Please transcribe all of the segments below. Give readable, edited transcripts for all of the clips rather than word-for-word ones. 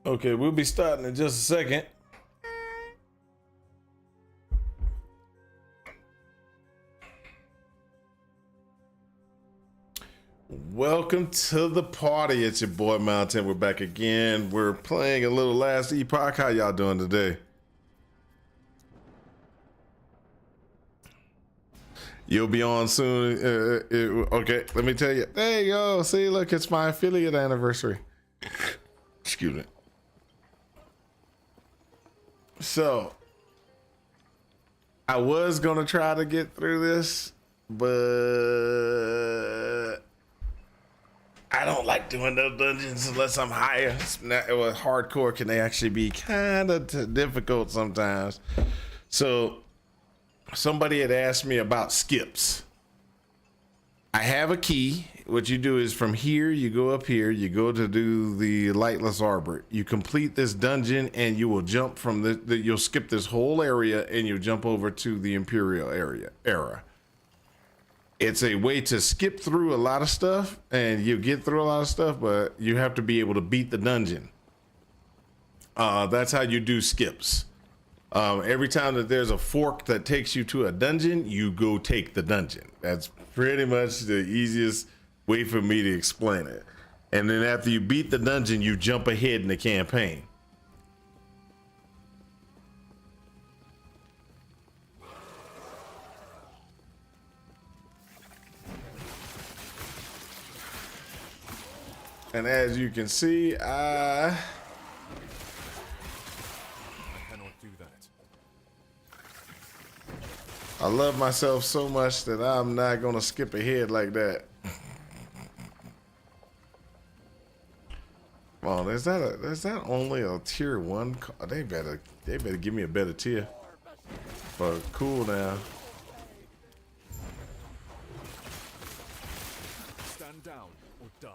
Okay, we'll be starting in just a second. Welcome to the party. It's your boy Mountain. We're back again. We're playing a little last Epoch. How y'all doing today? You'll be on soon. Okay, let me tell you. There you go. See, look, it's my affiliate anniversary. Excuse me. So, I was going to try to get through this, but I don't like doing those dungeons unless I'm higher. Hardcore can they actually be kind of difficult sometimes. So, somebody had asked me about skips. I have a key. What you do is from here, you go up here, you go to do the Lightless Arbor. You complete this dungeon and you will jump from you'll skip this whole area and you'll jump over to the Imperial era. It's a way to skip through a lot of stuff and you get through a lot of stuff, but you have to be able to beat the dungeon. That's how you do skips. Every time that there's a fork that takes you to a dungeon, you go take the dungeon. That's pretty much the easiest way for me to explain it. And then after you beat the dungeon, you jump ahead in the campaign. And as you can see, I love myself so much that I'm not gonna skip ahead like that. Oh, is that only a tier 1? They better give me a better tier. But cool now. Stand down or die.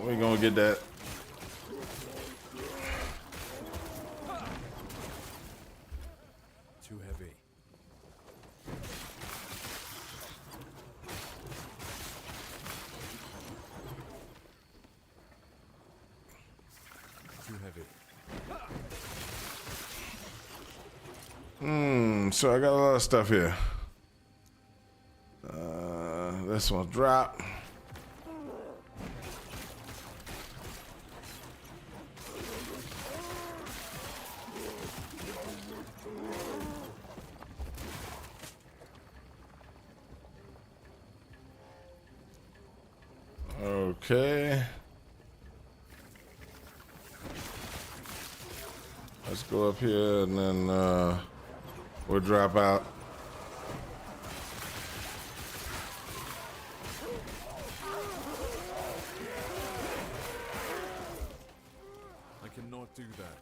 We're gonna get that. Too heavy. Too heavy. So I got a lot of stuff here. This one's drop. Okay. Let's go up here and then we'll drop out. I cannot do that.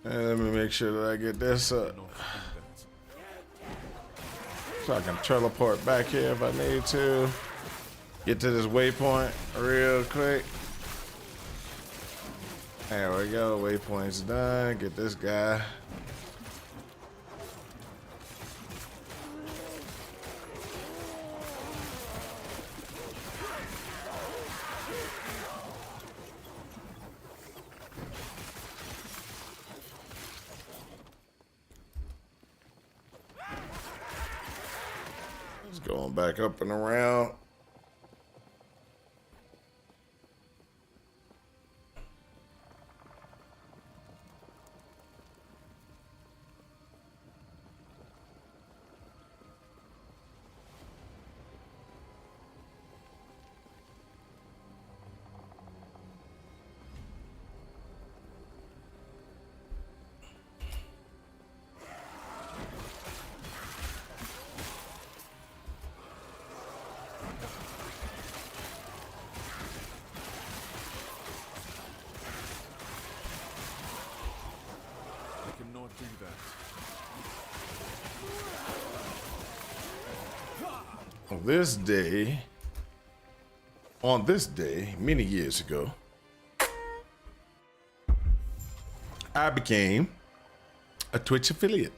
And let me make sure that I get this up. So I can teleport back here if I need to. Get to this waypoint real quick. There we go. Waypoint's done. Get this guy. It's going back up and around. On this day, many years ago, I became a Twitch affiliate.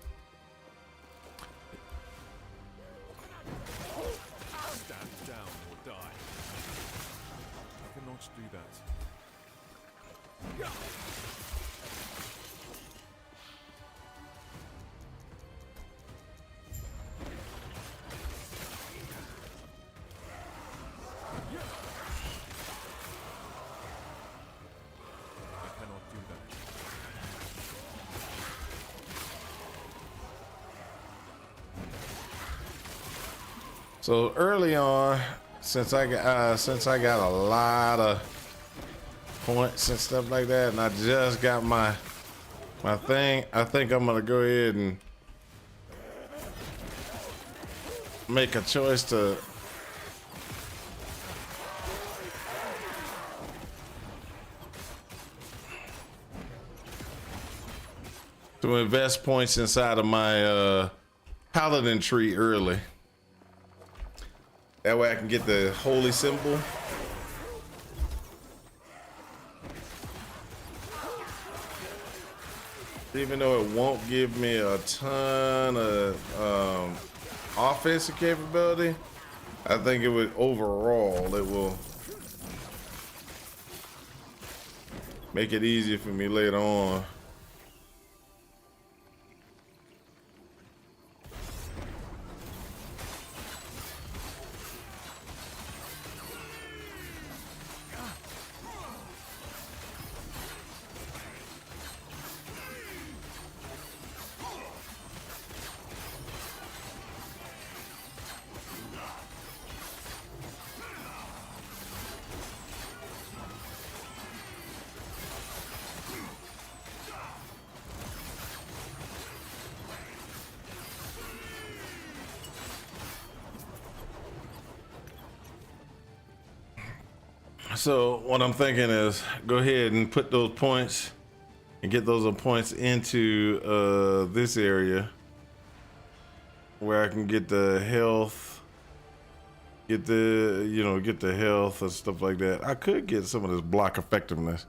Stand down or die. I cannot do that. I cannot do that. So early on, since I got a lot of points and stuff like that, and I just got my thing, I think I'm gonna go ahead and make a choice to invest points inside of my paladin tree early. That way I can get the holy symbol. Even though it won't give me a ton of offensive capability, I think it would overall, it will make it easier for me later on. So what I'm thinking is go ahead and put those points and get those points into this area where I can get the health, get the health and stuff like that. I could get some of this block effectiveness.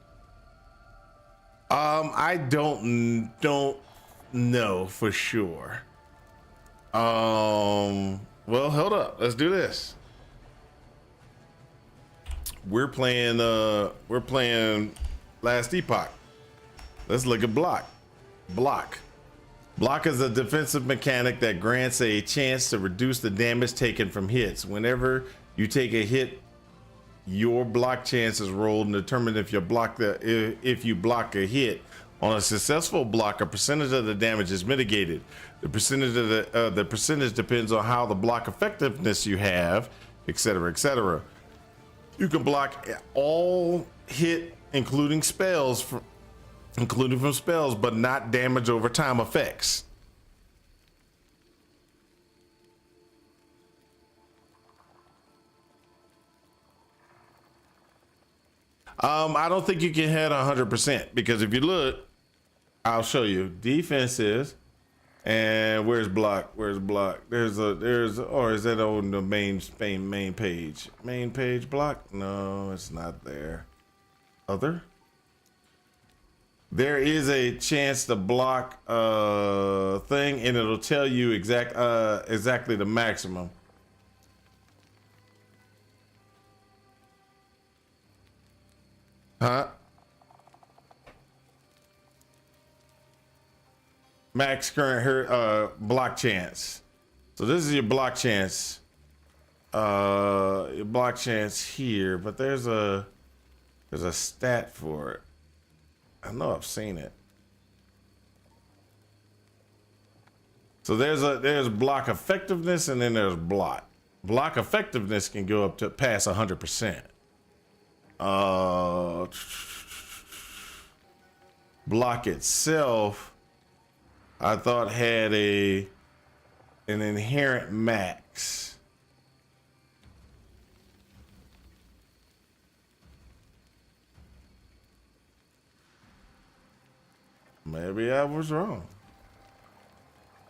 I don't know for sure. Well, hold up. Let's do this. We're playing last Epoch. Let's look at block. Block is a defensive mechanic that grants a chance to reduce the damage taken from hits. Whenever you take a hit, your block chance is rolled and determined if you block a hit. On a successful block, a percentage of the damage is mitigated. The percentage depends on how the block effectiveness you have, etc., etc. You can block all hit, including from spells, but not damage over time effects. I don't think you can hit 100% because if you look, I'll show you defenses. And where's block? Where's block? Or is that on the main page? Main page block? No, it's not there. Other? There is a chance to block thing, and it'll tell you exactly the maximum. Huh? Max current block chance. So this is your block chance. Your block chance here, but there's a stat for it. I know I've seen it. So there's block effectiveness and then there's block. Block effectiveness can go up to past 100%. Block itself I thought had an inherent max. Maybe I was wrong.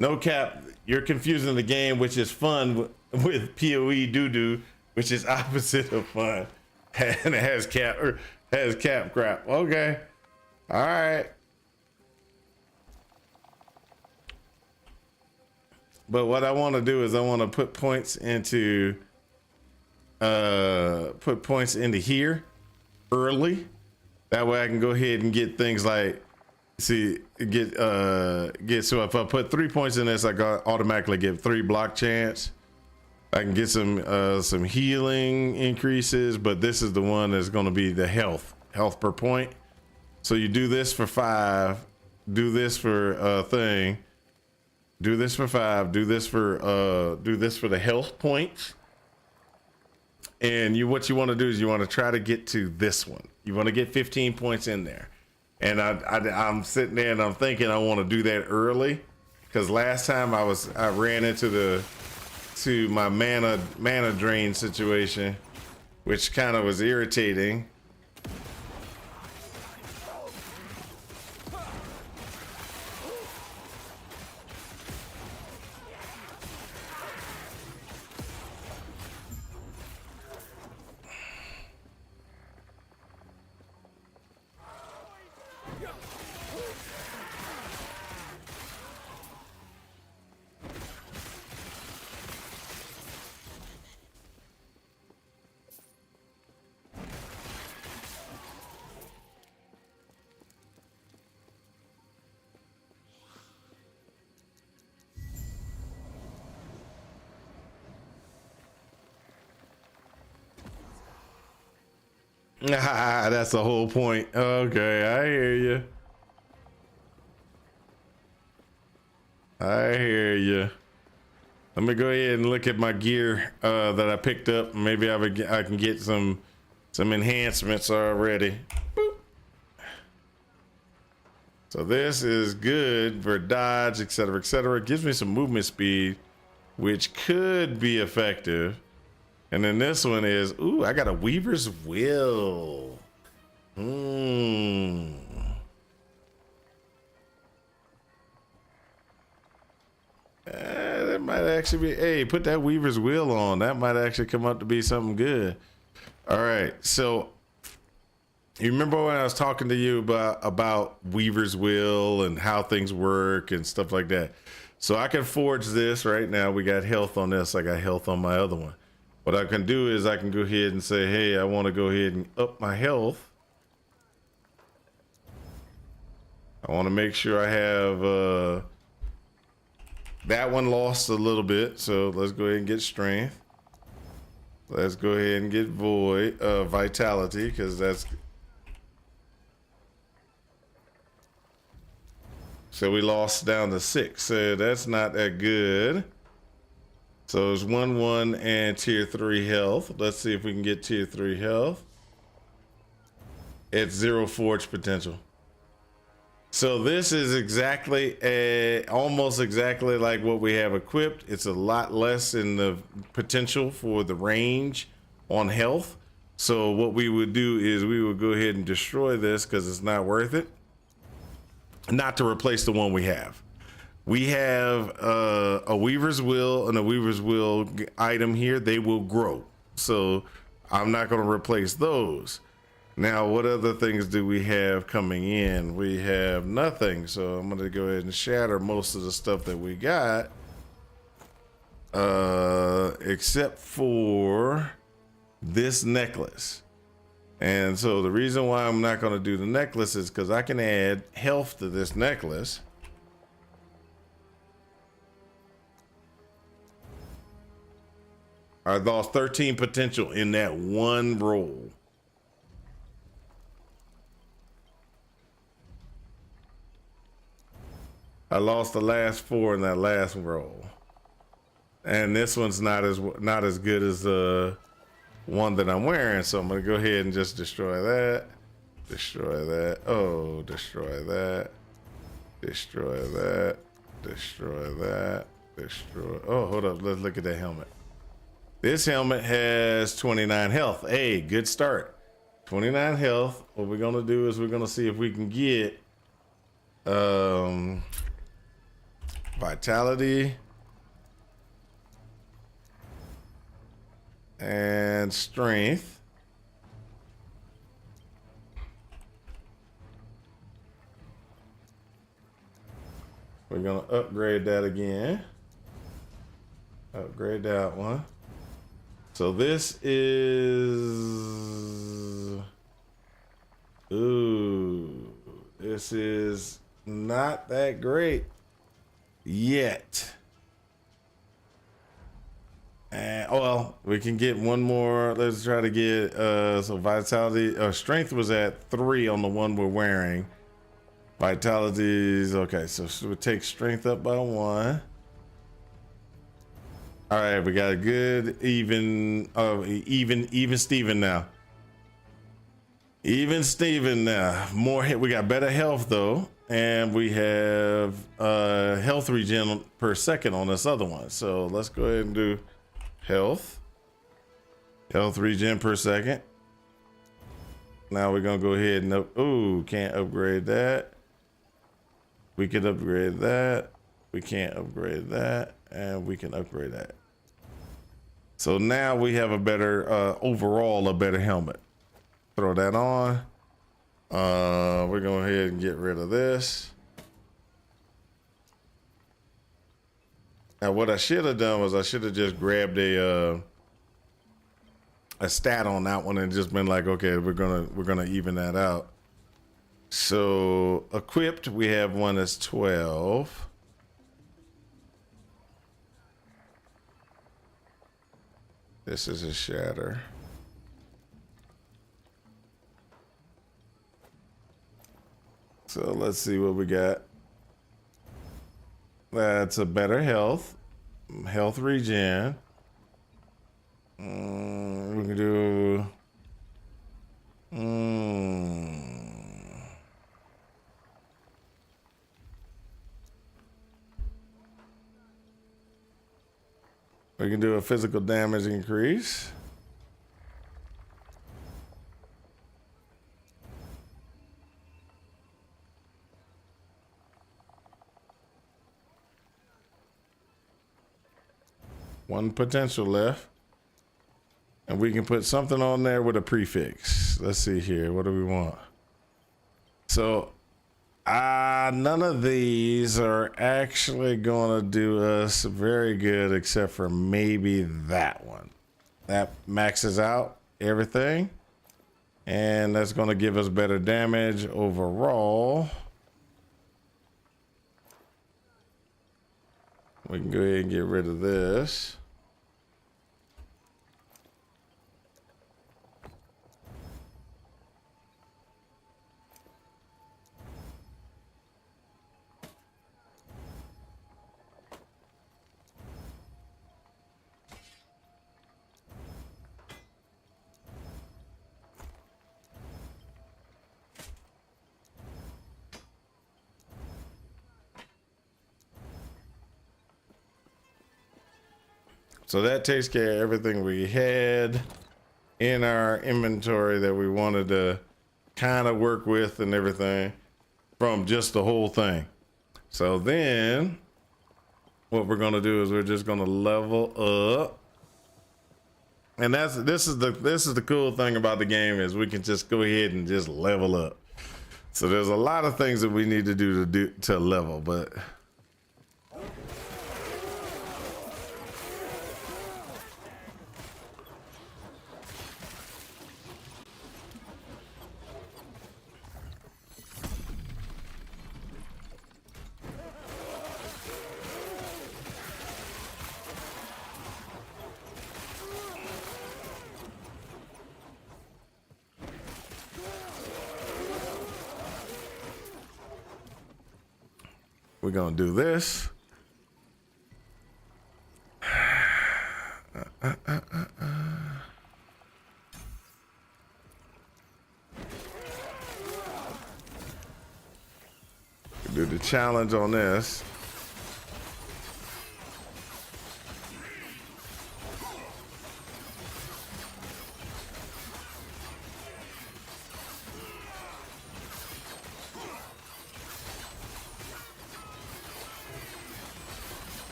No cap, you're confusing the game, which is fun, with PoE doo-doo, which is opposite of fun. And it has cap crap. Okay. All right. But what I want to do is I want to put points into here early. That way I can go ahead and get things like, so if I put 3 points in this, I got automatically get 3 block chance. I can get some healing increases, but this is the one that's going to be the health per point. So you do this for 5, do this for thing, do this for 5, do this for the health points. And what you want to do is you want to try to get to this one. You want to get 15 points in there. And I'm sitting there and I'm thinking I want to do that early, because last time I ran into my mana drain situation, which kind of was irritating. That's the whole point. Okay, I hear you. I hear you. Let me go ahead and look at my gear that I picked up. Maybe I can get some enhancements already. Boop. So this is good for dodge, etc., etc. It gives me some movement speed, which could be effective. And then this one is, ooh, I got a Weaver's Will. That might actually be, hey, put that Weaver's Will on. That might actually come out to be something good. All right, so you remember when I was talking to you about Weaver's Will and how things work and stuff like that? So I can forge this right now. We got health on this. I got health on my other one. What I can do is I can go ahead and say, hey, I want to go ahead and up my health. I want to make sure I have that one lost a little bit. So let's go ahead and get strength. Let's go ahead and get vitality, because that's, so we lost down to 6. So that's not that good. So it's 1-1 and tier 3 health. Let's see if we can get tier 3 health. It's 0 forge potential. So this is almost exactly like what we have equipped. It's a lot less in the potential for the range on health. So what we would do is we would go ahead and destroy this, because it's not worth it. Not to replace the one we have. We have a Weaver's Will and a Weaver's Will item here. They will grow. So I'm not going to replace those. Now, what other things do we have coming in? We have nothing. So I'm going to go ahead and shatter most of the stuff that we got. Except for this necklace. And so the reason why I'm not going to do the necklace is because I can add health to this necklace. I lost 13 potential in that one roll. I lost the last 4 in that last roll. And this one's not as good as the one that I'm wearing, so I'm gonna go ahead and just destroy that. Destroy that. Oh, destroy that. Destroy that. Destroy that. Destroy. Oh, hold up. Let's look at that helmet. This helmet has 29 health. Hey, good start. 29 health. What we're gonna do is we're gonna see if we can get Vitality. And strength. We're gonna upgrade that again. Upgrade that one. So this is, ooh, this is not that great yet. And well, we can get one more. Let's try to get so vitality strength was at 3 on the one we're wearing. Vitality's okay, so we take strength up by 1. All right, we got a good even Steven now. Even Steven now. More hit. We got better health though, and we have health regen per second on this other one. So let's go ahead and do health regen per second. Now we're gonna go ahead and ooh, can't upgrade that. We can upgrade that. We can't upgrade that, and we can upgrade that. So now we have a better overall a better helmet. Throw that on. We're going ahead and get rid of this. Now what I should have done was I should have just grabbed a stat on that one and just been like, okay, we're gonna even that out. So equipped, we have one that's 12. This is a shatter. So let's see what we got. That's a better health regen. We can do. We can do a physical damage increase. One potential left. And we can put something on there with a prefix. Let's see here. What do we want? So none of these are actually gonna do us very good except for maybe that one. That maxes out everything. And that's gonna give us better damage overall. We can go ahead and get rid of this. So that takes care of everything we had in our inventory that we wanted to kind of work with and everything from just the whole thing. So then what we're going to do is we're just going to level up. And this is the cool thing about the game is we can just go ahead and just level up. So there's a lot of things that we need to do to level, but we're gonna do this. Do the challenge on this.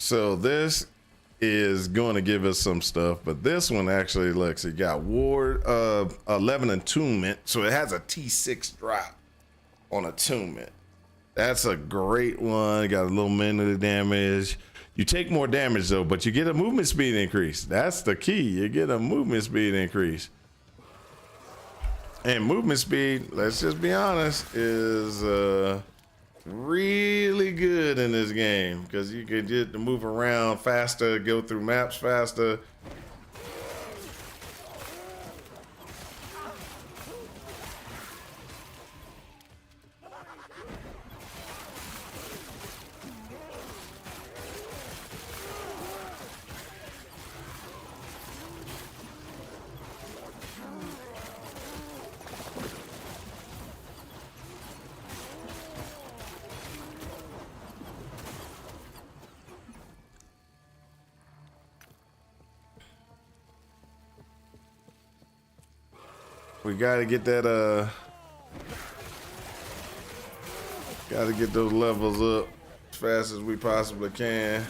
So this is going to give us some stuff, but this one actually looks, it got Ward 11 attunement, so it has a T6 drop on attunement. That's a great one. It got a little minute of damage. You take more damage though, but you get a movement speed increase. That's the key. You get a movement speed increase. And movement speed, let's just be honest, is really good in this game because you can get to move around faster, go through maps faster. We gotta get that gotta get those levels up as fast as we possibly can.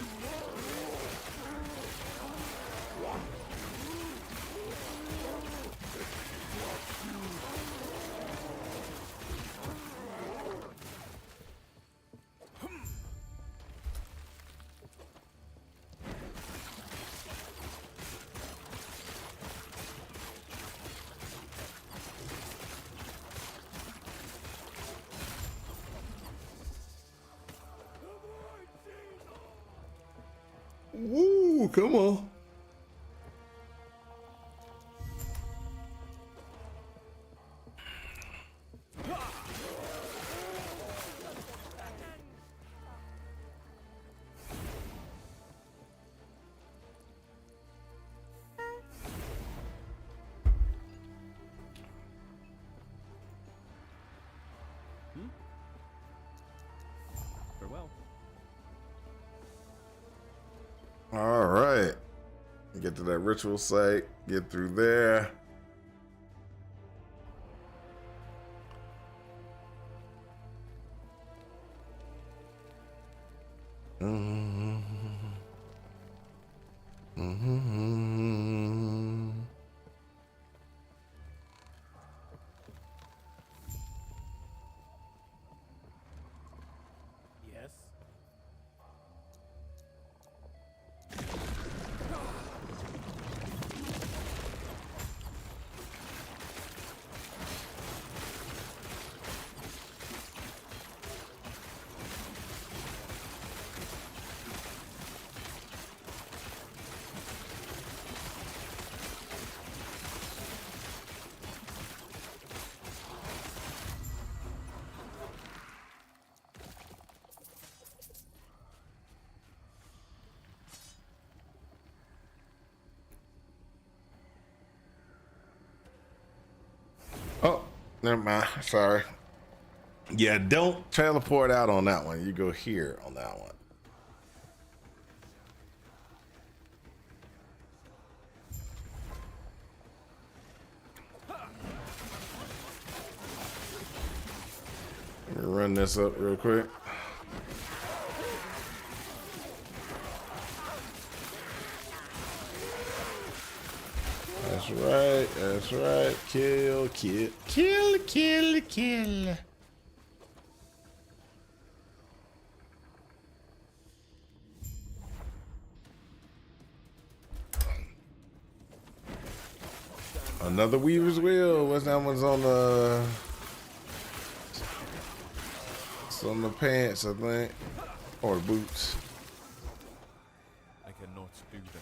Woo, come on. Farewell. All right. Get to that ritual site, get through there. Yes. Oh, never mind. Sorry. Yeah, don't teleport out on that one. You go here on that one. Let me run this up real quick. That's right. That's right. Kill, kill, kill, kill, kill. Another Weaver's Wheel. What's that one's on the? It's on the pants, I think, or the boots. I cannot do that.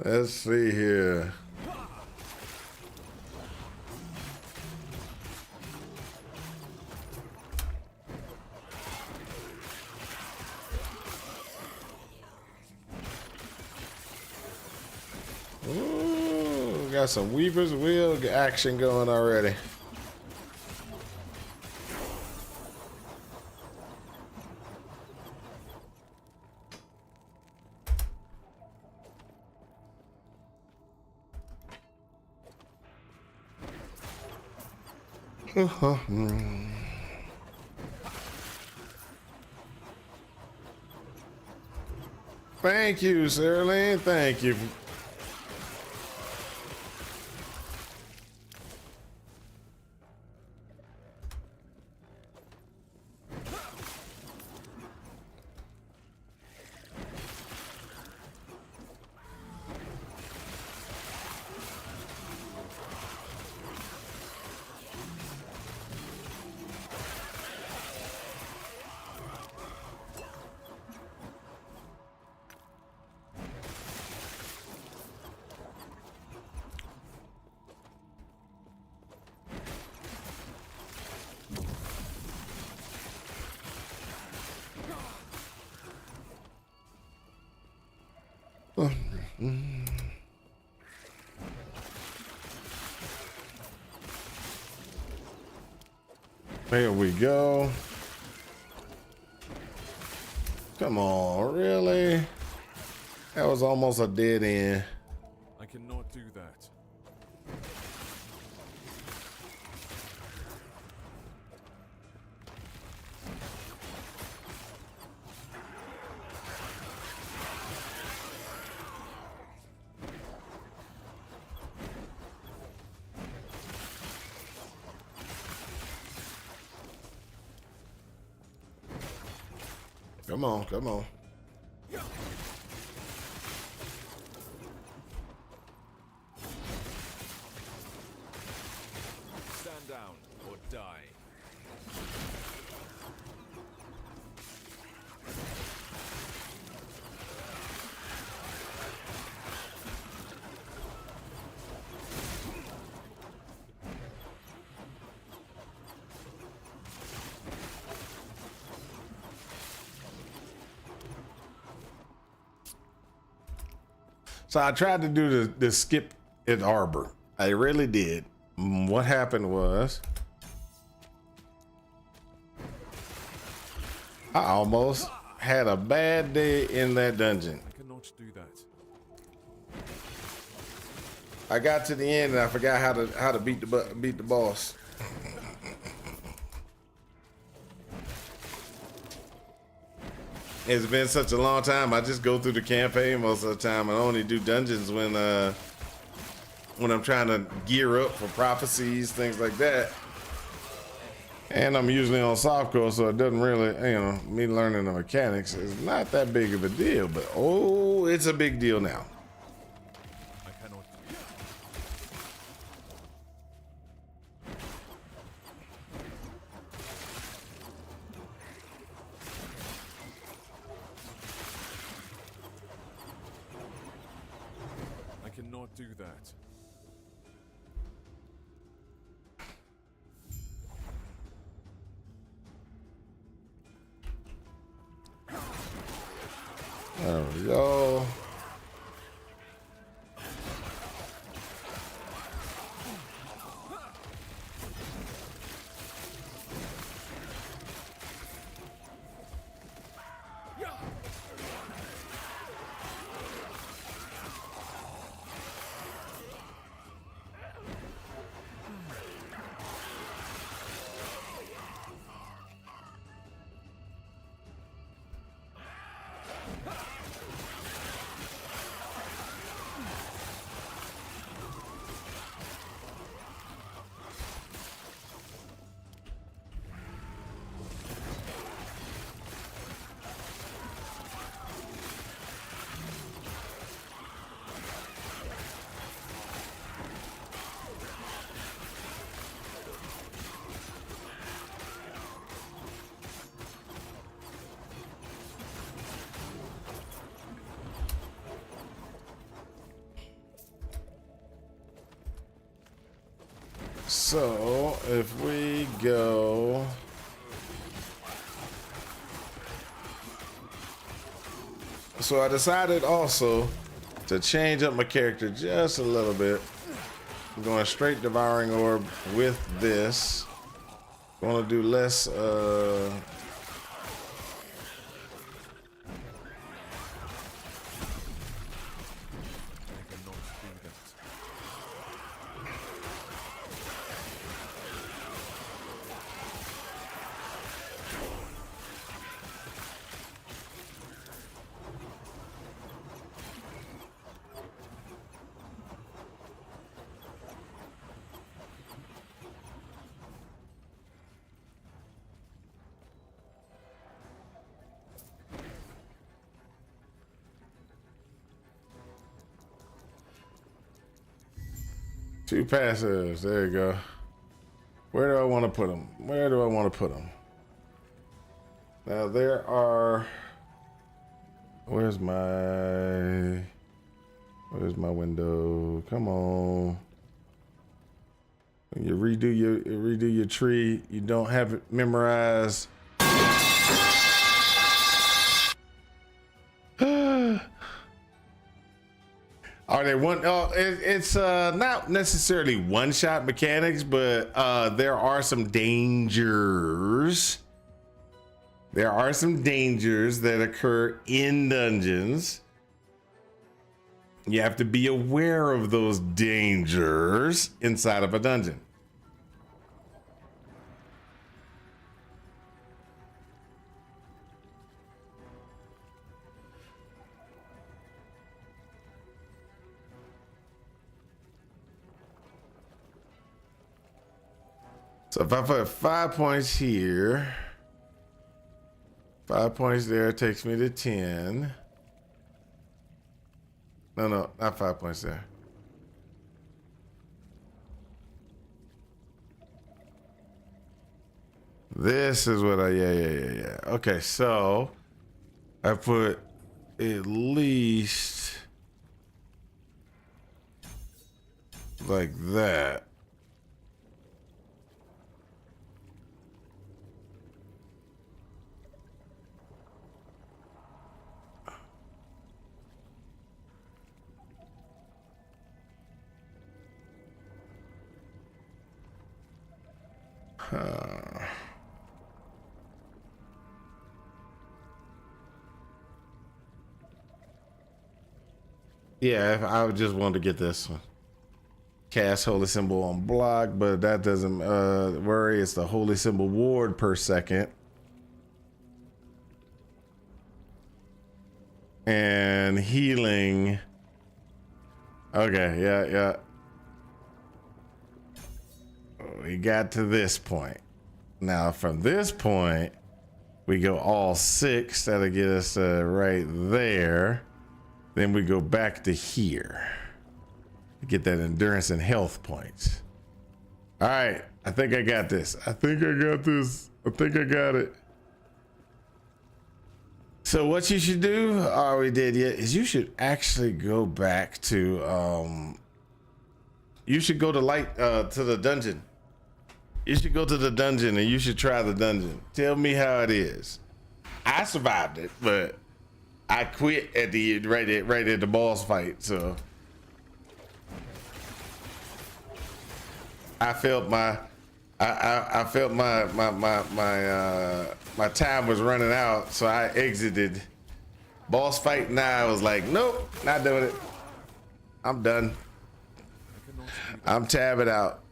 Let's see here. Ooh, got some Weaver's Wheel action going already. Thank you, Sirlene. Thank you. Here we go. Come on, really? That was almost a dead end. I cannot do that. Come on, come on. Stand down or die. So I tried to do the skip at Arbor. I really did. What happened was I almost had a bad day in that dungeon. I cannot do that. I got to the end and I forgot how to beat the boss. It's been such a long time. I just go through the campaign most of the time. I only do dungeons when I'm trying to gear up for prophecies, things like that. And I'm usually on softcore, so it doesn't really, me learning the mechanics is not that big of a deal. But oh, it's a big deal now. I cannot do that. I cannot do that. There we go. So if we go, so I decided also to change up my character just a little bit. I'm going straight devouring orb with this. I want to do less I cannot do that. two passives. There you go. Where do I want to put them? Where do I want to put them? Now there are. Where's my window? Come on. When you redo your tree, you don't have it memorized. Are they one? Oh, it's not necessarily one-shot mechanics, but there are some dangers. There are some dangers that occur in dungeons. You have to be aware of those dangers inside of a dungeon. So if I put 5 points here, 5 points there takes me to 10. No, not 5 points there. This is what yeah. Okay, so I put at least like that. Yeah, I just wanted to get this one. Cast holy symbol on block, but that doesn't worry. It's the holy symbol ward per second. And healing. Okay, yeah. We got to this point. Now from this point, we go all 6. That'll get us right there. Then we go back to here. Get that endurance and health points. All right, I think I got this. I think I got it. So what you should do, all we did yet, is you should actually go back to, you should go to to the dungeon. You should go to the dungeon and you should try the dungeon. Tell me how it is. I survived it, but I quit at the right at the boss fight. So I felt my my time was running out, so I exited. Boss fight, and I was like, nope, not doing it. I'm done. I'm tabbing out.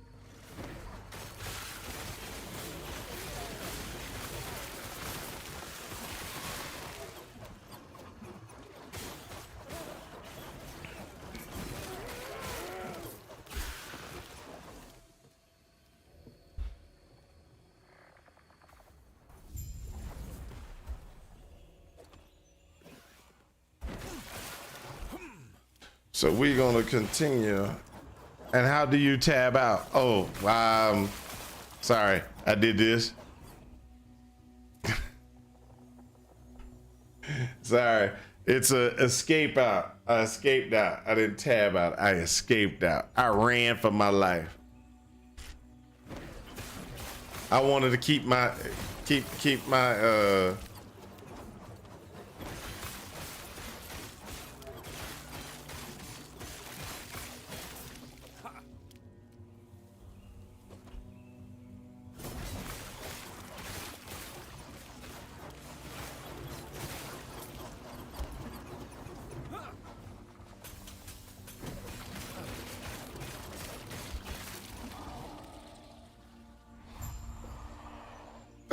So we're gonna continue. And how do you tab out? Oh, sorry, I did this. Sorry, it's a escape out. I escaped out. I didn't tab out. I escaped out. I ran for my life. I wanted to keep my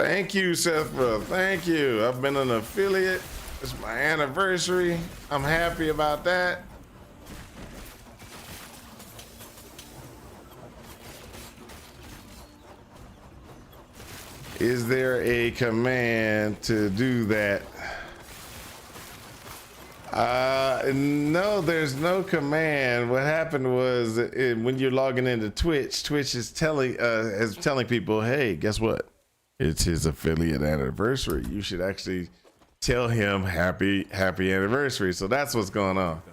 Thank you, Seth, bro. Thank you. I've been an affiliate. It's my anniversary. I'm happy about that. Is there a command to do that? No, there's no command. What happened was when you're logging into Twitch, Twitch is telling people, hey, guess what? It's his affiliate anniversary. You should actually tell him happy anniversary. So that's what's going on.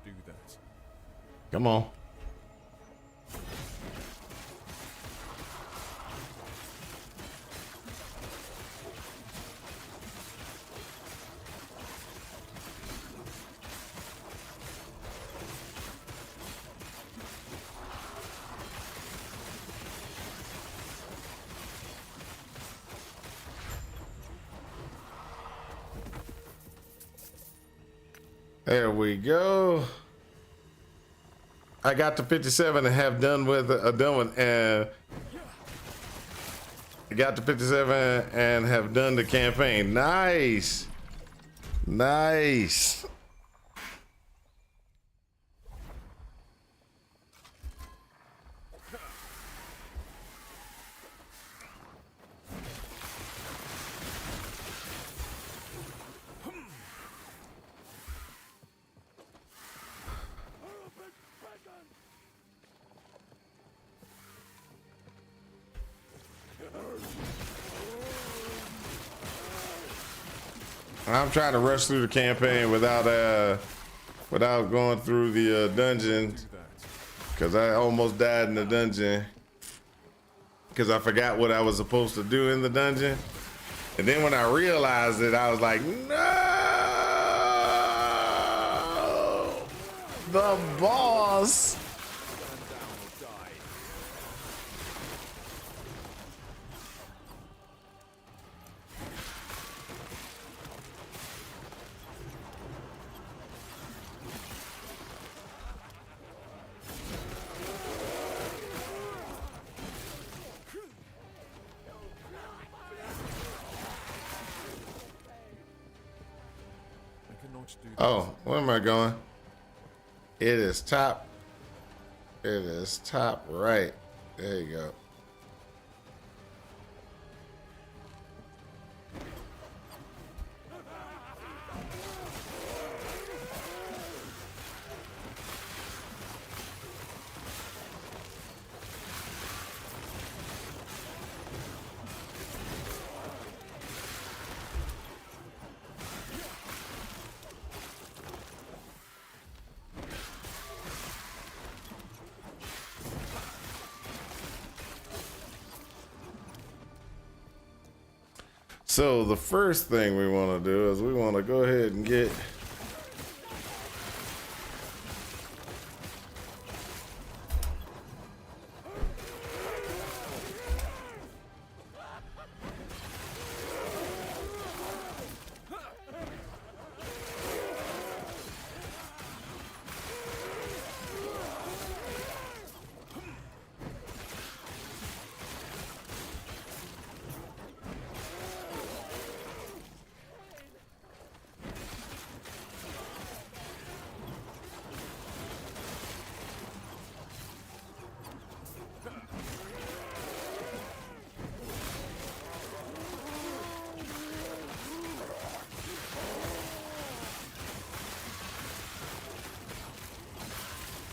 Do that. Come on. There we go. I got to 57 and have done with I got to 57 and have done the campaign. Nice. Nice. I'm trying to rush through the campaign without going through the dungeon, because I almost died in the dungeon because I forgot what I was supposed to do in the dungeon, and then when I realized it, I was like, no, the boss. Oh, where am I going? It is top. It is top right. There you go. So the first thing we want to do is we want to go ahead and get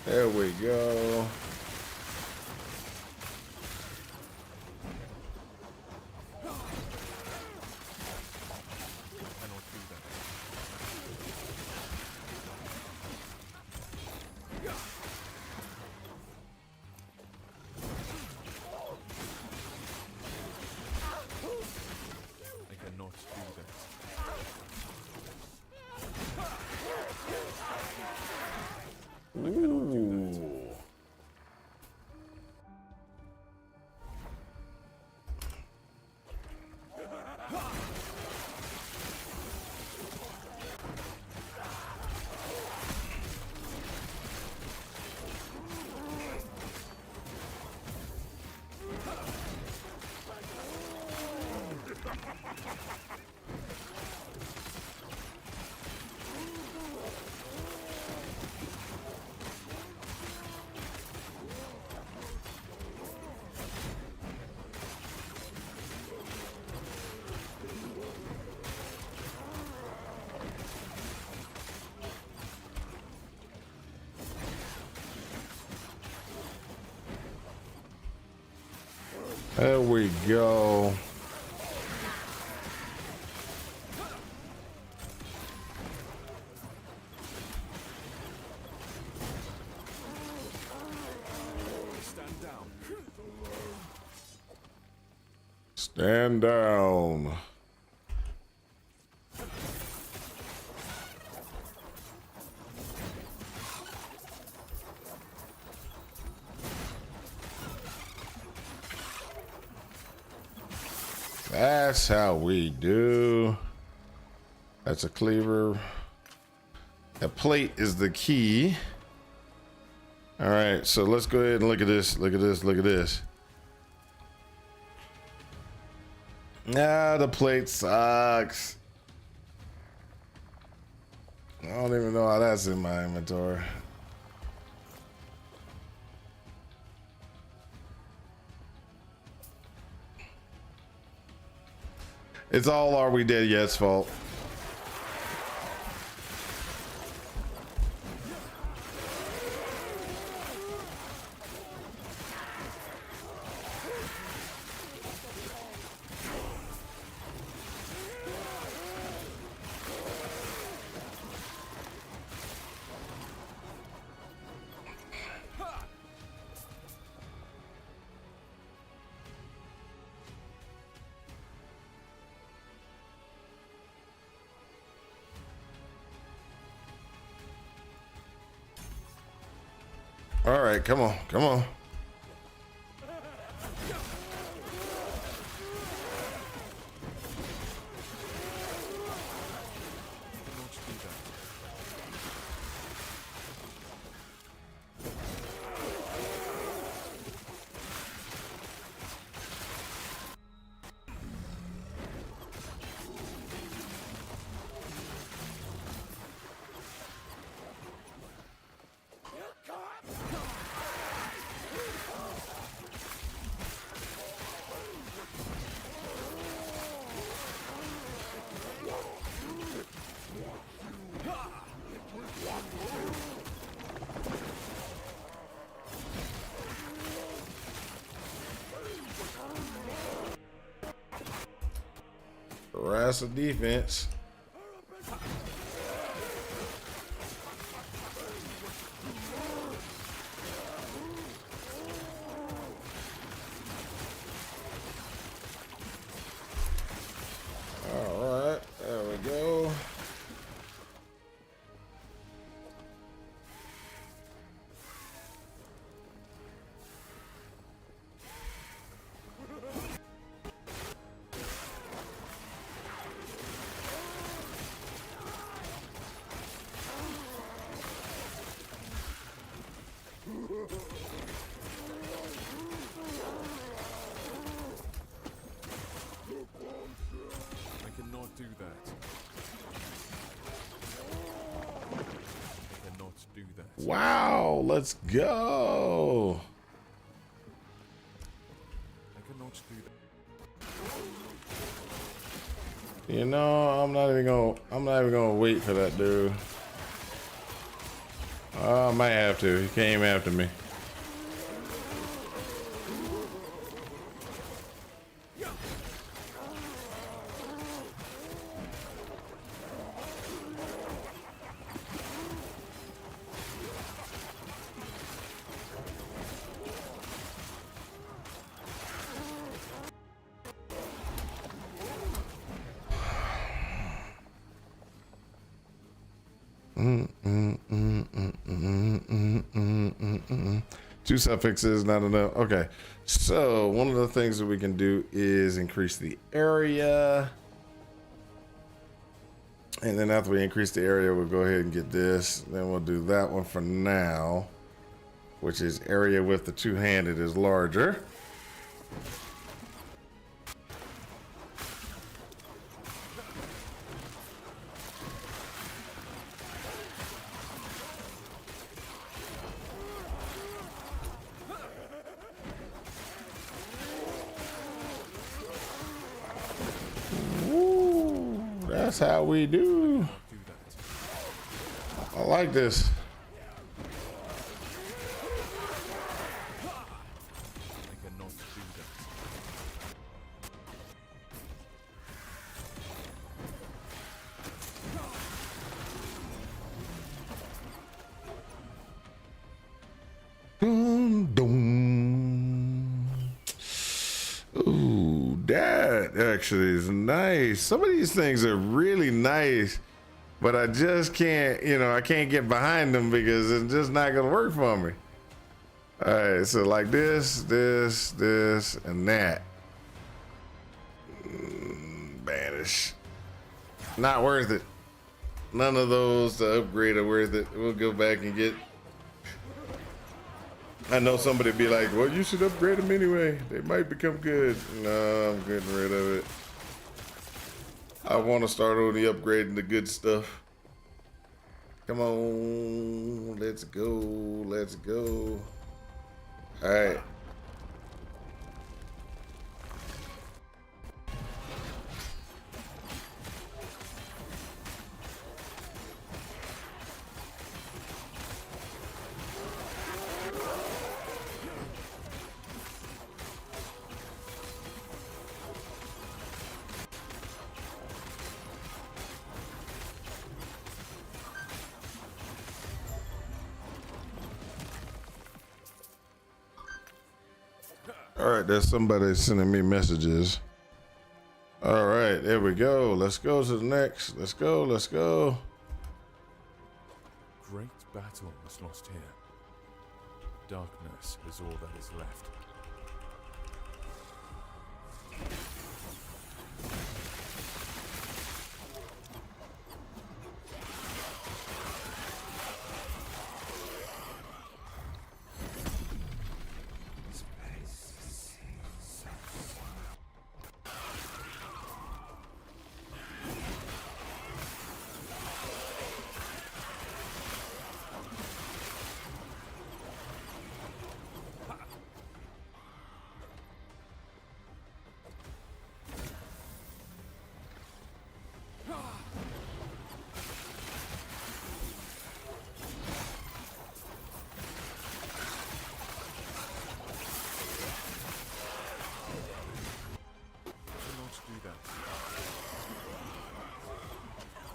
There we go. Cannot do that. I cannot do that. Ooh. There we go. Stand down. Stand down. That's how we do. That's a cleaver. A plate is the key. All right, so let's go ahead and look at this. Look at this. Look at this. Ah, the plate sucks. I don't even know how that's in my inventory. It's all Are We Dead Yet's fault. All right, come on, come on. Cannot do that. Harass the defense. All right, there we go. I cannot do that. I cannot do that. Wow, let's go. I cannot do that. You know, I'm not even gonna wait for that dude. I might have to. He came after me. Two suffixes, not enough. Okay, so one of the things that we can do is increase the area, and then after we increase the area, we'll go ahead and get this. Then we'll do that one for now, which is area with the two-handed is larger. That's how we do. I like this. I cannot do that. Dum, dum. Ooh, that actually is nice. Some of these things are really nice, but I just can't, I can't get behind them because it's just not gonna work for me. All right, so like this, and that. Banish. Not worth it. None of those to upgrade are worth it. We'll go back and get. I know somebody be like, well, you should upgrade them anyway. They might become good. No, I'm getting rid of it. I want to start only upgrading the good stuff. Come on, let's go, let's go. All right. All right, there's somebody sending me messages. All right, there we go. Let's go to the next. Let's go, let's go. Great battle was lost here. Darkness is all that is left.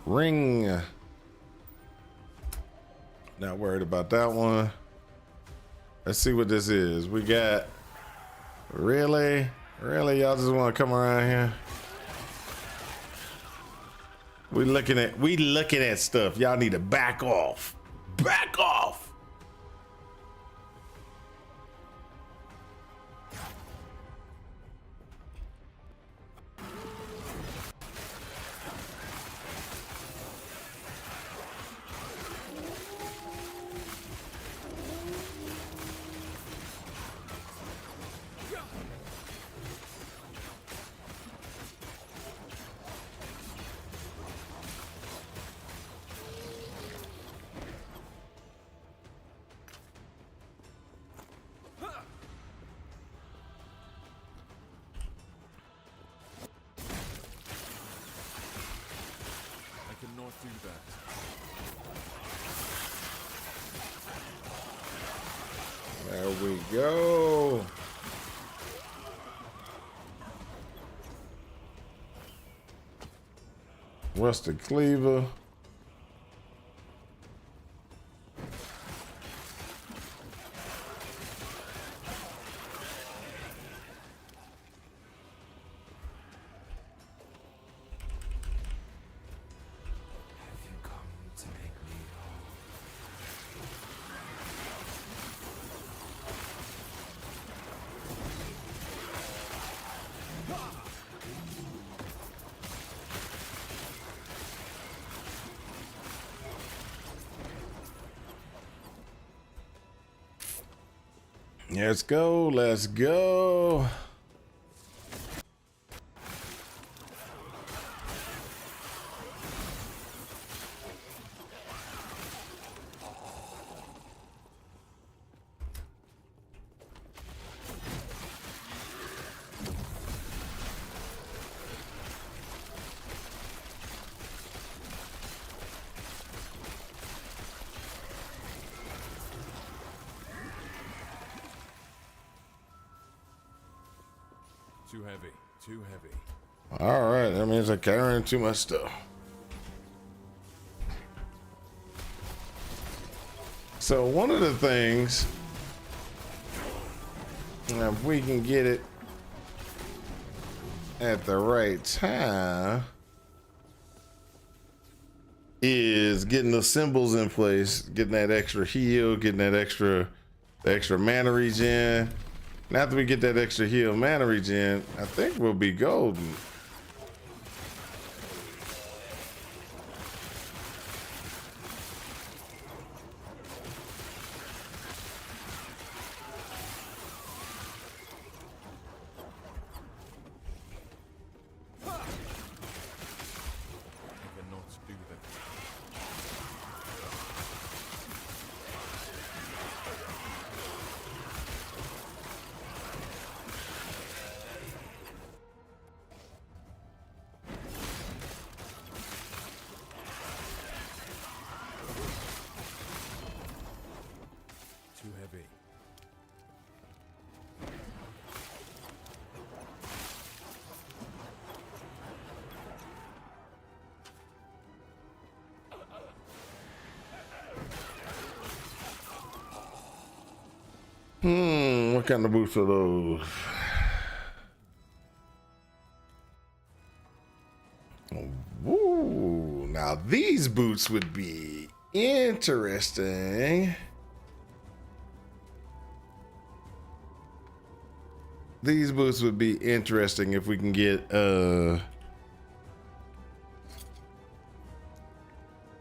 Ring. Not worried about that one. Let's see what this is. We got, really y'all just want to come around here? We looking at stuff. Y'all need to back off. Back off. I cannot do that. we go. Rusted cleaver. Let's go. Let's go. Too heavy. Too heavy. All right. That means I'm carrying too much stuff. So one of the things, if we can get it at the right time, is getting the symbols in place, getting that extra heal, getting that extra mana regen. And after we get that extra heal mana regen, I think we'll be golden. Too heavy. What kind of boots are those? Ooh, now these boots would be interesting. These boots would be interesting if we can get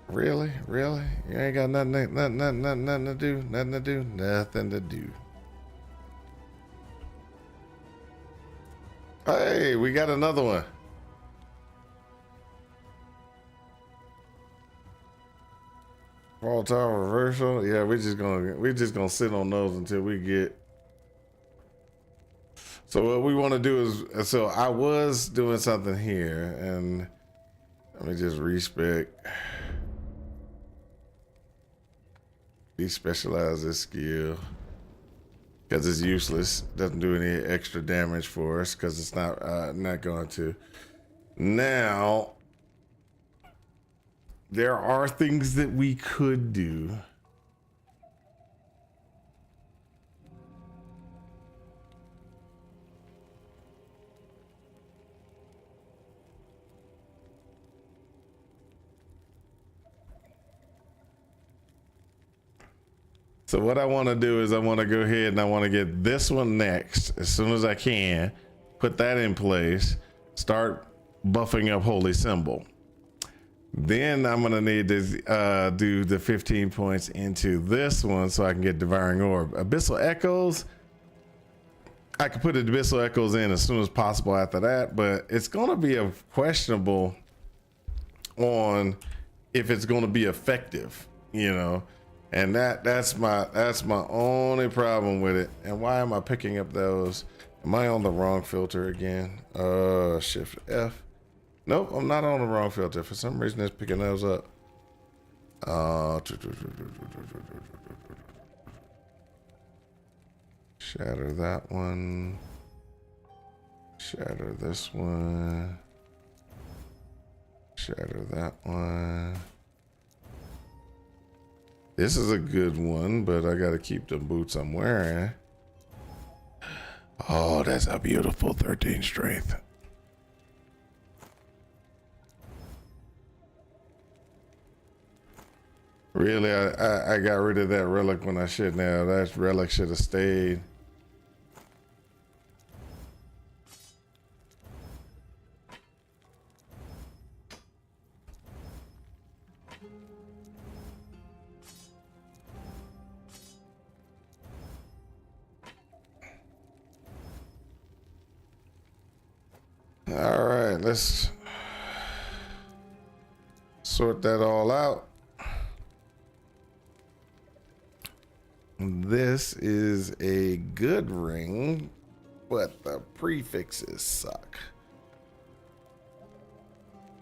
Really? You ain't got nothing to do, nothing to do. Hey, we got another one. Fall tower reversal. Yeah, we're just gonna sit on those until we get. So what we want to do is, so I was doing something here, and let me just despecialize this skill because it's useless. Doesn't do any extra damage for us because it's not going to. Now there are things that we could do. So what I want to do is I want to go ahead and I want to get this one next as soon as I can, put that in place, start buffing up Holy Symbol. Then I'm going to need to do the 15 points into this one so I can get Devouring Orb. Abyssal Echoes, I could put the Abyssal Echoes in as soon as possible after that, but it's going to be a questionable on if it's going to be effective, you know. And that's my only problem with it. And why am I picking up those? Am I on the wrong filter again? Shift F. Nope, I'm not on the wrong filter. For some reason it's picking those up. Shatter that one. Shatter this one. Shatter that one. This is a good one, but I gotta keep the boots I'm wearing. Oh, that's a beautiful 13 strength. Really, I got rid of that relic when I shouldn't have. That relic should have stayed. All right, let's sort that all out. This is a good ring, but the prefixes suck.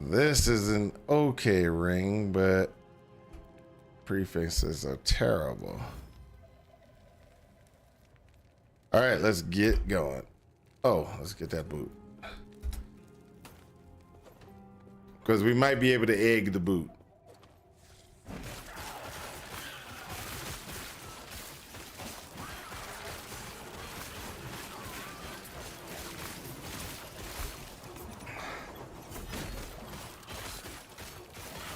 This is an okay ring, but prefixes are terrible. All right, let's get going. Oh, let's get that boot. Because we might be able to egg the boot.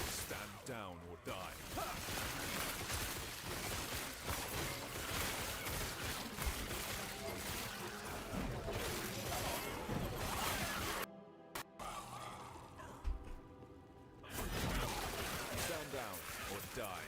Stand down or die. Stand down or die.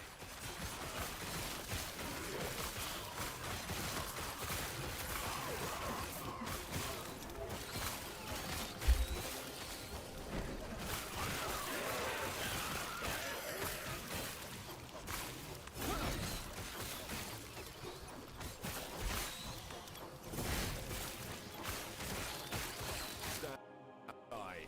Stand die.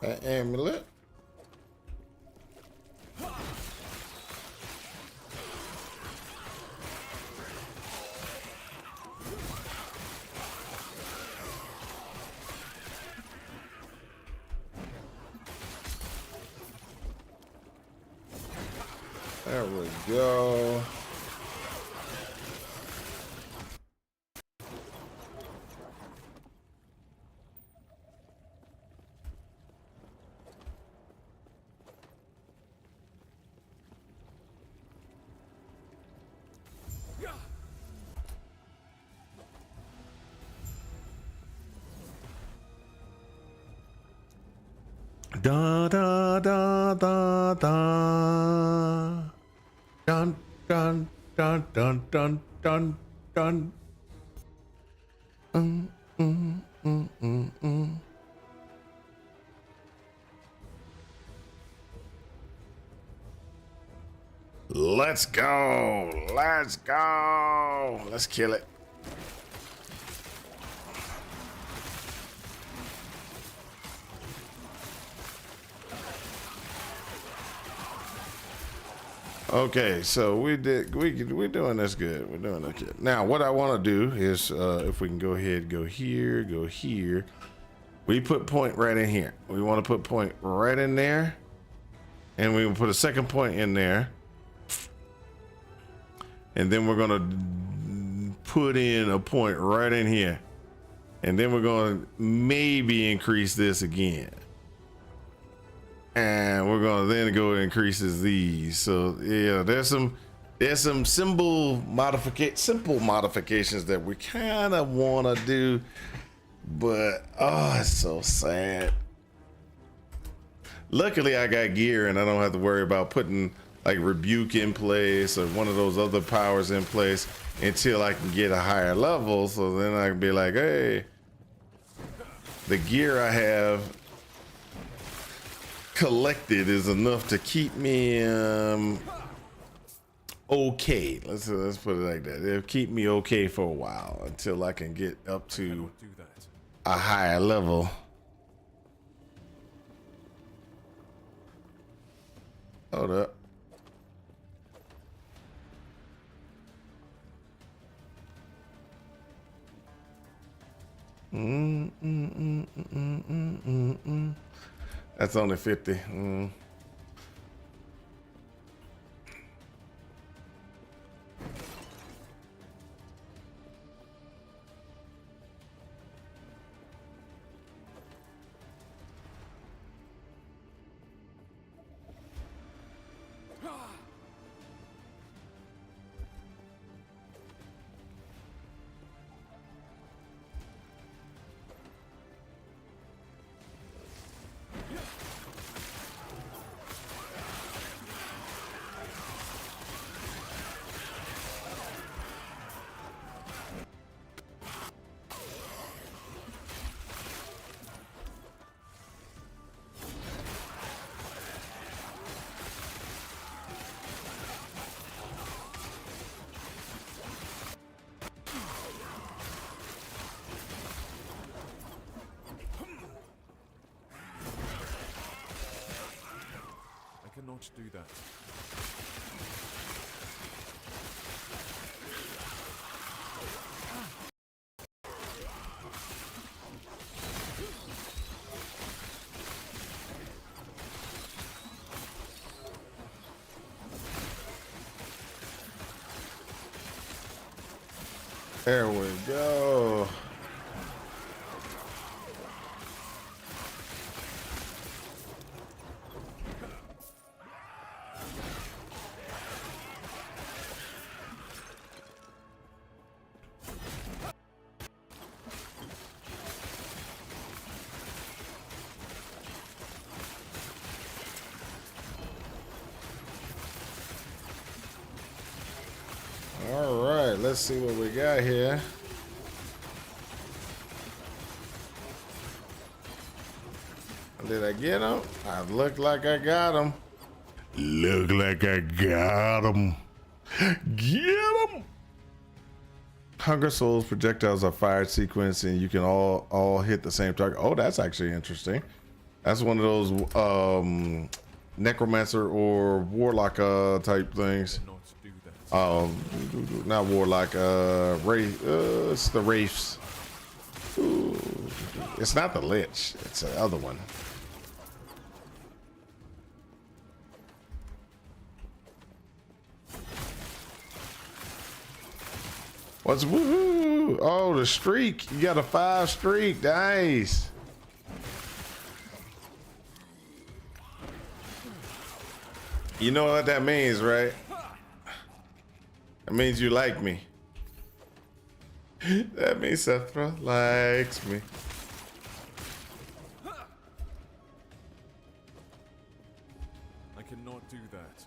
An amulet. There we go. Da da da da da. Dun dun dun dun dun dun dun. Mm, mm, mm, mm, mm. Let's go. Let's go. Let's kill it. Okay, so we're doing this good. We're doing this good. Now, what I want to do is, if we can go ahead, go here, go here. We put point right in here. We want to put point right in there, and we will put a second point in there, and then we're gonna put in a point right in here, and then we're gonna maybe increase this again. And we're gonna then go increases these. So yeah, there's some simple modifications that we kind of want to do, but oh, it's so sad. Luckily, I got gear and I don't have to worry about putting like rebuke in place or one of those other powers in place until I can get a higher level. So then I can be like, hey, the gear I have collected is enough to keep me okay. Let's put it like that. It'll keep me okay for a while until I can get up to Cannot do that. a higher level. Hold up. That's only 50. I cannot do that. There we go. All right, let's see what we got here. Did I get him? I look like I got him. Look like I got him. Get him! Hunger Souls projectiles are fired sequence and you can all hit the same target. Oh, that's actually interesting. That's one of those necromancer or warlock type things. Cannot do that. Not warlock, wraith. It's the wraiths. Ooh. It's not the lich. It's the other one. What's woohoo? Oh, the streak. You got a 5 streak. Nice. You know what that means, right? That means you like me. That means Sethra likes me. I cannot do that.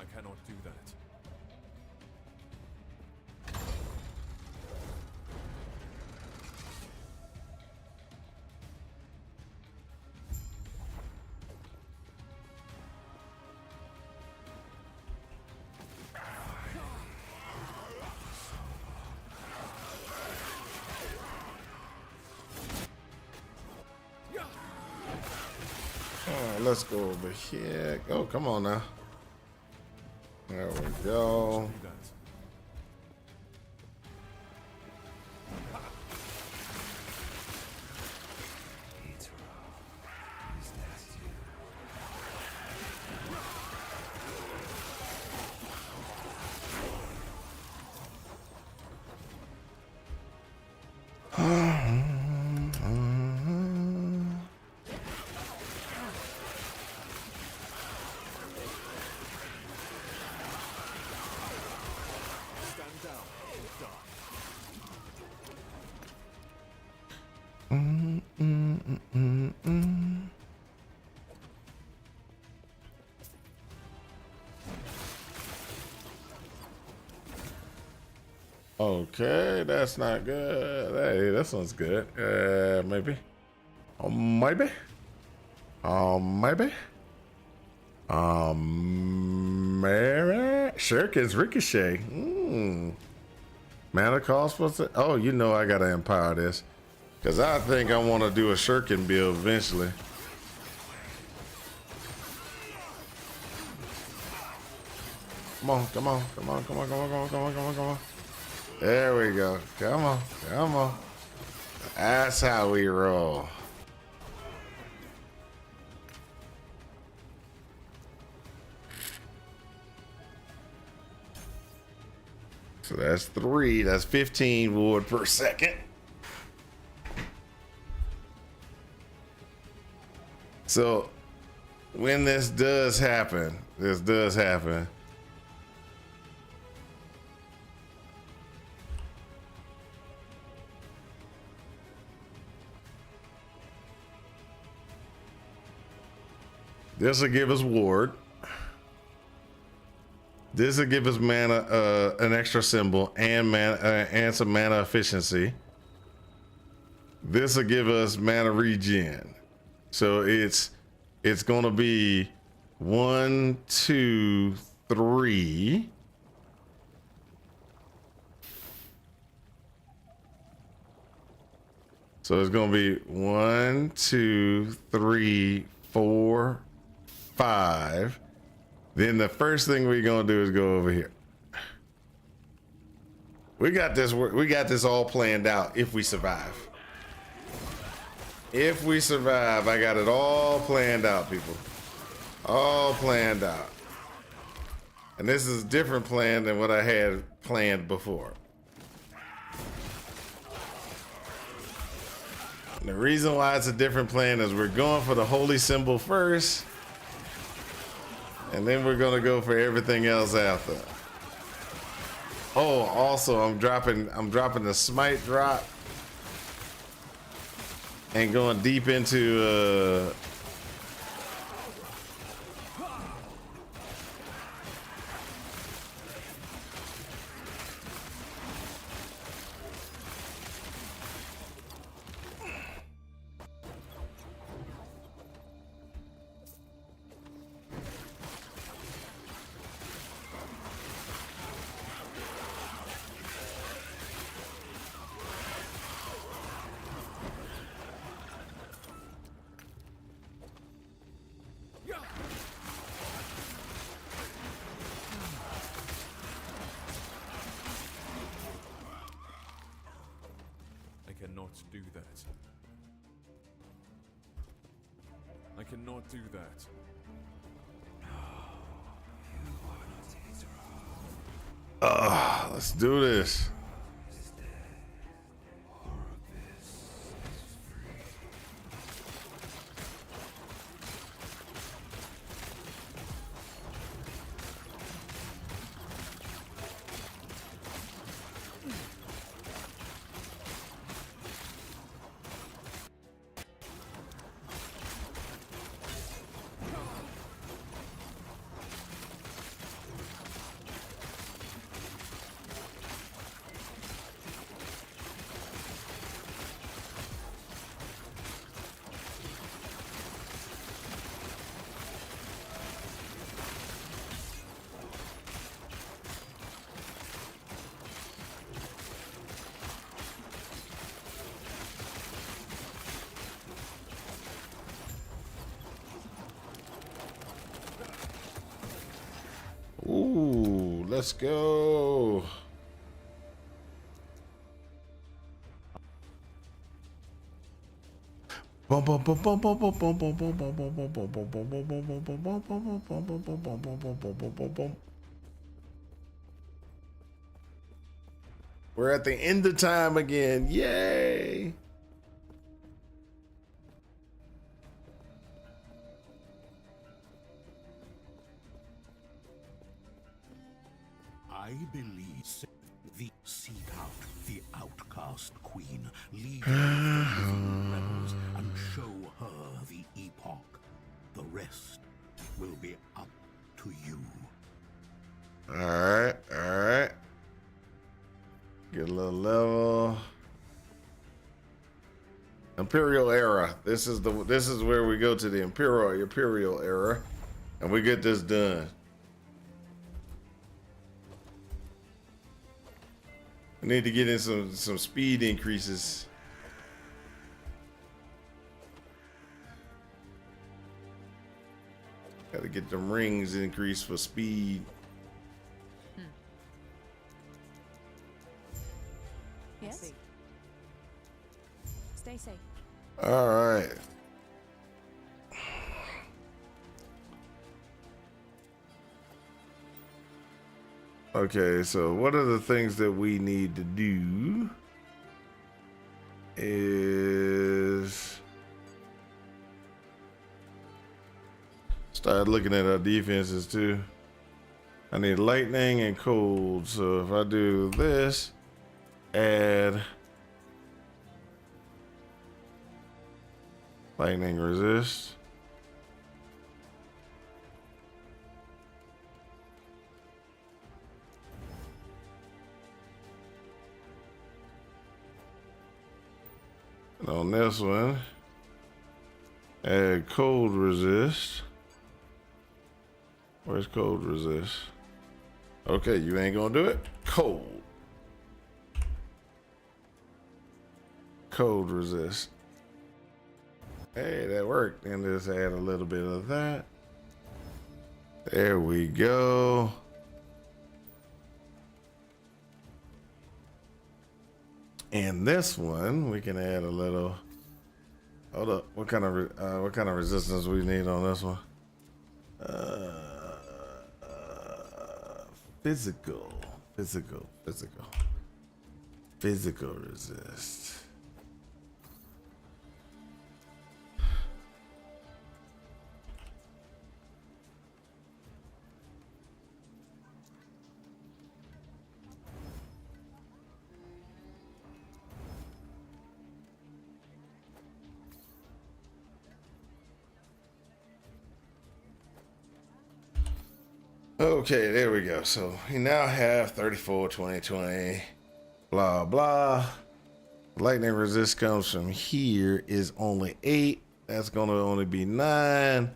I cannot do that. All right, let's go over here. Oh, come on now. There we go. Do that. Okay, that's not good. Hey, that sounds good. Maybe. Oh, maybe. Maybe. Maybe. Shurikens Ricochet. Mana cost for it. Oh, you know I gotta empower this. Because I think I want to do a Shuriken build eventually. Come on, come on, come on, come on, come on, come on, come on, come on, come on. There we go. Come on, come on. That's how we roll. So that's 3. That's 15 wood per second. So when this does happen, this will give us ward. This will give us mana, an extra symbol, and mana, and some mana efficiency. This will give us mana regen. So it's gonna be 1, 2, 3. So it's gonna be 1, 2, 3, 4, 5. Then the first thing we're gonna do is go over here. We got this all planned out if we survive. If we survive, I got it all planned out, people. All planned out. And this is a different plan than what I had planned before. And the reason why it's a different plan is we're going for the holy symbol first. And then we're gonna go for everything else after. Oh, also I'm dropping the smite drop and going deep into I cannot do that. I cannot do that. let's do this. Ooh, let's go. We're at the end of time again. Yay. I believe the seek out the outcast queen, lead her to the rebels, and show her the epoch. The rest will be up to you. All right, all right. Get a little level. Imperial era. This is where we go to the Imperial era, and we get this done. We need to get in some speed increases. Got to get the rings increased for speed. Yes. Stay safe. All right. Okay, so one of the things that we need to do is start looking at our defenses too. I need lightning and cold. So if I do this, add lightning resist. And on this one, add cold resist. Where's cold resist? Okay, you ain't gonna do it? Cold. Cold resist. Hey, that worked. And just add a little bit of that. There we go. And this one, we can add a little. Hold up. What kind of resistance we need on this one? Physical resist. Okay, there we go. So we now have 34, 20, 20, blah, blah. Lightning resist comes from here is only 8. That's going to only be 9.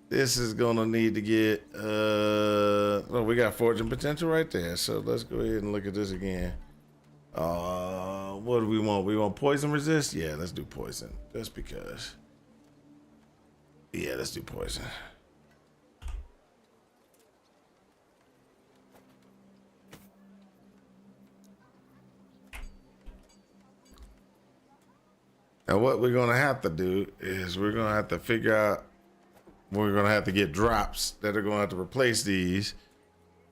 This is going to need to get, oh, we got fortune potential right there. So let's go ahead and look at this again. What do we want? We want poison resist? Yeah, let's do poison. Just because. Yeah, let's do poison. And what we're going to have to do is we're going to have to figure out, we're going to have to get drops that are going to have to replace these.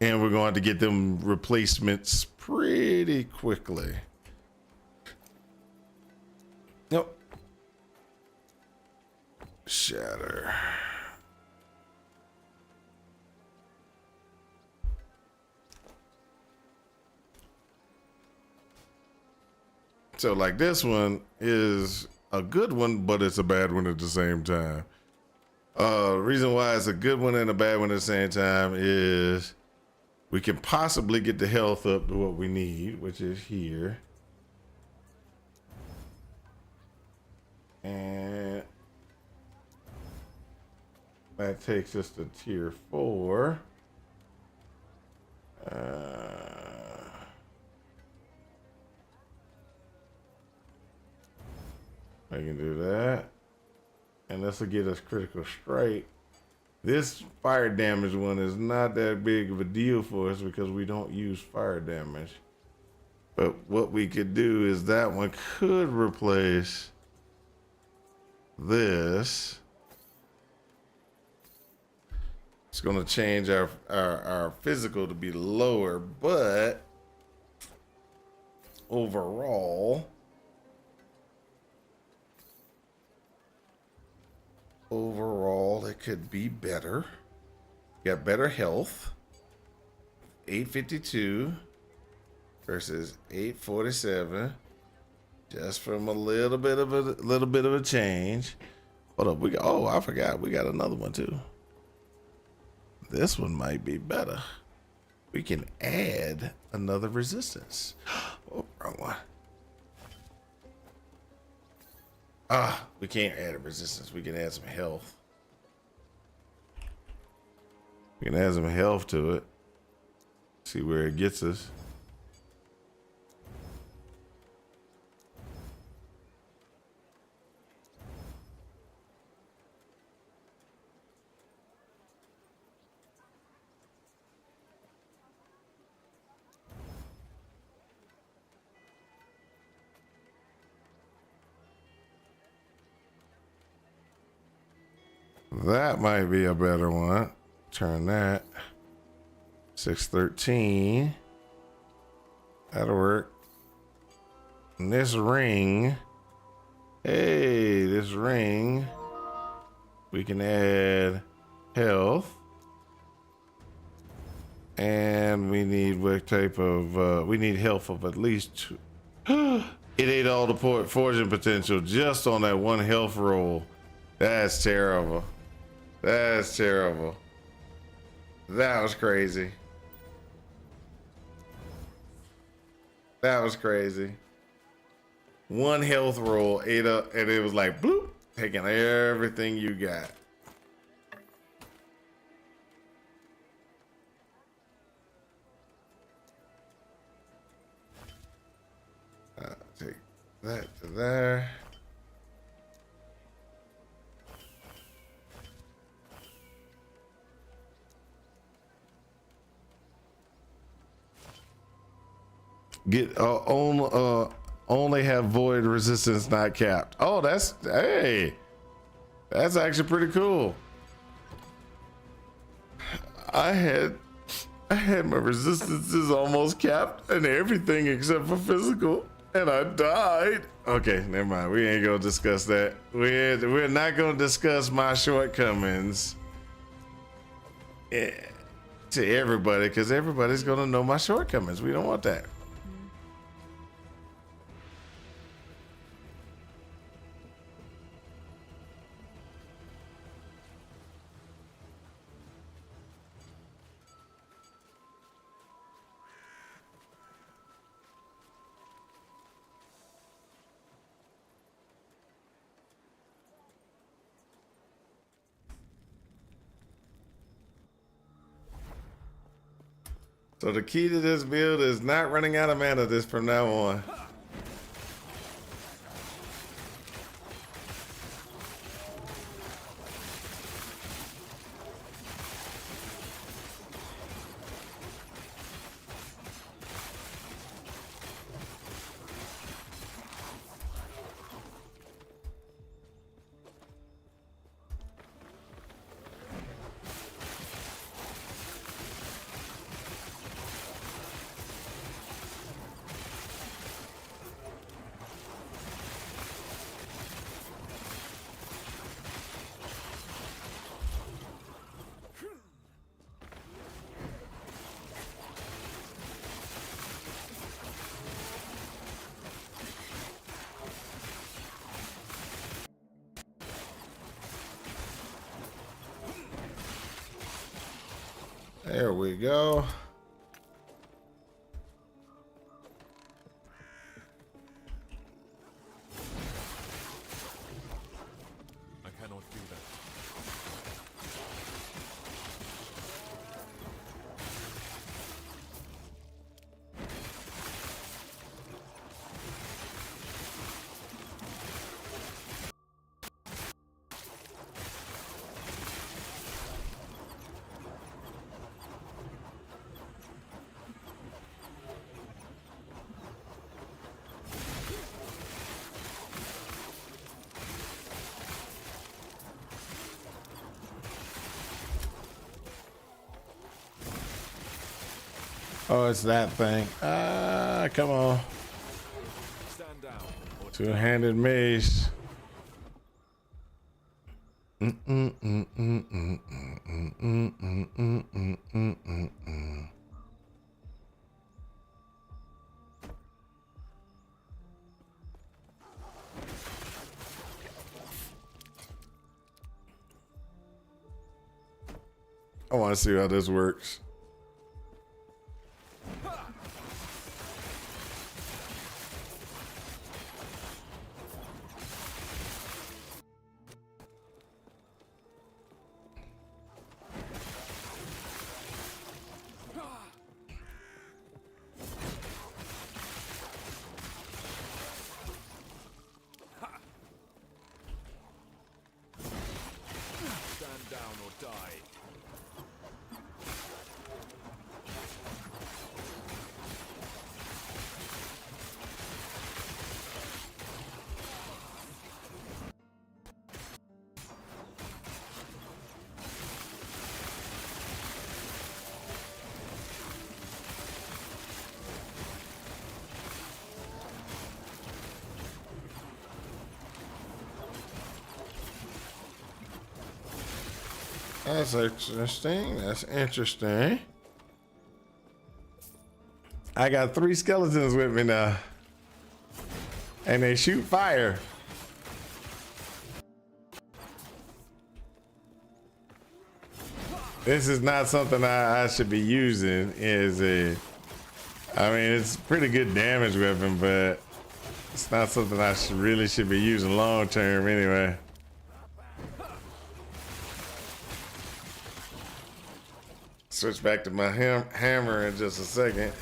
And we're going to get them replacements pretty quickly. Nope. Shatter. So like this one is a good one, but it's a bad one at the same time. Reason why it's a good one and a bad one at the same time is we can possibly get the health up to what we need, which is here. And that takes us to tier 4. I can do that. And this will get us critical strike. This fire damage one is not that big of a deal for us because we don't use fire damage. But what we could do is that one could replace this. It's going to change our physical to be lower, but overall it could be better. Got better health. 852 versus 847, just from a little bit of a change. Hold up, I forgot we got another one too. This one might be better. We can add another resistance. Oh, wrong one. Ah, we can't add a resistance. We can add some health. We can add some health to it. See where it gets us. That might be a better one. Turn that. 613. That'll work. And this ring. Hey, this ring. We can add health. And we need what type of, we need health of at least 2. It ate all the fortune potential just on that one health roll. That's terrible. That's terrible. That was crazy. That was crazy. One health roll ate up, and it was like bloop, taking everything you got. Take that to there. Get only have void resistance not capped. Oh, that's, hey, that's actually pretty cool. I had my resistances almost capped and everything except for physical, and I died. Okay, never mind. We ain't gonna discuss that. We're not gonna discuss my shortcomings to everybody, because everybody's gonna know my shortcomings. We don't want that. So the key to this build is not running out of mana this from now on. There we go. I cannot do that. Oh, it's that thing. Ah, come on. Stand down. Or Two-handed mace. I want to see how this works. That's interesting. That's interesting. I got 3 skeletons with me now. And they shoot fire. This is not something I should be using. I mean, it's a pretty good damage weapon, but it's not something I really should be using long term anyway. Switch back to my hammer in just a second.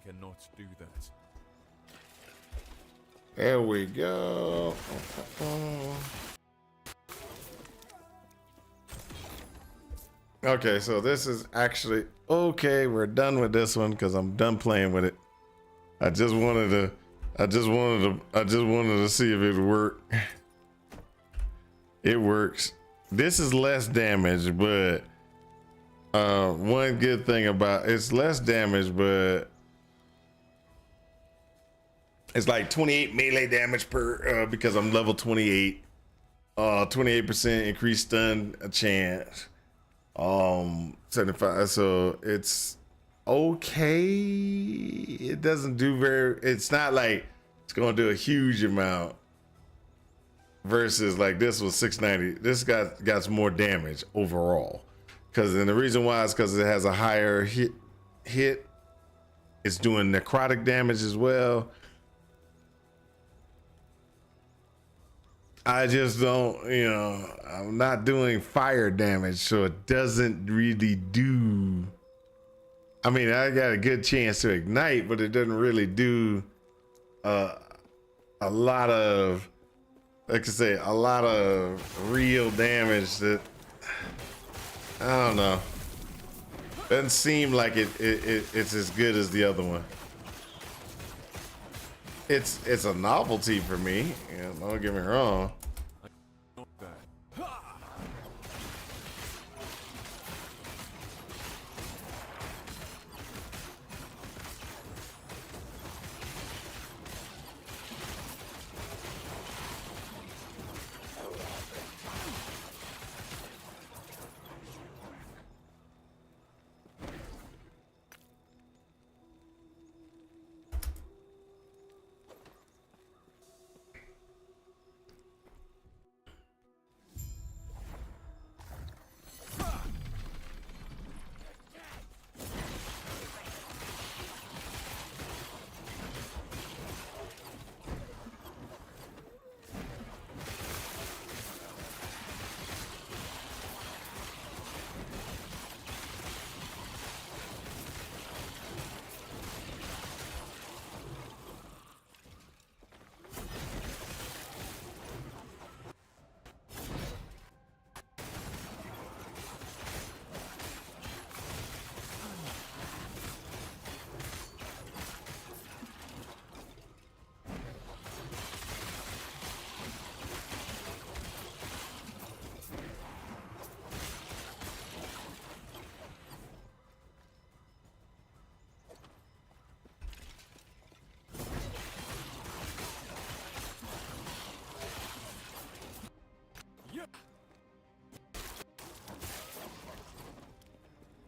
Cannot do that. There we go. Okay, so this is actually okay. We're done with this one because I'm done playing with it. I just wanted to see if it worked. It works. This is less damage, but one good thing about it's less damage, but it's like 28 melee damage per because I'm level 28. 28% increased stun chance. 75. So it's okay. It doesn't do it's not like it's gonna do a huge amount. Versus like this was 690. This got more damage overall. And the reason why is because it has a higher hit. It's doing necrotic damage as well. I just don't, I'm not doing fire damage, so it doesn't really do. I mean, I got a good chance to ignite, but it doesn't really do a lot of, like I say, a lot of real damage that, I don't know. Doesn't seem like it's as good as the other one. It's a novelty for me. Don't get me wrong. Not that.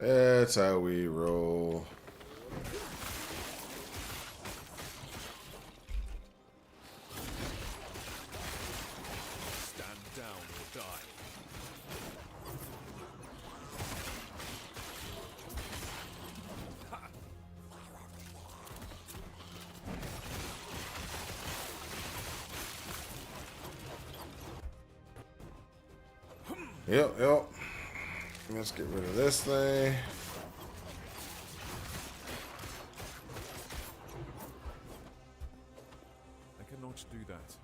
That's how we roll. Stand down or die. Yep. Let's get rid of this thing. I cannot do that.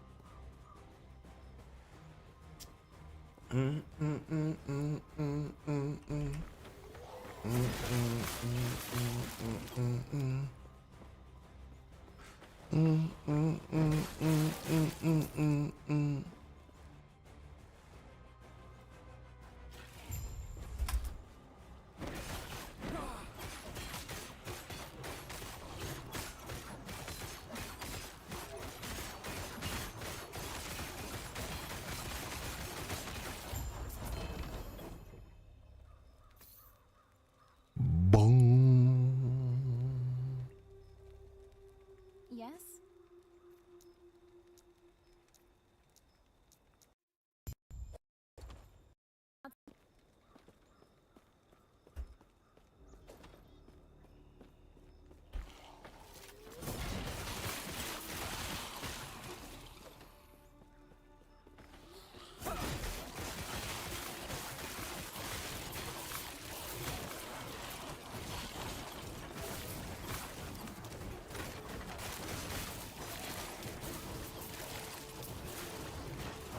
Yes?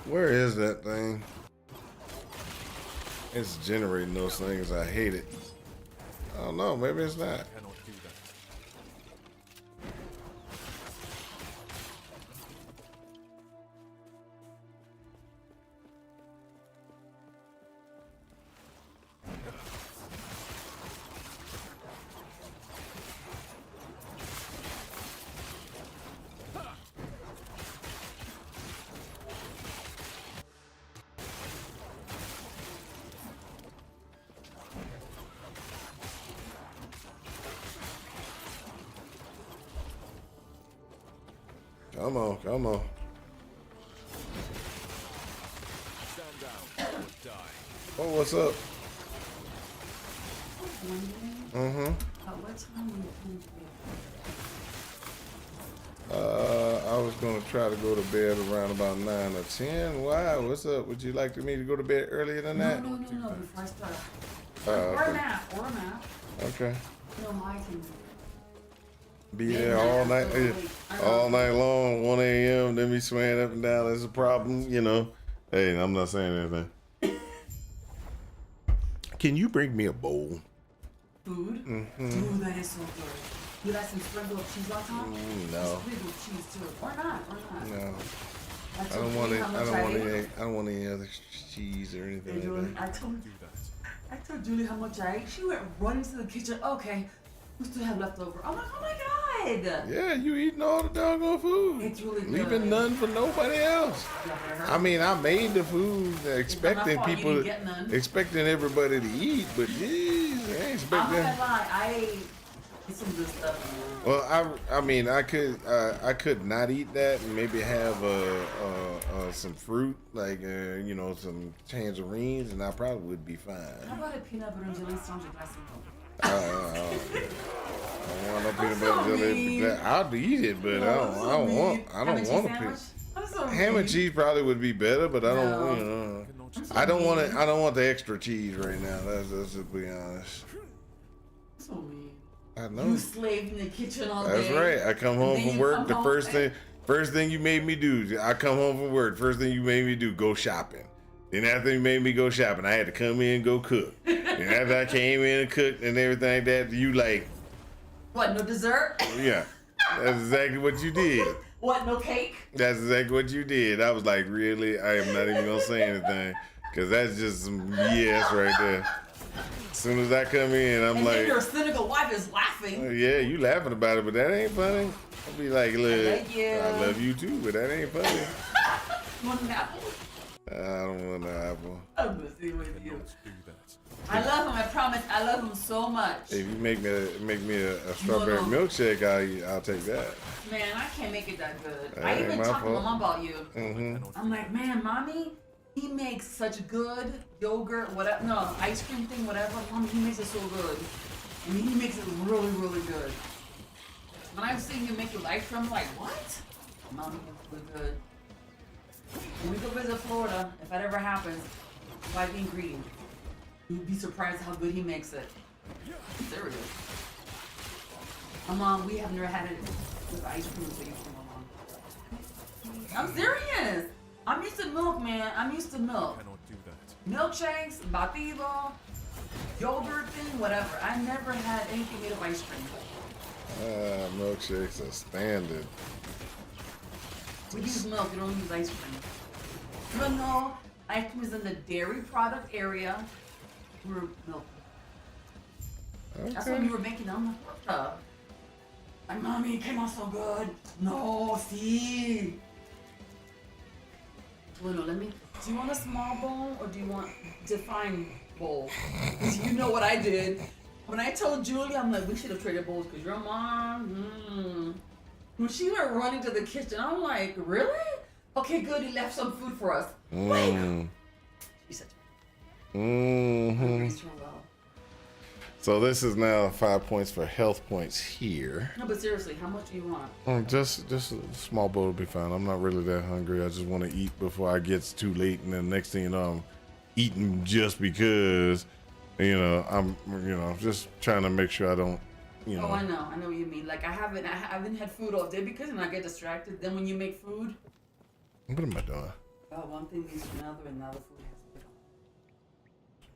Where is that thing? It's generating those things. I hate it. I don't know. Maybe it's not. Cannot do that. Come on, come on. Stand down or die. Oh, what's up? At what time were you planning to I was gonna try to go to bed around about 9 or 10. Why? What's up? Would you like me to go to bed earlier than that? No, before I start. Oh, Or a okay. nap. Okay. No, I can. Be there all night, all night long, 1 a.m. Then be swaying up and down. That's a problem, you know. Hey, I'm not saying anything. Can you bring me a bowl? Food? Ooh, that is so good. You like some sprinkled cheese on top? No. Sprinkled cheese too. Or not. No. I I don't want it. I don't want any other cheese or anything Julie, like that. I told Julie how much I ate. She went running to the kitchen. Okay, we still have leftover. I'm like, oh my god. Yeah, you eating all the doggone food. It's really good. Leaving none for nobody else. I mean, I made the food expecting fault you people, didn't get none. expecting everybody to eat, but geez, I ain't I'm expecting. not gonna lie. I ate some good stuff. Well, I mean, I could not eat that and maybe have some fruit, like you know, some tangerines, and I probably would be fine. How about a peanut butter and jelly sandwich glass of milk? I don't want no peanut butter jelly. I'll eat it, but I don't want a piece. Ham and cheese probably would be better, but I don't, you know, I don't want it. I don't want the extra cheese right now. That's to be honest. So mean. I know. You slaved in the kitchen all day. That's right. I come home then from you work. come The home first thing you made me do. I come home from work. First thing you made me do, go shopping. Then after you made me go shopping, I had to come in and go cook. And after I came in and cooked and everything like that, you like, What, no dessert? yeah, that's exactly what you did. What, no cake? That's exactly what you did. I was like, really? I am not even gonna say anything, cause that's just some BS right there. As soon as I come in, I'm And like, then your cynical wife is laughing. yeah, you laughing about it, but that ain't funny. I'll be like, look, like you. I love you too, but that ain't funny. You want an apple? I don't want no apple. I'm gonna stay with you. Do that. I love him, I promise. I love him so much. If you make me a strawberry milkshake, I'll take that. Man, I can't make it that good. That I ain't even my talked to fault. Mom about you. Mm-hmm. I'm like, man, mommy, he makes such good yogurt, whatever, no, ice cream thing, whatever. Mommy, he makes it so good. And he makes it really, really good. When I've seen you make it with ice cream, I'm like, what? Mommy, it's really good. When we go visit Florida, if that ever happens, buy the ingredient. You'd be surprised how good he makes it. I'm serious. Mom, we have never had it with ice cream with ice cream, Mom. I'm serious. I'm used to milk, man. I'm used to milk. Cannot do that. milkshakes, batido, yogurt thing, whatever. I never had anything made of ice cream. Milkshakes are standard. We use milk, we don't use ice cream. But no, ice cream is in the dairy product area. We're milk. Okay. That's when you were making them. My mommy, it came out so good. No, see. Bueno, let me. Do you want a small bowl or do you want defined bowl? Because you know what I did. When I told Julie, I'm like, we should have traded bowls because your mom. When she went running to the kitchen, I'm like, really? Okay, good. He left some food for us. Wait. She said, raised her well. So this is now 5 points for health points here. No, but seriously, how much do you want? Just a small bowl will be fine. I'm not really that hungry. I just want to eat before I get too late, and then next thing you know, I'm eating just because, I'm just trying to make sure I don't, Oh, I know what you mean. Like I haven't had food all day because and I get distracted. Then when you make food, What am I doing? one thing leads to another, and now the food has to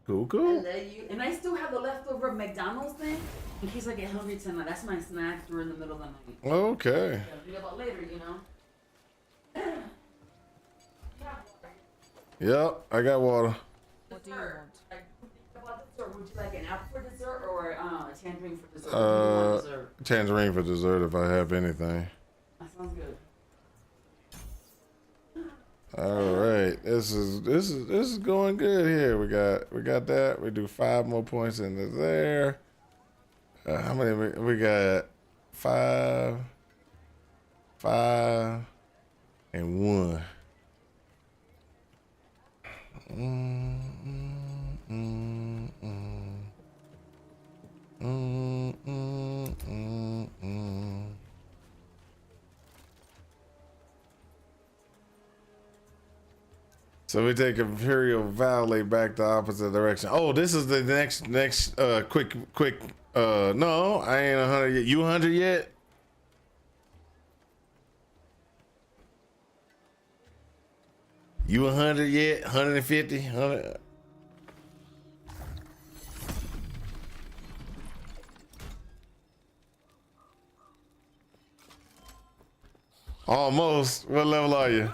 Cool. go. And I still have the leftover McDonald's thing in case I get hungry tonight. That's my snack during the middle of the night. Okay. Yeah, read about later, Yep, I got water. What do you want? Would you like an apple for dessert or a tangerine for dessert? What do you want dessert? Tangerine for dessert if I have anything. That sounds good. All right, this is going good here. We got that. We do 5 more points into there. How many we got? 5, and 1. So we take Imperial Valley back the opposite direction. Oh, this is the next quick no, I ain't 100 yet. You 100 yet? You 100 yet? 150? 100? Almost. What level are you?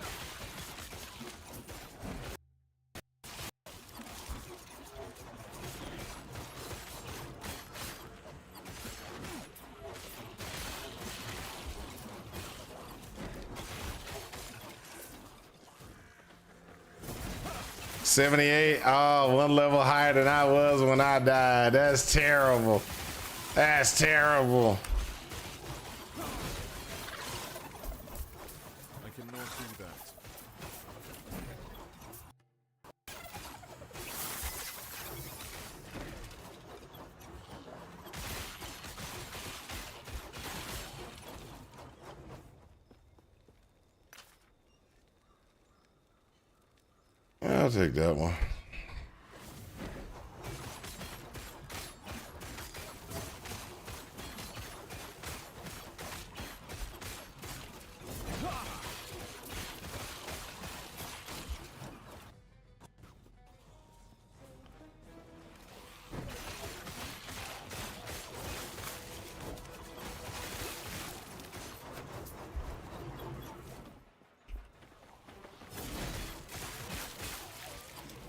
$78. Oh, 1 level higher than I was when I died. That's terrible. That's terrible. I cannot do that. I'll take that one.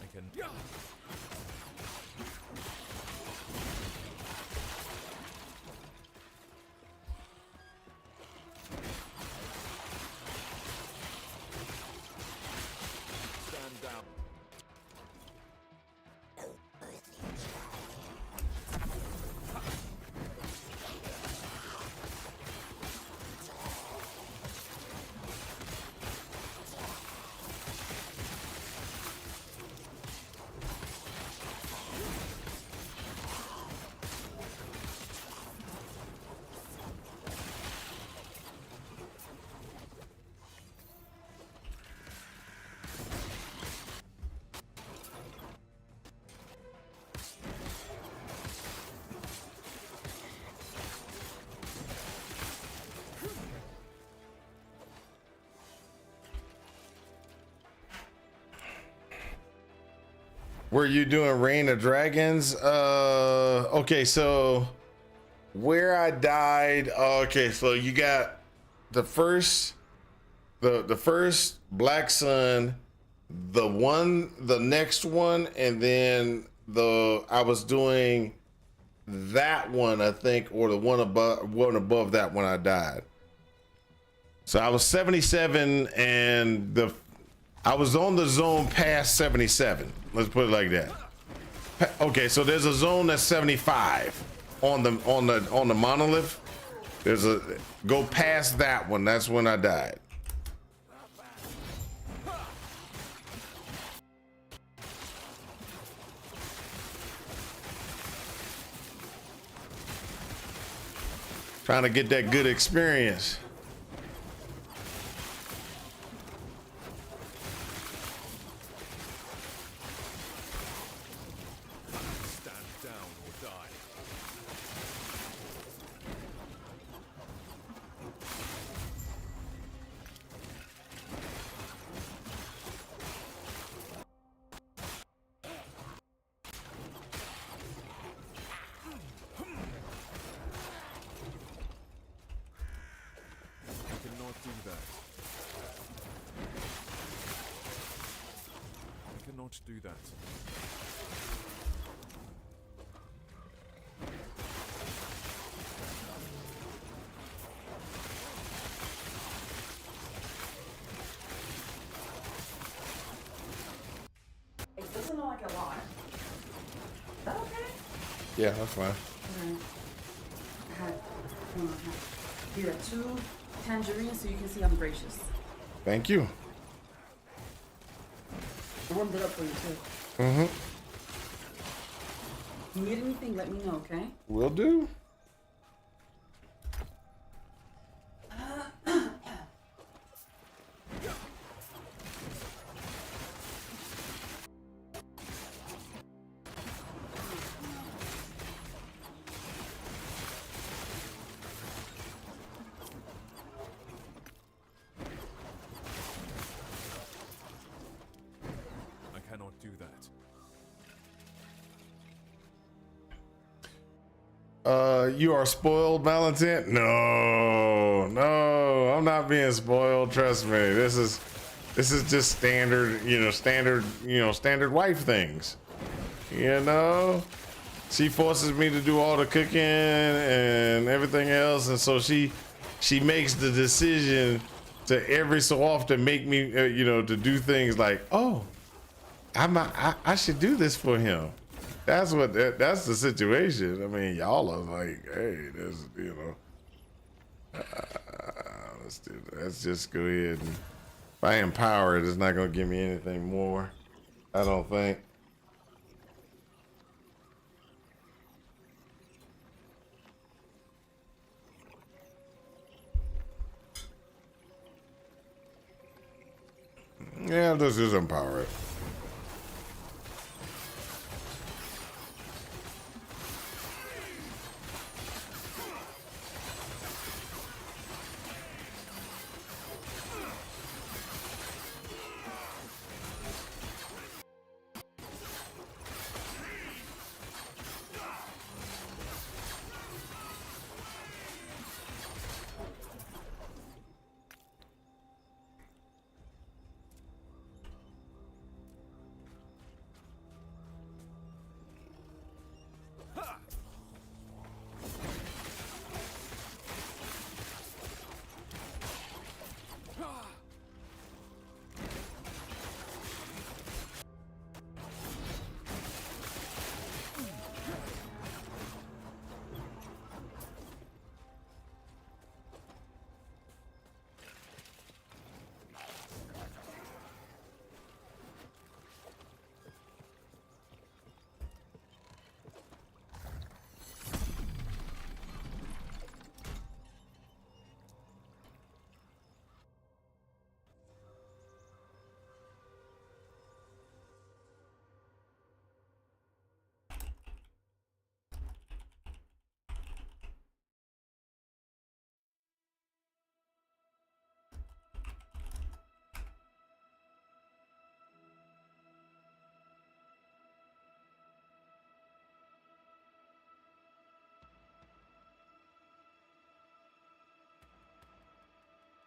Okay, Were you doing Reign of Dragons? Okay, so where I died. Okay, so you got the first, the first Black Sun, the next one, and then I was doing that one, I think, or the one above that when I died. So I was 77, and I was on the zone past 77. Let's put it like that. Okay, so there's a zone that's 75 on the monolith. Go past that one. That's when I died. Trying to get that good experience. Stand down or die. I cannot do that. I cannot do that. It doesn't look like a lot. Is that okay? Yeah, that's fine. Okay. I had, here are 2 tangerines so you can see I'm gracious. Thank you. I warmed it up for you too. Mm-hmm. If you need anything, let me know, okay? Will do. I cannot do that. You are spoiled, Valentin? No, I'm not being spoiled. Trust me. This is just standard, standard wife things. You know, she forces me to do all the cooking and everything else, and so she makes the decision to every so often make me, to do things like, oh, I should do this for him. That's that's the situation. I mean, y'all are like, hey, this, let's do that. Let's just go ahead and if I empower it, it's not gonna give me anything more. I don't think. Yeah, let's just empower it.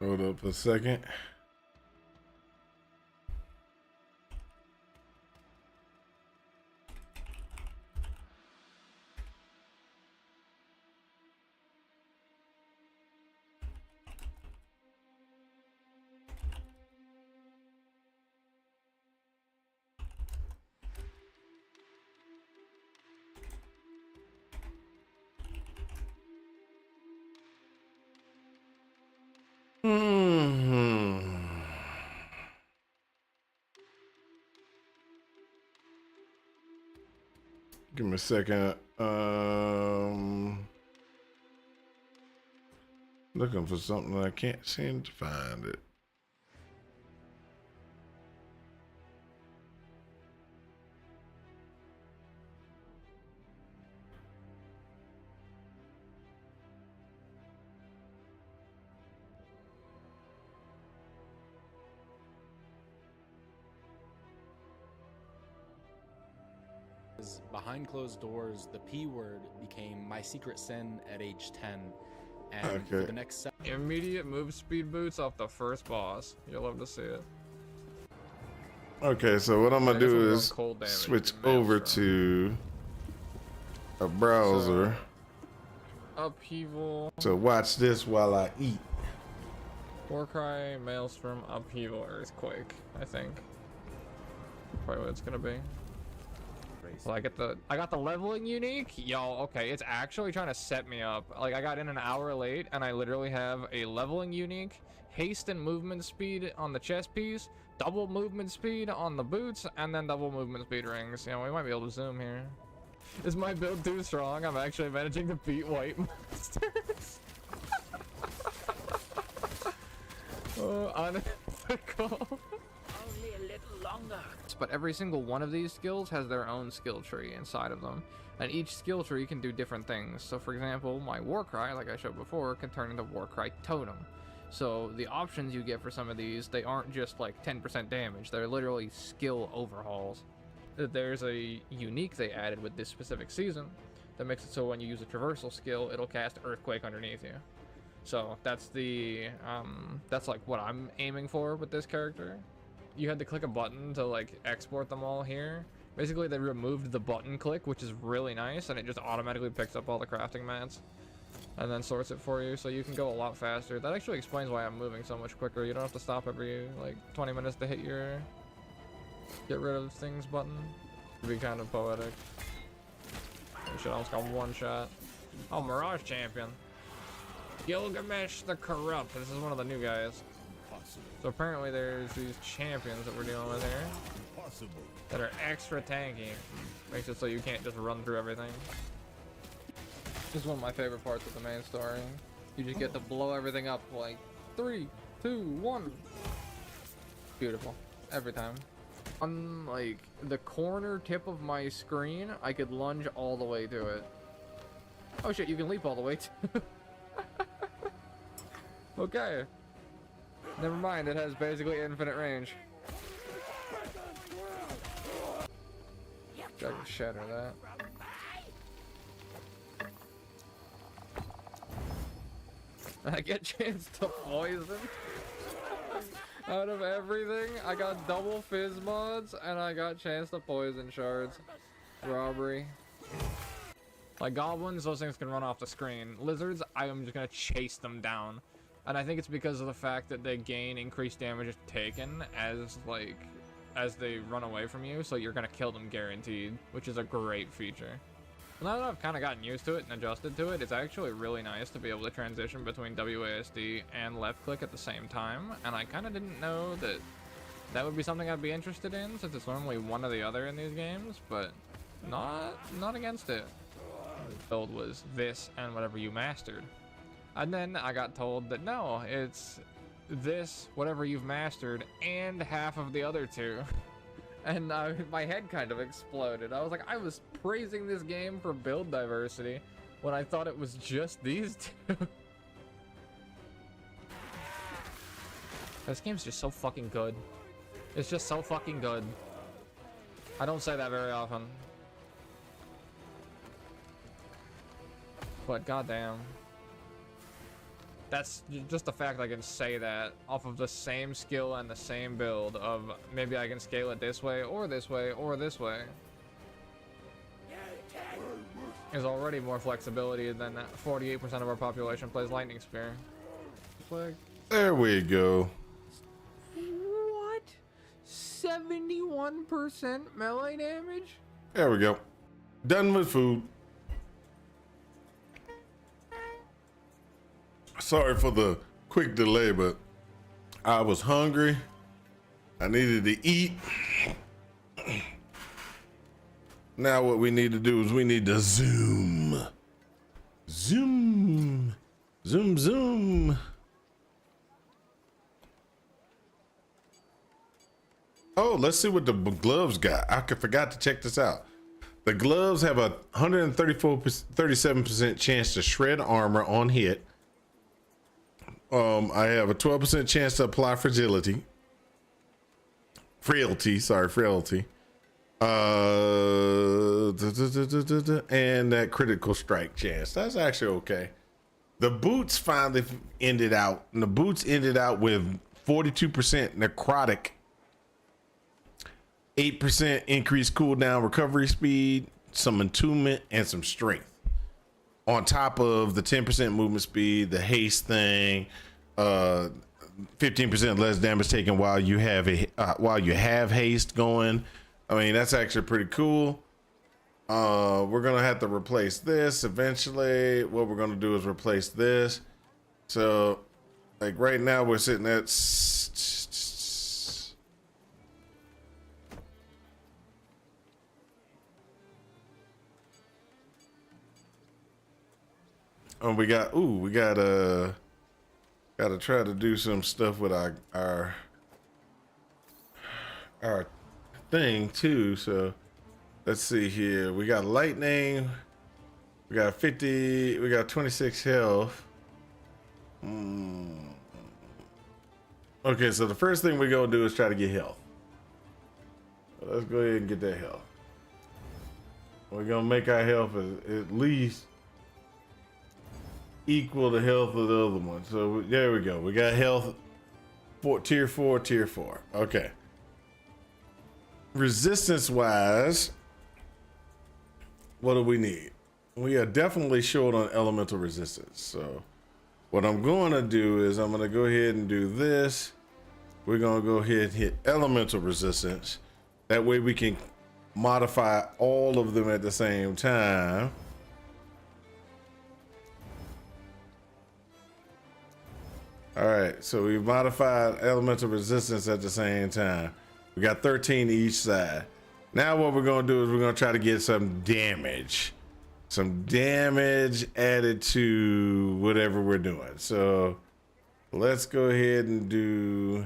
Hold up a second. Hmm. Give me a second. Looking for something I can't seem to find it. Behind closed doors, the P word became my secret sin at age 10. And for Okay. the next Immediate move speed boots off the first boss. You'll love to see it. Okay, so what I'm gonna I guess do I'm going is cold damage switch and over Maelstrom. to a browser Upheaval, to watch this while I eat. Warcry, Maelstrom, Upheaval, Earthquake. I think probably what it's gonna be. Well, I got the leveling unique. Yo, okay, it's actually trying to set me up. Like I got in an hour late, and I literally have a leveling unique, haste and movement speed on the chest piece, double movement speed on the boots, and then double movement speed rings. You know, we might be able to zoom here. Is my build too strong? I'm actually managing to beat white monsters. Oh, unethical. Only a little longer. But every single one of these skills has their own skill tree inside of them, and each skill tree can do different things. So for example, my Warcry, like I showed before, can turn into Warcry Totem. So the options you get for some of these, they aren't just like 10% damage, they're literally skill overhauls. There's a unique they added with this specific season that makes it so when you use a traversal skill, it'll cast Earthquake underneath you. So that's the that's like what I'm aiming for with this character. You had to click a button to like export them all here. Basically they removed the button click, which is really nice, and it just automatically picks up all the crafting mats and then sorts it for you, so you can go a lot faster. That actually explains why I'm moving so much quicker. You don't have to stop every like 20 minutes to hit your get rid of things button. It'd be kind of poetic. Oh shit, I almost got one shot. Oh, Mirage Champion. Gilgamesh the Corrupt. This is one of the new guys. So apparently there's these champions that we're dealing with here that are extra tanky. Makes it so you can't just run through everything. This is one of my favorite parts of the main story. You just get to blow everything up like 3, 2, 1. Beautiful. Every time. On like the corner tip of my screen, I could lunge all the way to it. Oh shit, you can leap all the way too. Okay. Never mind, it has basically infinite range. I can shatter that. I get chance to poison. Out of everything, I got double fizz mods and I got chance to poison shards. Robbery. Like goblins, those things can run off the screen. Lizards, I am just gonna chase them down. And I think it's because of the fact that they gain increased damage taken as they run away from you, so you're gonna kill them guaranteed, which is a great feature. Now that I've kind of gotten used to it and adjusted to it, it's actually really nice to be able to transition between WASD and left click at the same time, and I kind of didn't know that that would be something I'd be interested in, since it's normally one or the other in these games, but not against it. The build was this and whatever you mastered. And then I got told that no, it's this, whatever you've mastered, and half of the other two. And my head kind of exploded. I was like, I was praising this game for build diversity when I thought it was just these two. This game's just so fucking good. It's just so fucking good. I don't say that very often. But goddamn. That's just the fact I can say that off of the same skill and the same build of maybe I can scale it this way or this way or this way. There's already more flexibility than 48% of our population plays Lightning Spear. Like, There we go. what? 71% melee damage? There we go. Done with food. Sorry for the quick delay, but I was hungry. I needed to eat. Now what we need to do is we need to zoom. Zoom. Zoom, zoom. Oh, let's see what the gloves got. I forgot to check this out. The37% chance to shred armor on hit. I have a 12% chance to apply frailty. And that critical strike chance. That's actually okay. The boots finally ended out, and the boots ended out with 42% necrotic, 8% increased cooldown recovery speed, some attunement, and some strength. On top of the 10% movement speed, the haste thing, 15% less damage taken while you have haste going. I mean, that's actually pretty cool. We're gonna have to replace this eventually. What we're gonna do is replace this. So, like right now, we're sitting at. Oh, we gotta try to do some stuff with our thing too. So let's see here. We got lightning. We got 50. We got 26 health. Okay, so the first thing we're gonna do is try to get health. So let's go ahead and get that health. We're gonna make our health at least equal the health of the other one. So there we go. We got health for tier 4. Okay. Resistance wise, what do we need? We are definitely short on elemental resistance. So what I'm going to do is I'm going to go ahead and do this. We're going to go ahead and hit elemental resistance. That way we can modify all of them at the same time. All right, so we've modified elemental resistance at the same time. We got 13 each side. Now what we're gonna do is we're gonna try to get some damage added to whatever we're doing. So let's go ahead and do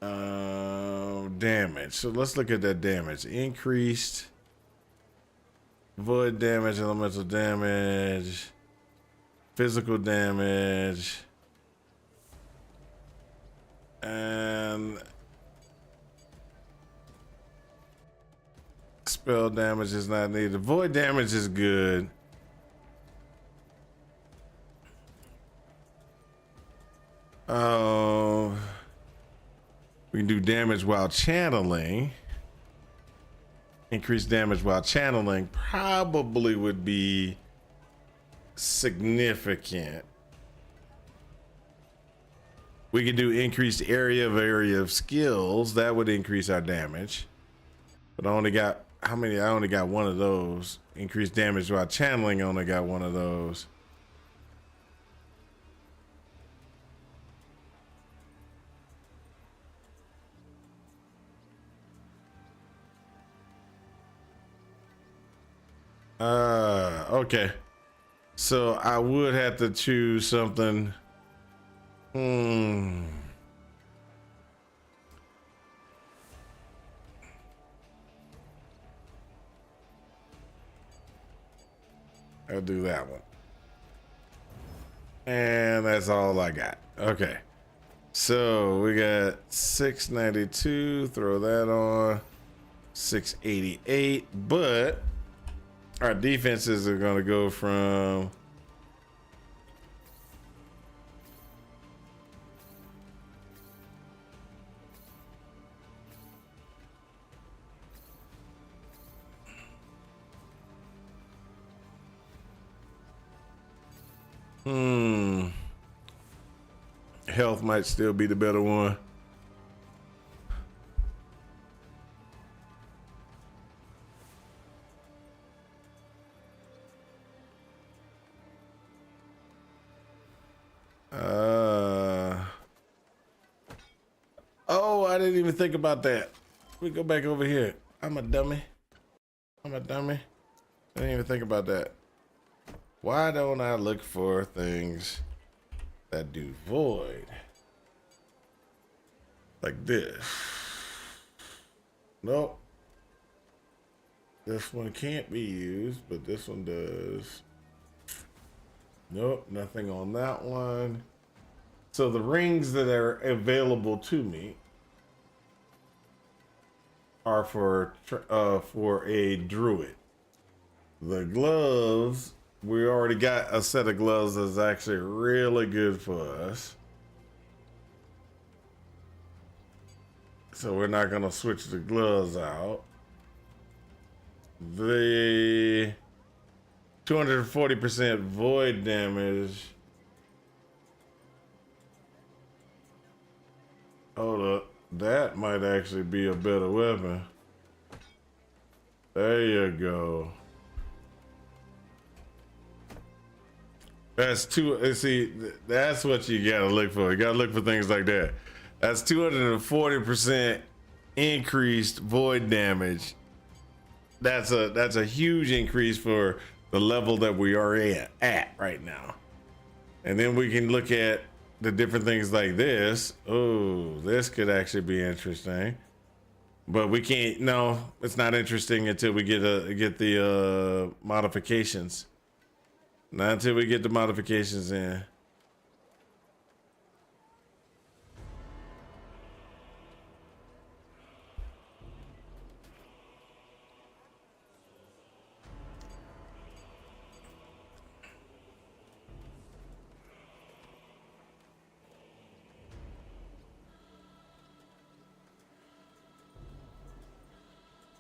damage. So let's look at that damage. Increased void damage, elemental damage, physical damage, and spell damage is not needed. Void damage is good. We can do damage while channeling. Increased damage while channeling probably would be significant. We could do increased area of skills. That would increase our damage. But I only got, how many? I only got one of those. Increased damage while channeling, I only got one of those. Okay. So I would have to choose something. I'll do that one. And that's all I got. Okay. So we got 692, throw that on. 688, but our defenses are going to go from Health might still be the better one. Oh, I didn't even think about that. We go back over here. I'm a dummy. I didn't even think about that. Why don't I look for things that do void? Like this. Nope. This one can't be used, but this one does. Nope, nothing on that one. So the rings that are available to me are for a druid. The gloves, we already got a set of gloves that's actually really good for us. So we're not gonna switch the gloves out. The 240% void damage. Hold up. That might actually be a better weapon. There you go. That's see, that's what you gotta look for. You gotta look for things like that. That's 240% increased void damage. That's a huge increase for the level that we are at right now. And then we can look at the different things like this. Oh, this could actually be interesting. But we can't, no, it's not interesting until we get the modifications. Not until we get the modifications in.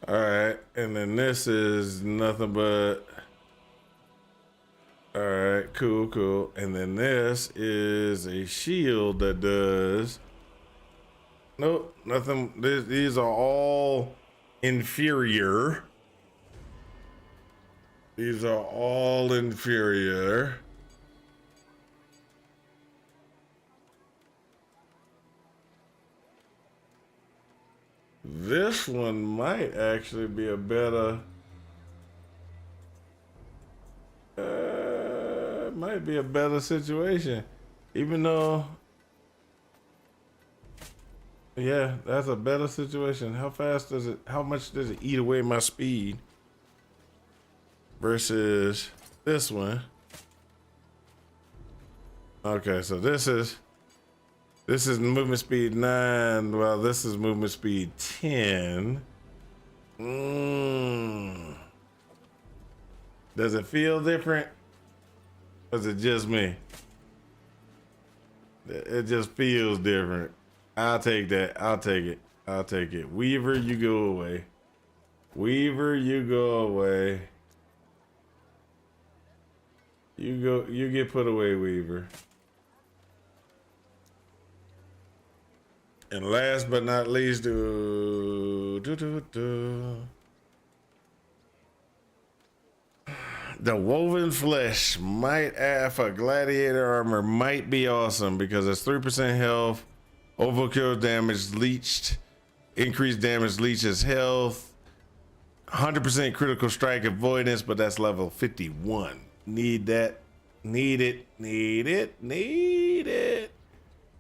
All right, and then this is nothing but, all right, cool. And then this is a shield that does, nope, nothing. These are all inferior. These are all inferior. This one might actually be a better, might be a better situation, even though, yeah, that's a better situation. How much does it eat away my speed versus this one? Okay, so this is movement speed 9, well, this is movement speed 10. Does it feel different? Or is it just me? It just feels different. I'll take that. I'll take it. Weaver, you go away. You get put away, Weaver. And last but not least, the woven flesh might add for gladiator armor might be awesome because it's 3% health, overkill damage leached, increased damage leeches health, 100% critical strike avoidance, but that's level 51. Need that. Need it.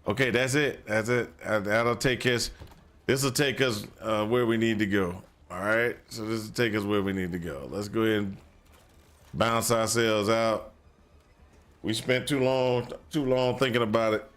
Okay, that's it. That'll take us. This will take us where we need to go. All right. So this will take us where we need to go. Let's go ahead and bounce ourselves out. We spent too long thinking about it.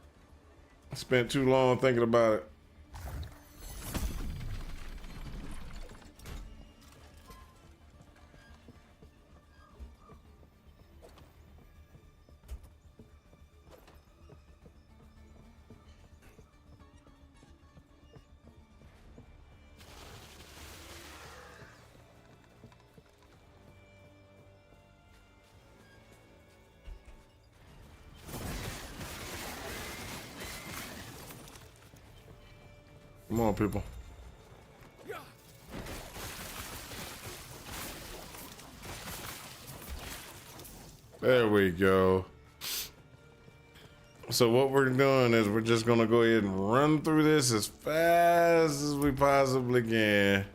Come on, people. There we go. So what we're doing is we're just gonna go ahead and run through this as fast as we possibly can.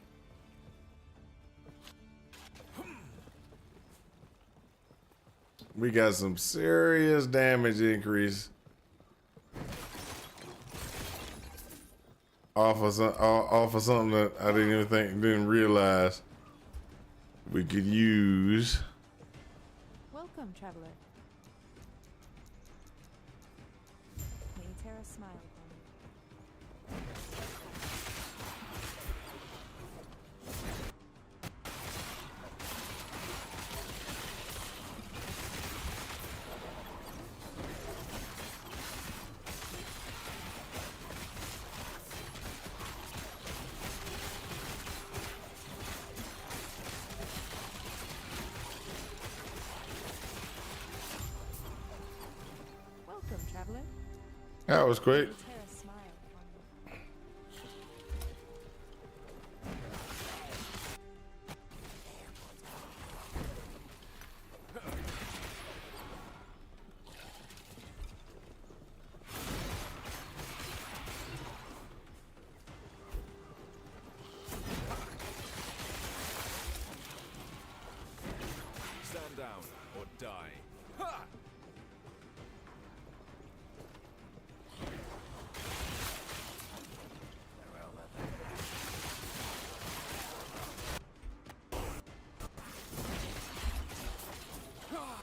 We got some serious damage increase off of something that I didn't realize we could use. Welcome, traveler. May Terra smile upon you. Welcome, traveler. That was quick. May Terra smile upon you. Stand down or die. Ha!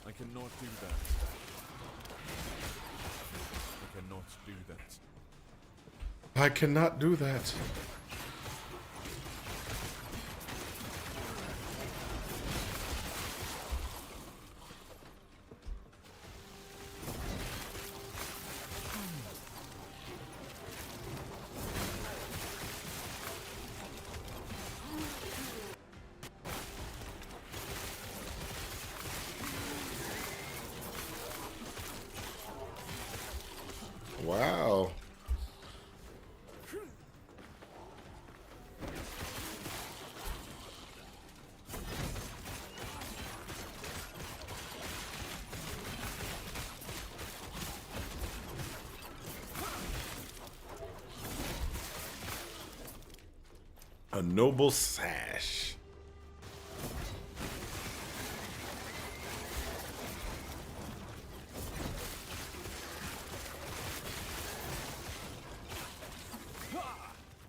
I cannot do that. I cannot do that. I cannot do that. Wow. A noble sash.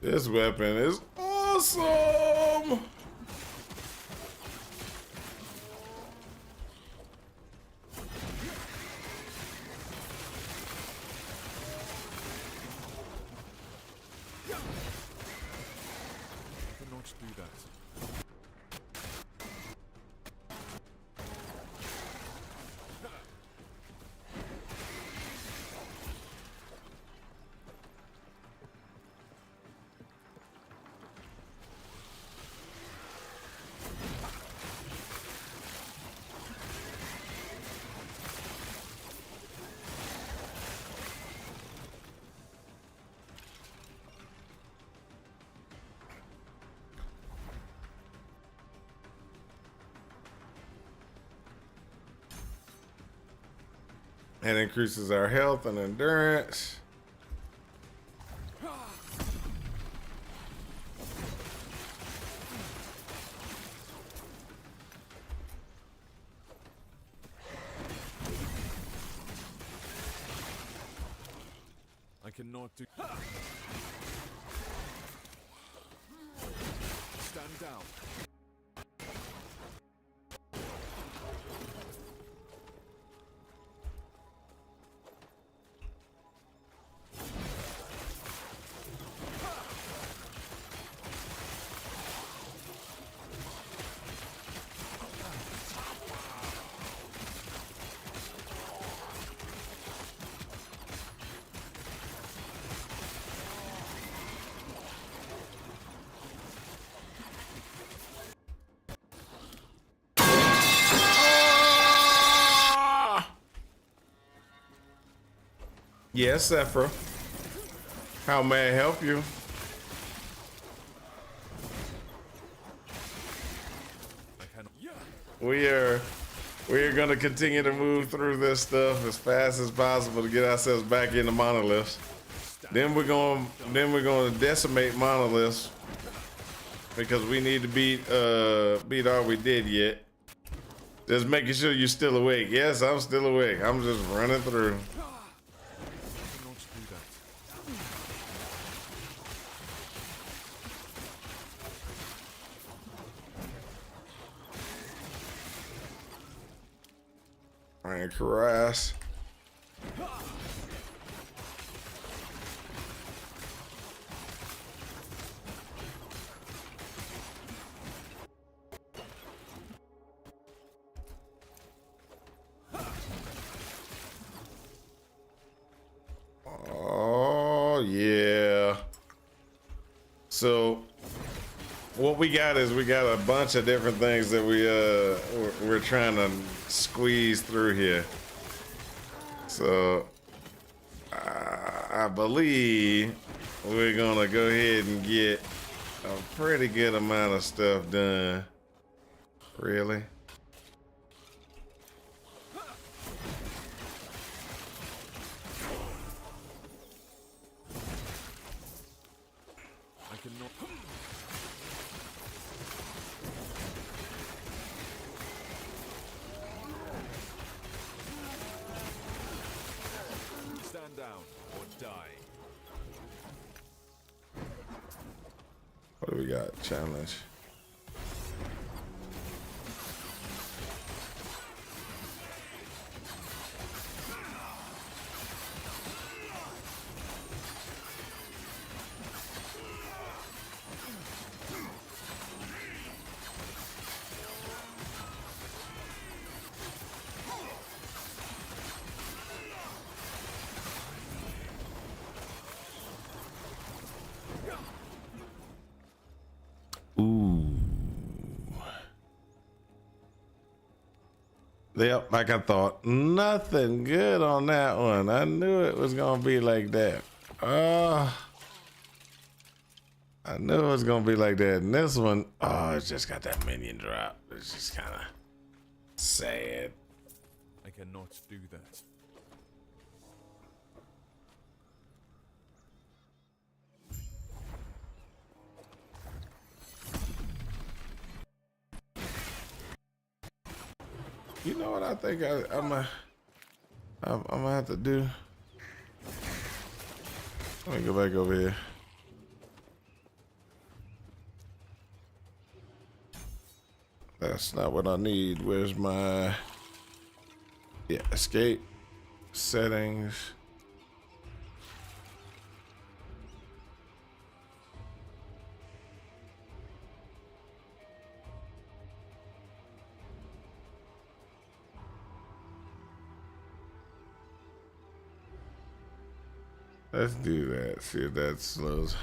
This weapon is awesome. I cannot do that. And increases our health and endurance. I cannot do. Stand down. Yes, Sephra. How may I help you? we are gonna continue to move through this stuff as fast as possible to get ourselves back into monoliths. Then we're gonna decimate monoliths because we need to beat all we did yet. Just making sure you're still awake. Yes, I'm still awake. I'm just running through. Cannot do that. Iron Caress. Oh yeah. So what we got is we got a bunch of different things that we're trying to squeeze through here. So I believe we're gonna go ahead and get a pretty good amount of stuff done. Really? I cannot. Stand down or die. What do we got? Challenge. Ooh. Yep, like I thought. Nothing good on that one. I knew it was gonna be like that. I knew it was gonna be like that. And this one, oh, it's just got that minion drop. It's just kind of sad. I cannot do that. You know what I think I'm gonna have to do? Let me go back over here. That's not what I need. Where's my, yeah, escape settings. Let's do that. See if that slows.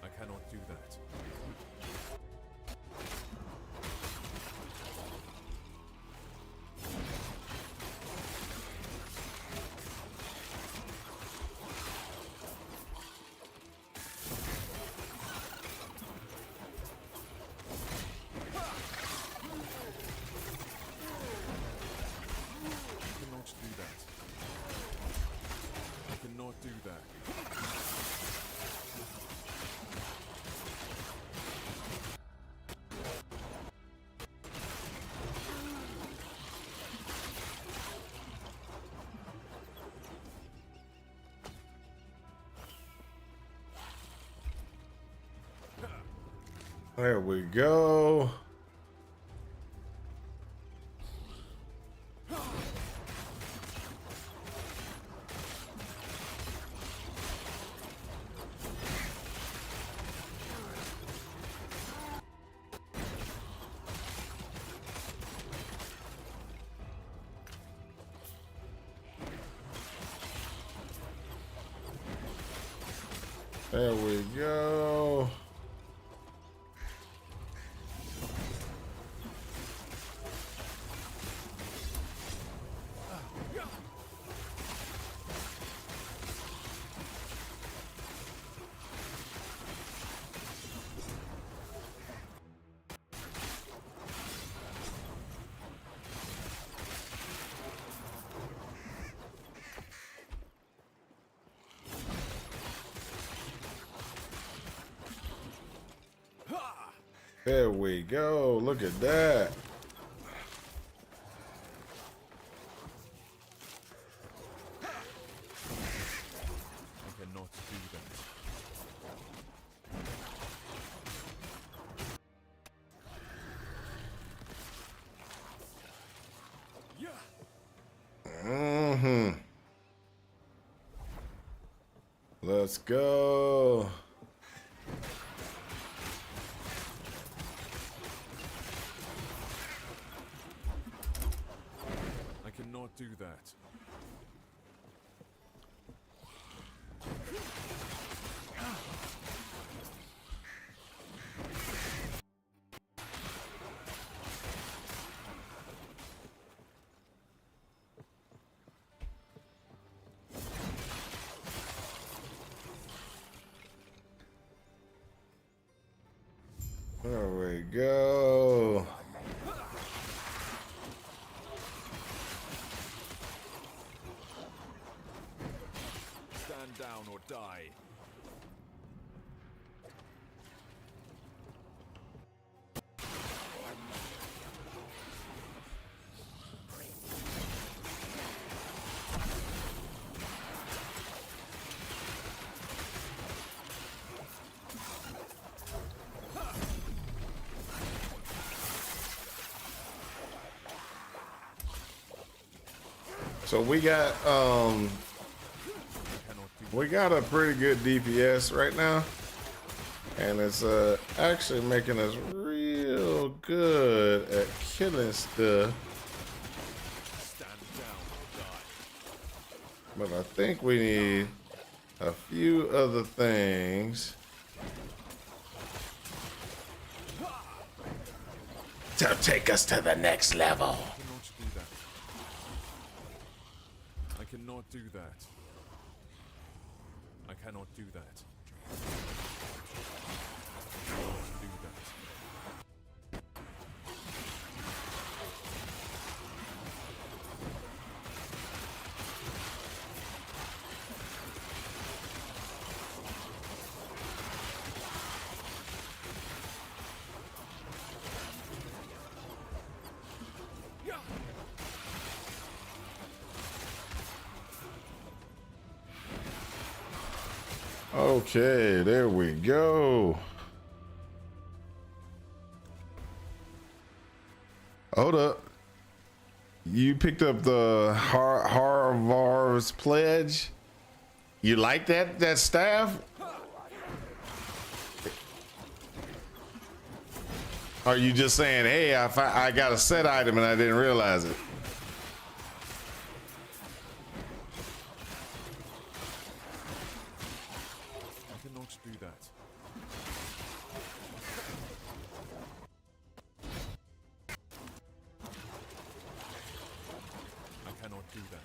I cannot do that. I cannot do that. There we go. There we go. There we go. Look at that. I cannot do that. Mm-hmm. Let's go. I cannot do that. There we go. Stand down or die. So we got a pretty good DPS right now, and it's actually making us real good at killing stuff. Stand down or die. But I think we need a few other things to take us to the next level. I cannot do that. I cannot do that. I cannot do that. Okay, there we go. Hold up. You picked up the Harvar's pledge. You like that staff? Are you just saying, hey, I got a set item and I didn't realize it? I cannot do that. I cannot do that.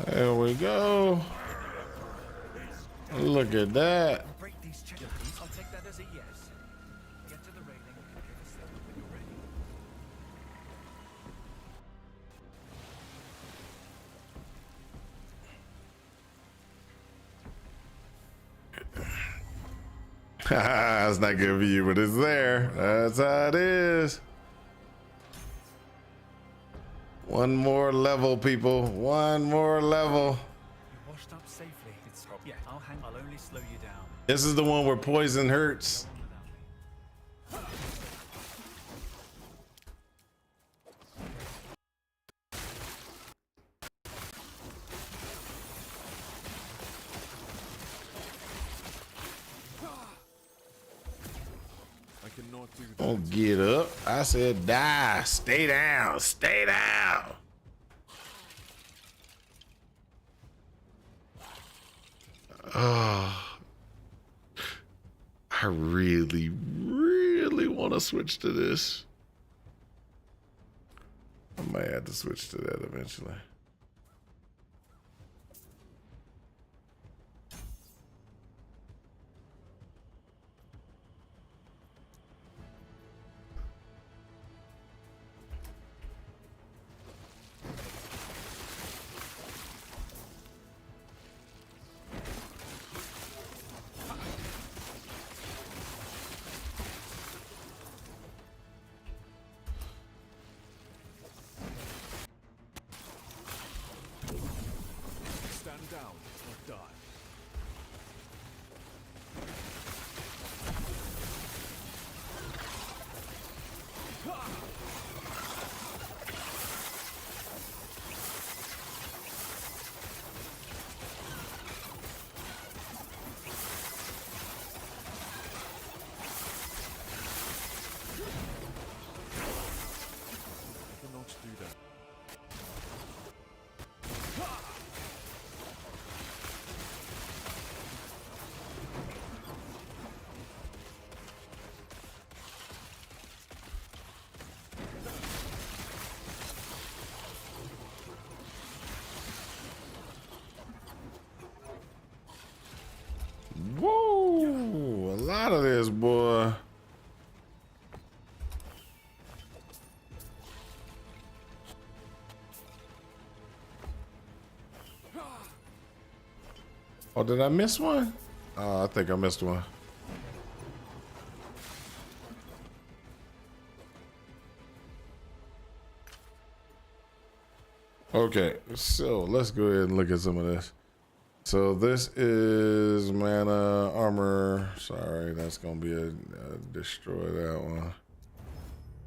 There we go. Look at that. Break these checkpoints. I'll take that as a yes. Get to the railing and give a signal when you're ready. It's not good for you, but it's there. That's how it is. One more level, people. One more level. You washed up safely. It's yeah. I'll only slow you down. This is the one where poison hurts. Go on without me. I cannot do that. Don't get up. I said die. Stay down. Stay down. Oh, I really, really want to switch to this. I might have to switch to that eventually. Stand down or die. I cannot do that. Whoa, a lot of this, boy. Oh, did I miss one? Oh, I think I missed one. Okay, so let's go ahead and look at some of this. So this is mana, armor. Sorry, that's gonna be a destroy that one.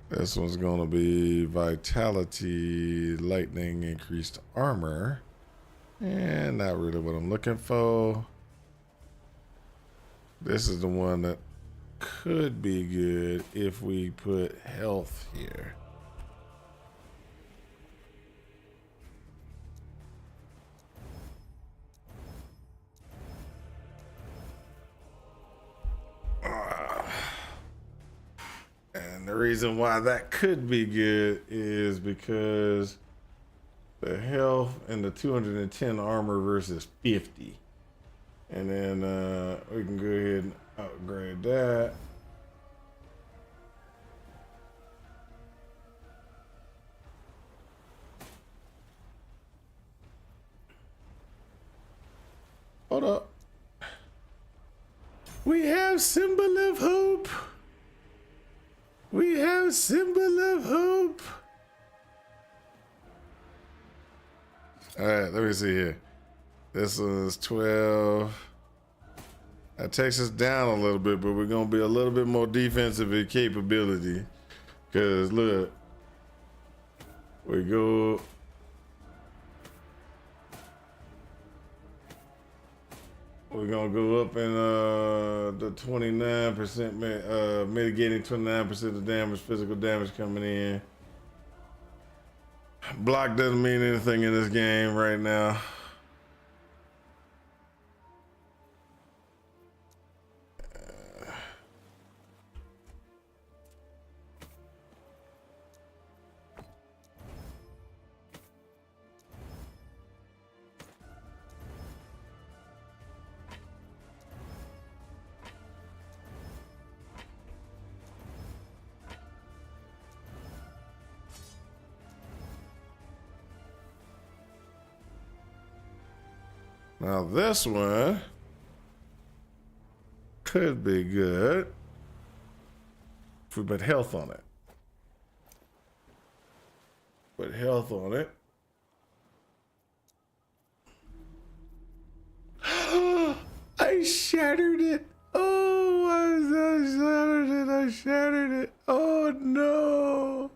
This one's gonna be vitality, lightning, increased armor. And not really what I'm looking for. This is the one that could be good if we put health here. And the reason why that could be good is because the health and the 210 armor versus 50. And then we can go ahead and upgrade that. Hold up. We have symbol of hope. We have symbol of hope. All right, let me see here. This is 12. That takes us down a little bit, but we're gonna be a little bit more defensive in capability. Cause look, we go. We're gonna go up in the 29%, mitigating 29% of damage, physical damage coming in. Block doesn't mean anything in this game right now. Now this one could be good if we put health on it. Put health on it. I shattered it. Oh, I shattered it. I shattered it. Oh no.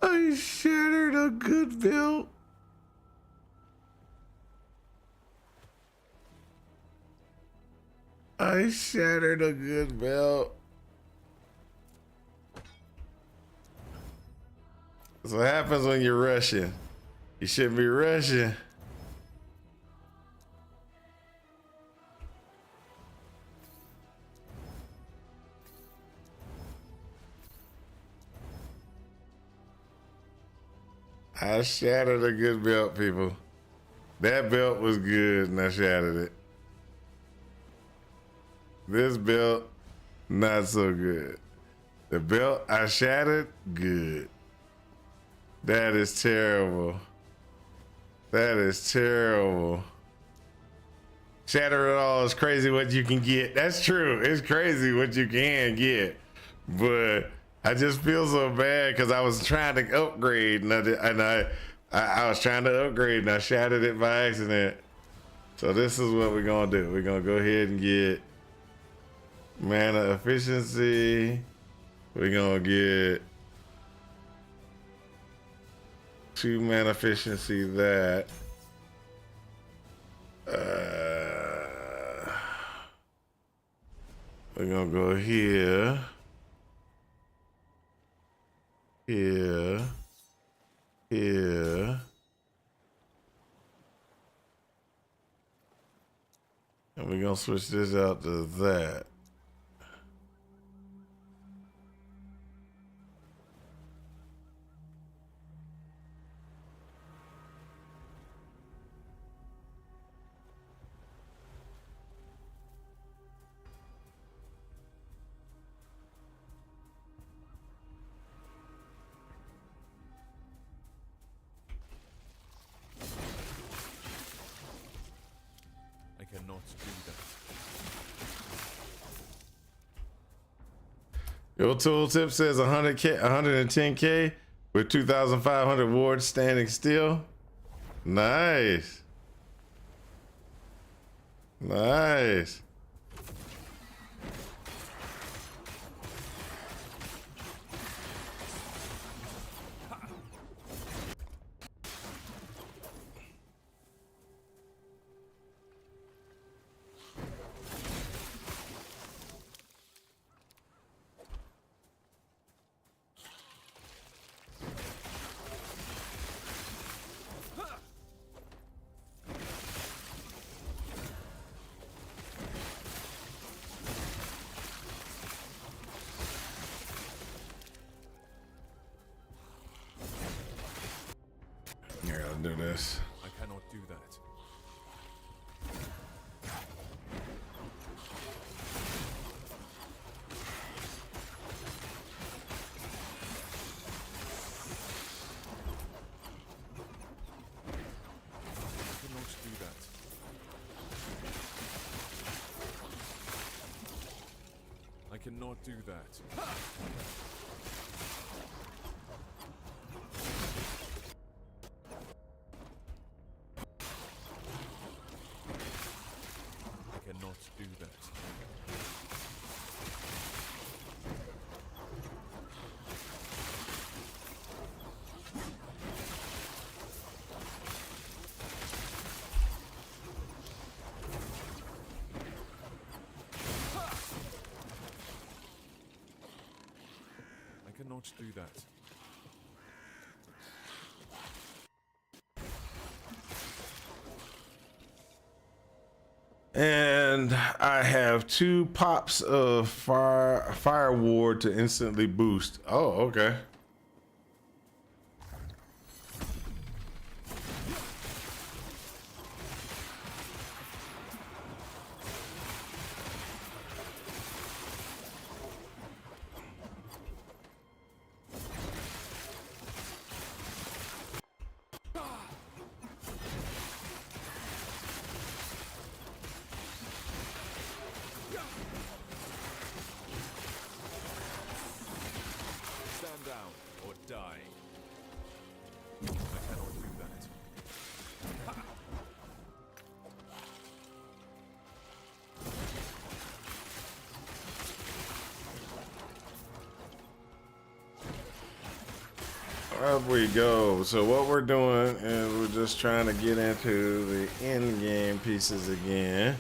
I shattered a good belt. I shattered a good belt. That's what happens when you're rushing. You shouldn't be rushing. I shattered a good belt, people. That belt was good and I shattered it. This belt, not so good. The belt I shattered, good. That is terrible. That is terrible. Shatter it all is crazy what you can get. That's true. It's crazy what you can get. But I just feel so bad because I was trying to upgrade and I was trying to upgrade and I shattered it by accident. So this is what we're gonna do. We're gonna go ahead and get mana efficiency. We're gonna get 2 mana efficiency that. We're gonna go here, here, here, and we're gonna switch this out to that. I cannot do that. Your tooltip says 100K, 110K with 2,500 wards standing still. Nice. Nice. Here, I'll do this. I cannot do that. I cannot do that. I cannot do that. I cannot do that. And I have 2 pops of fire ward to instantly boost. Oh, okay. Stand down. Up we go. So what we're doing is we're just trying to get into the end game pieces again.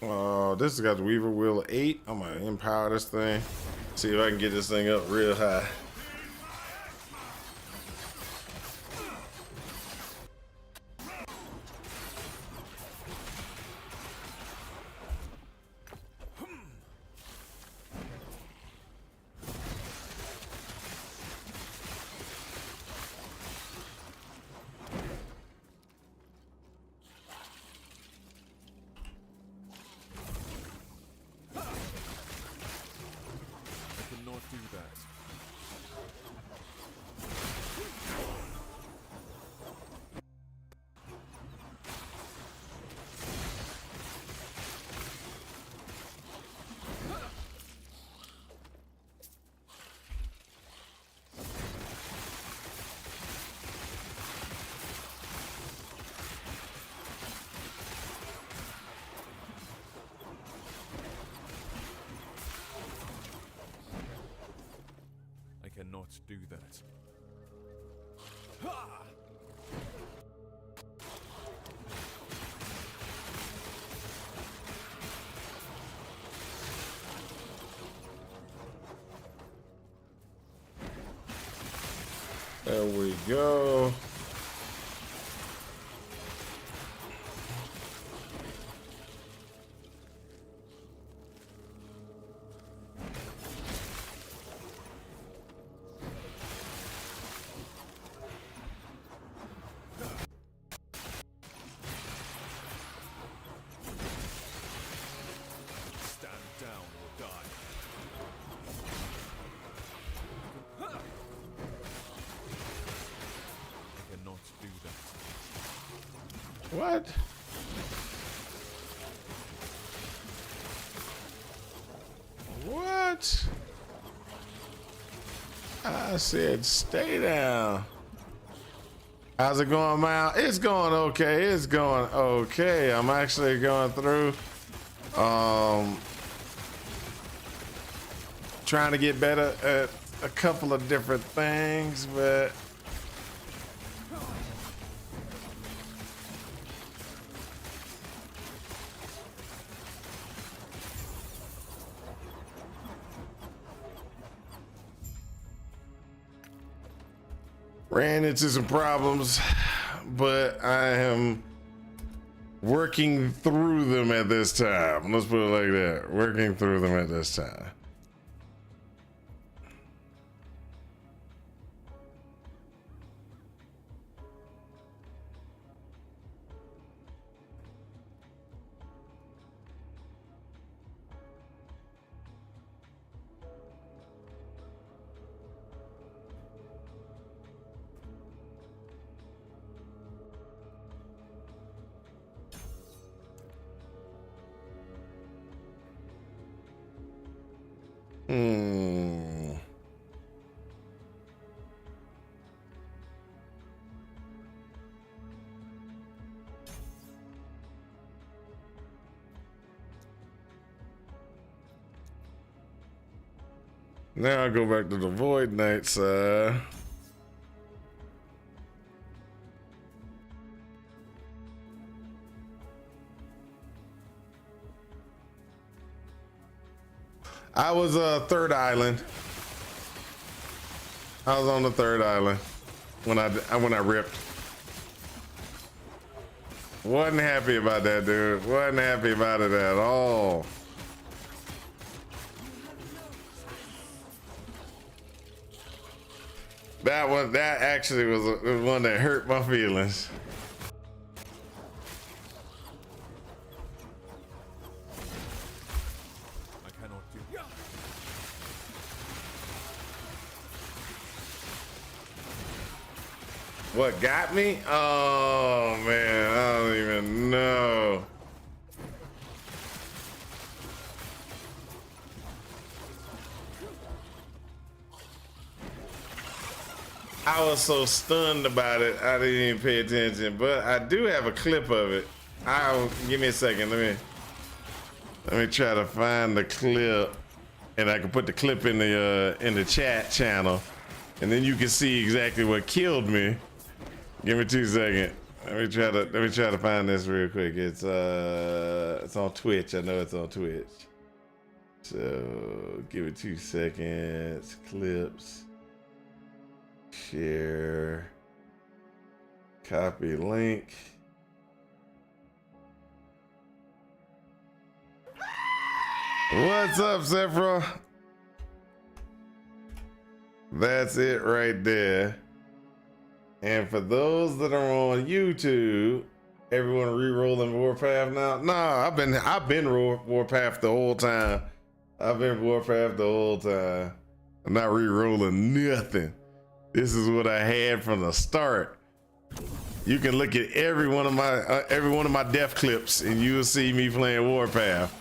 Oh, this has got the Weaver Wheel 8. I'm gonna empower this thing. See if I can get this thing up real high. I cannot do that. I cannot do that. There we go. Stand down or die. I cannot do that. What? What? I said stay down. How's it going, Mal? It's going okay. It's going okay. I'm actually going through trying to get better at a couple of different things, but ran into some problems, but I am working through them at this time. Let's put it like that. Working through them at this time. Now I go back to the Void Knight side. I was third island. I was on the third island when I ripped. Wasn't happy about that, dude. Wasn't happy about it at all. That actually was one that hurt my feelings. I cannot do that. What got me? Oh man, I don't even know. I was so stunned about it, I didn't even pay attention. But I do have a clip of it. Give me a second. Let me try to find the clip, and I can put the clip in the chat channel, and then you can see exactly what killed me. Give me 2 seconds. Let me try to find this real quick. It's on Twitch. I know it's on Twitch. So give it 2 seconds. Clips. Share. Copy link. What's up, Sephra? That's it right there. And for those that are on YouTube, everyone re-rolling Warpath now? Nah, I've been Warpath the whole time. I've been Warpath the whole time. I'm not re-rolling nothing. This is what I had from the start. You can look at every one of my death clips, and you'll see me playing Warpath.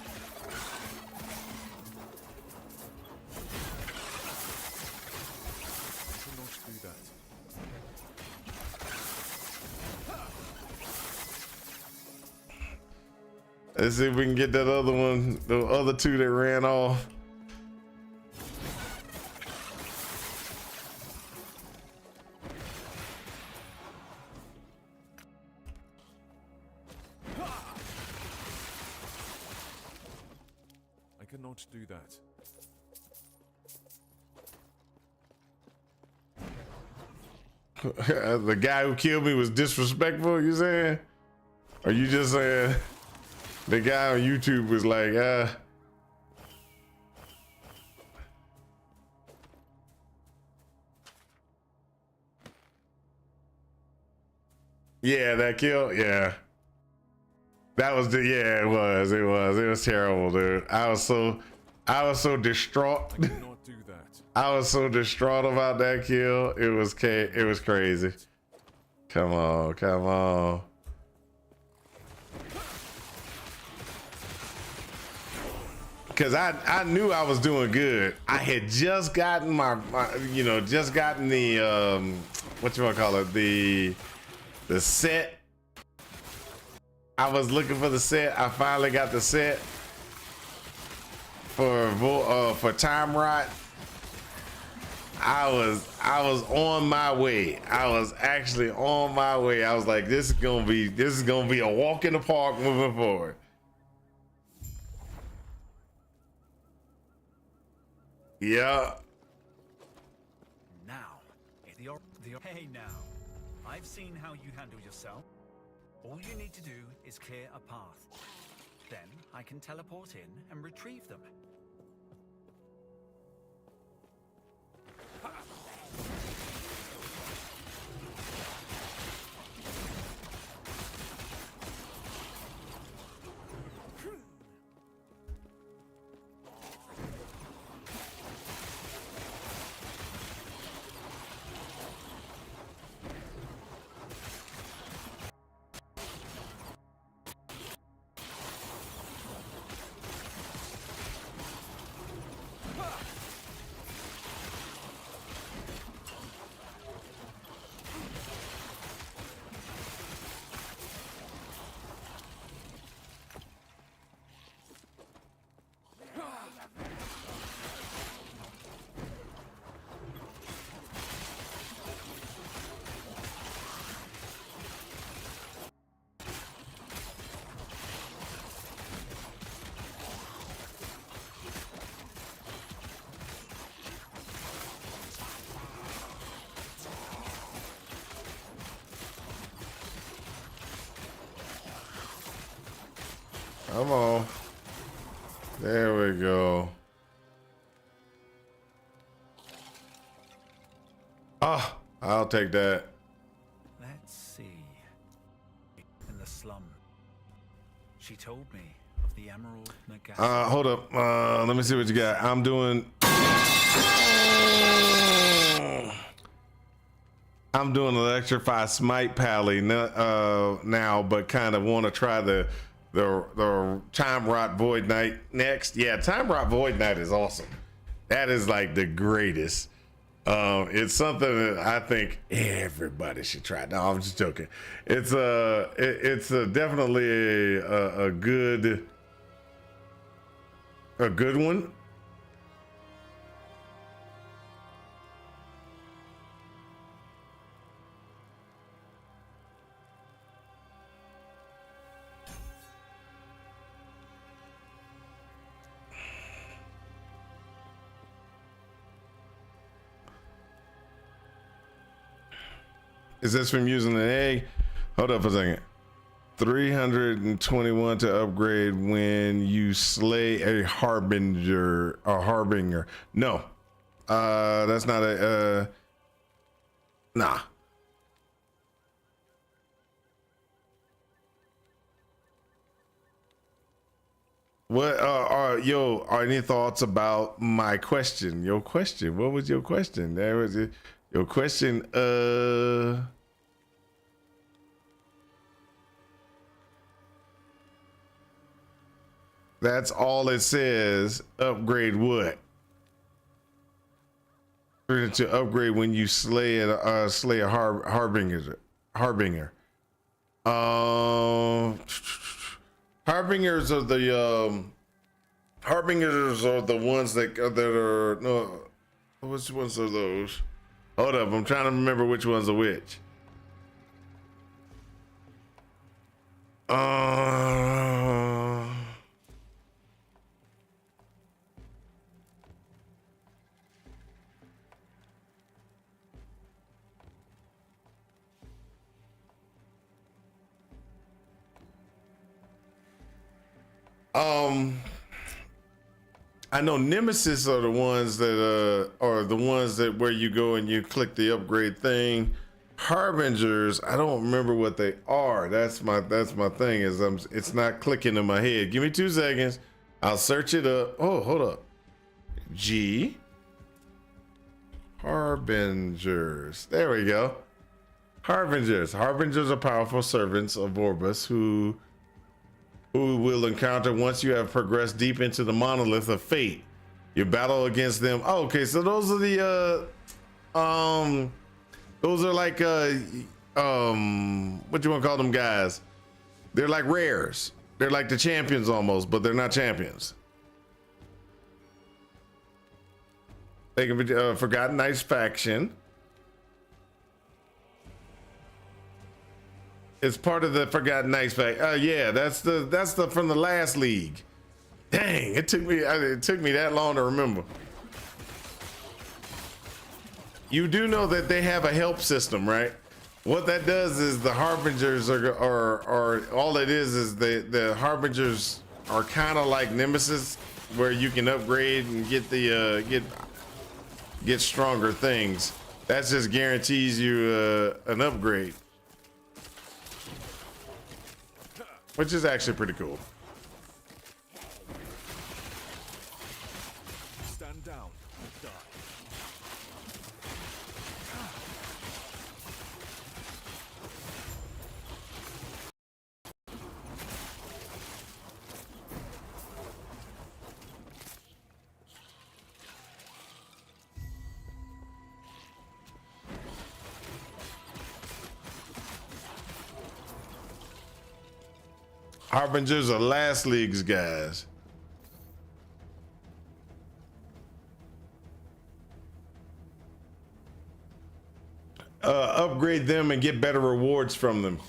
Let's see if we can get that other one, the other 2 that ran off. I cannot do that. The guy who killed me was disrespectful, you saying? Or you just saying the guy on YouTube was like, yeah, that kill, yeah. That was yeah, it was terrible, dude. I was so distraught. I cannot do that. I was so distraught about that kill. It was crazy. Come on. Cause I knew I was doing good. I had just gotten my just gotten the what you want to call it, the set. I was looking for the set. I finally got the set for Time Rot. I was on my way. I was actually on my way. I was like, this is gonna be a walk in the park moving forward. Yeah. Now, hey now, I've seen how you handle yourself. All you need to do is clear a path. Then I can teleport in and retrieve them. Come on. There we go. Ah, I'll take that. Let's see. In the slum. She told me of the Emerald Nagasa. Hold up. Let me see what you got. I'm doing Electrify Smite Pally now, but kind of want to try the Time Rot Void Knight next. Yeah, Time Rot Void Knight is awesome. That is like the greatest. It's something that I think everybody should try. No, I'm just joking. It's definitely a good one. Is this from using an egg? Hold up a second. 321 to upgrade when you slay a harbinger. No, that's not a. Nah. What? Yo, are any thoughts about my question? Your question. What was your question? There was it. Your question. That's all it says. Upgrade what? To upgrade when you slay a harbinger. Harbingers are the ones that are no. Which ones are those? Hold up, I'm trying to remember which ones are which. I know Nemesis are the ones that where you go and you click the upgrade thing. Harbingers, I don't remember what they are. That's my thing is it's not clicking in my head. Give me 2 seconds. I'll search it up. Oh, hold up. G Harbingers. There we go. Harbingers. Harbingers are powerful servants of Orbus who will encounter once you have progressed deep into the monolith of fate. You battle against them. Oh, okay, so those are the those are like what you want to call them guys? They're like rares. They're like the champions almost, but they're not champions. They can be Forgotten Knights faction. It's part of the Forgotten Knights faction. Yeah, that's the from the last league. Dang, it took me that long to remember. You do know that they have a help system, right? What that does is the Harbingers are all it is the Harbingers are kind of like Nemesis, where you can upgrade and get the get stronger things. That just guarantees you an upgrade, which is actually pretty cool. Stand down and die. Harbingers are last league's guys. Upgrade them and get better rewards from them.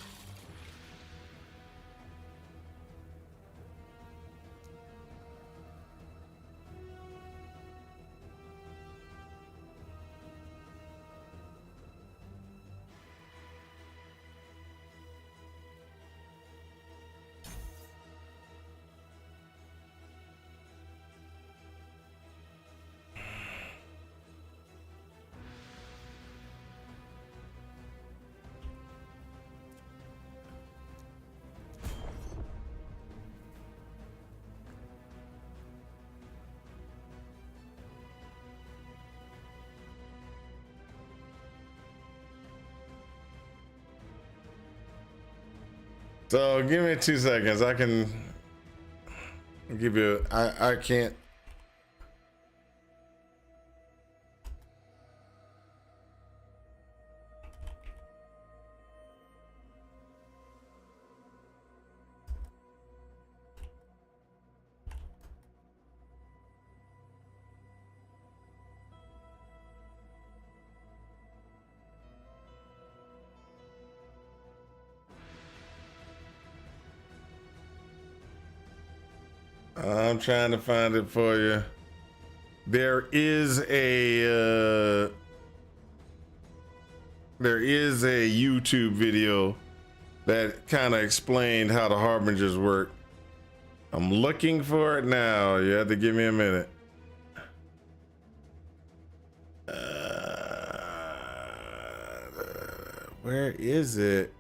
So give me 2 seconds. I can give you. I can't. I'm trying to find it for you. There is a YouTube video that kind of explained how the harbingers work. I'm looking for it now. You have to give me a minute. Where is it?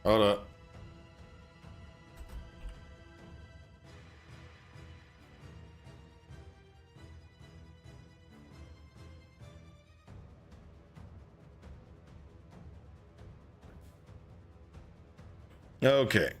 Hold up. Okay.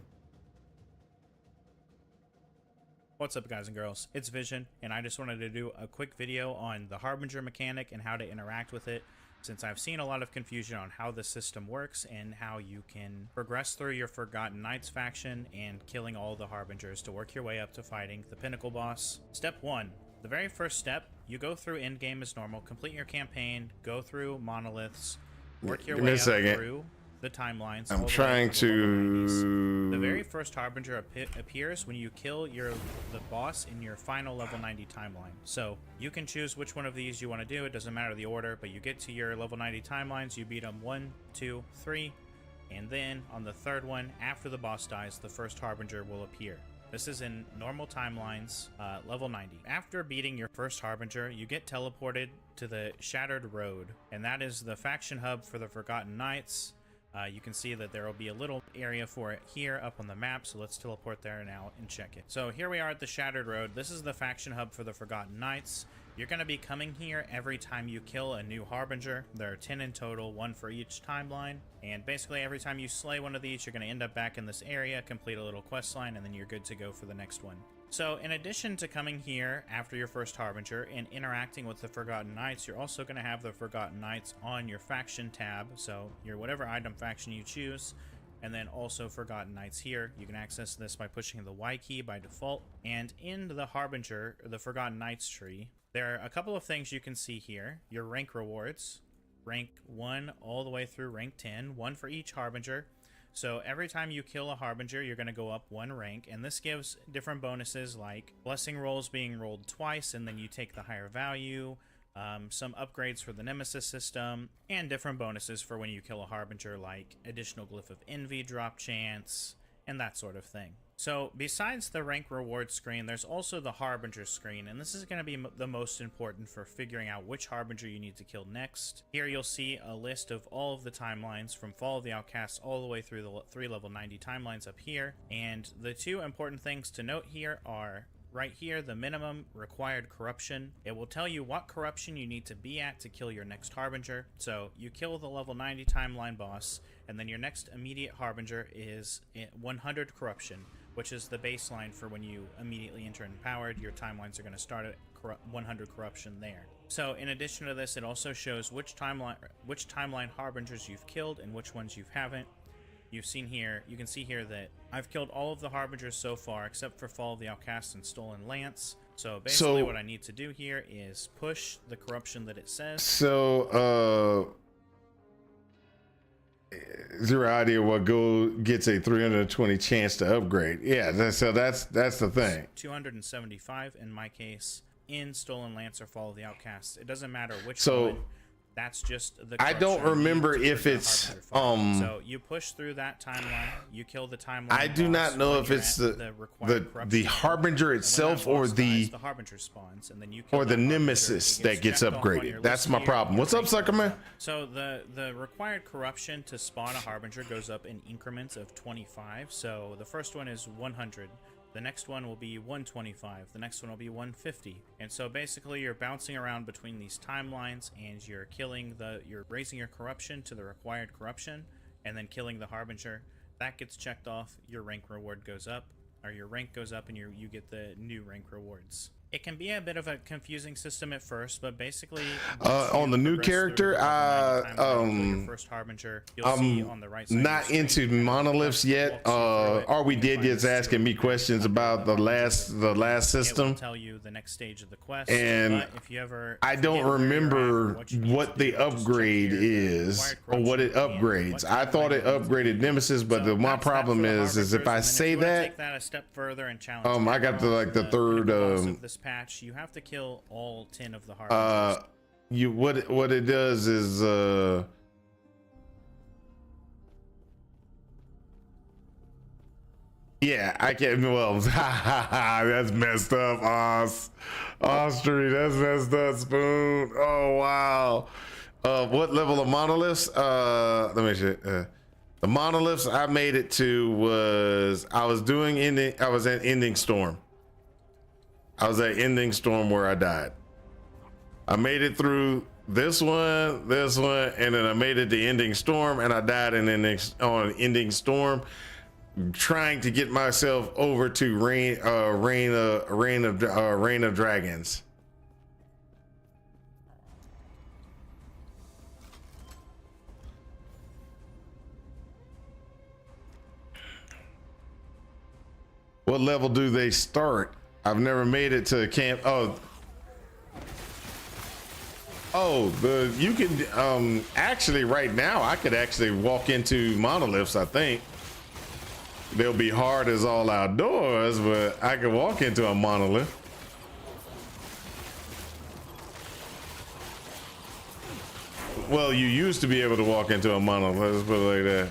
What's up, guys and girls? It's Vision, and I just wanted to do a quick video on the Harbinger mechanic and how to interact with it, since I've seen a lot of confusion on how the system works and how you can progress through your Forgotten Knights faction and killing all the Harbingers to work your way up to fighting the Pinnacle boss. Step 1. The very first step, you go through endgame as normal, complete your campaign, go through monoliths, work your way up through the timelines. I'm trying to. The very first Harbinger appears when you kill the boss in your final level 90 timeline. So you can choose which one of these you want to do. It doesn't matter the order, but you get to your level 90 timelines, you beat them 1, 2, 3, and then on the third one, after the boss dies, the first Harbinger will appear. This is in normal timelines, level 90. After beating your first Harbinger, you get teleported to the Shattered Road, and that is the faction hub for the Forgotten Knights. You can see that there will be a little area for it here up on the map, so let's teleport there now and check it. So here we are at the Shattered Road. This is the faction hub for the Forgotten Knights. You're going to be coming here every time you kill a new Harbinger. There are 10 in total, 1 for each timeline. And basically every time you slay one of these, you're going to end up back in this area, complete a little quest line, and then you're good to go for the next one. So in addition to coming here after your first Harbinger and interacting with the Forgotten Knights, you're also going to have the Forgotten Knights on your faction tab. So your whatever item faction you choose, and then also Forgotten Knights here. You can access this by pushing the Y key by default. And in the Harbinger, the Forgotten Knights tree, there are a couple of things you can see here. Your rank rewards, rank 1 all the way through rank 10, 1 for each Harbinger. So every time you kill a Harbinger, you're going to go up 1 rank, and this gives different bonuses like blessing rolls being rolled twice and then you take the higher value, some upgrades for the Nemesis system, and different bonuses for when you kill a Harbinger like additional Glyph of Envy drop chance, and that sort of thing. So besides the rank reward screen, there's also the Harbinger screen, and this is going to be the most important for figuring out which Harbinger you need to kill next. Here you'll see a list of all of the timelines from Fall of the Outcasts all the way through the 3 level 90 timelines up here, and the 2 important things to note here are right here, the minimum required corruption. It will tell you what corruption you need to be at to kill your next Harbinger. So you kill the level 90 timeline boss, and then your next immediate Harbinger is 100 corruption, which is the baseline for when you immediately enter Empowered. Your timelines are going to start at 100 corruption there. So in addition to this, it also shows which timeline Harbingers you've killed and which ones you haven't. You can see here that I've killed all of the Harbingers so far except for Fall of the Outcast and Stolen Lance. So basically what I need to do here is push the corruption that it says. So is your idea what gets a 320 chance to upgrade? Yeah, that's the thing. 275 in my case in Stolen Lance or Fall of the Outcasts. It doesn't matter which one. That's just the I don't remember if it's so you push through that timeline, you kill the timeline. I do not know if it's the Harbinger itself or the Harbinger spawns, and then you kill or the Nemesis that gets upgraded. That's my problem. What's up, sucker man? So the required corruption to spawn a Harbinger goes up in increments of 25. So the first one is 100. The next one will be 125, the next one will be 150. And so basically you're bouncing around between these timelines and you're raising your corruption to the required corruption and then killing the Harbinger. That gets checked off, your rank reward goes up, or your rank goes up and you get the new rank rewards. It can be a bit of a confusing system at first, but basically on the new character, first harbinger, you'll see on the right side not into monoliths yet. Are we dead yet's asking me questions about the last system. It will tell you the next stage of the quest. And but if you ever I don't remember what the upgrade is or what it upgrades. I thought it upgraded Nemesis, but my problem is if I say that, take that a step further and challenge I got the third boss of this patch, you have to kill all 10 of the harbingers. what it does is yeah, I can't. Well, that's messed up, Austria. That's messed up, Spoon. Oh wow. What level of monoliths? Let me see. The monoliths I made it to was I was at Ending Storm. I was at Ending Storm where I died. I made it through this one, and then I made it to Ending Storm, and I died on Ending Storm, trying to get myself over to Reign of Dragons. What level do they start? I've never made it to camp. You can actually right now I could actually walk into monoliths. I think they'll be hard as all outdoors, but I could walk into a monolith. Well, you used to be able to walk into a monolith. Let's put it like that.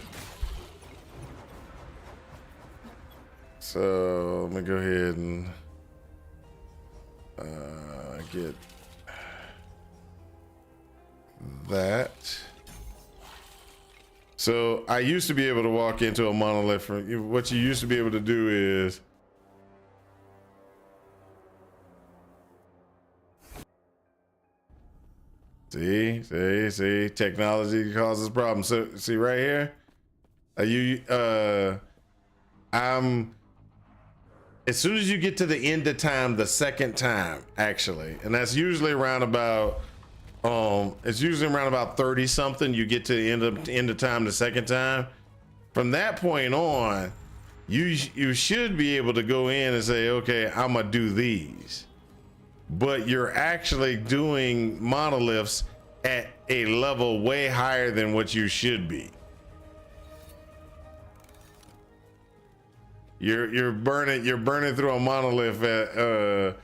So let me go ahead and get that. So I used to be able to walk into a monolith. What you used to be able to do is see technology causes problems. So see right here, as soon as you get to the end of time, the second time, actually, and that's usually around about, it's usually around about 30 something, you get to the end of time the second time. From that point on, you should be able to go in and say, okay, I'm gonna do these. But you're actually doing monoliths at a level way higher than what you should be. You're burning through a monolith at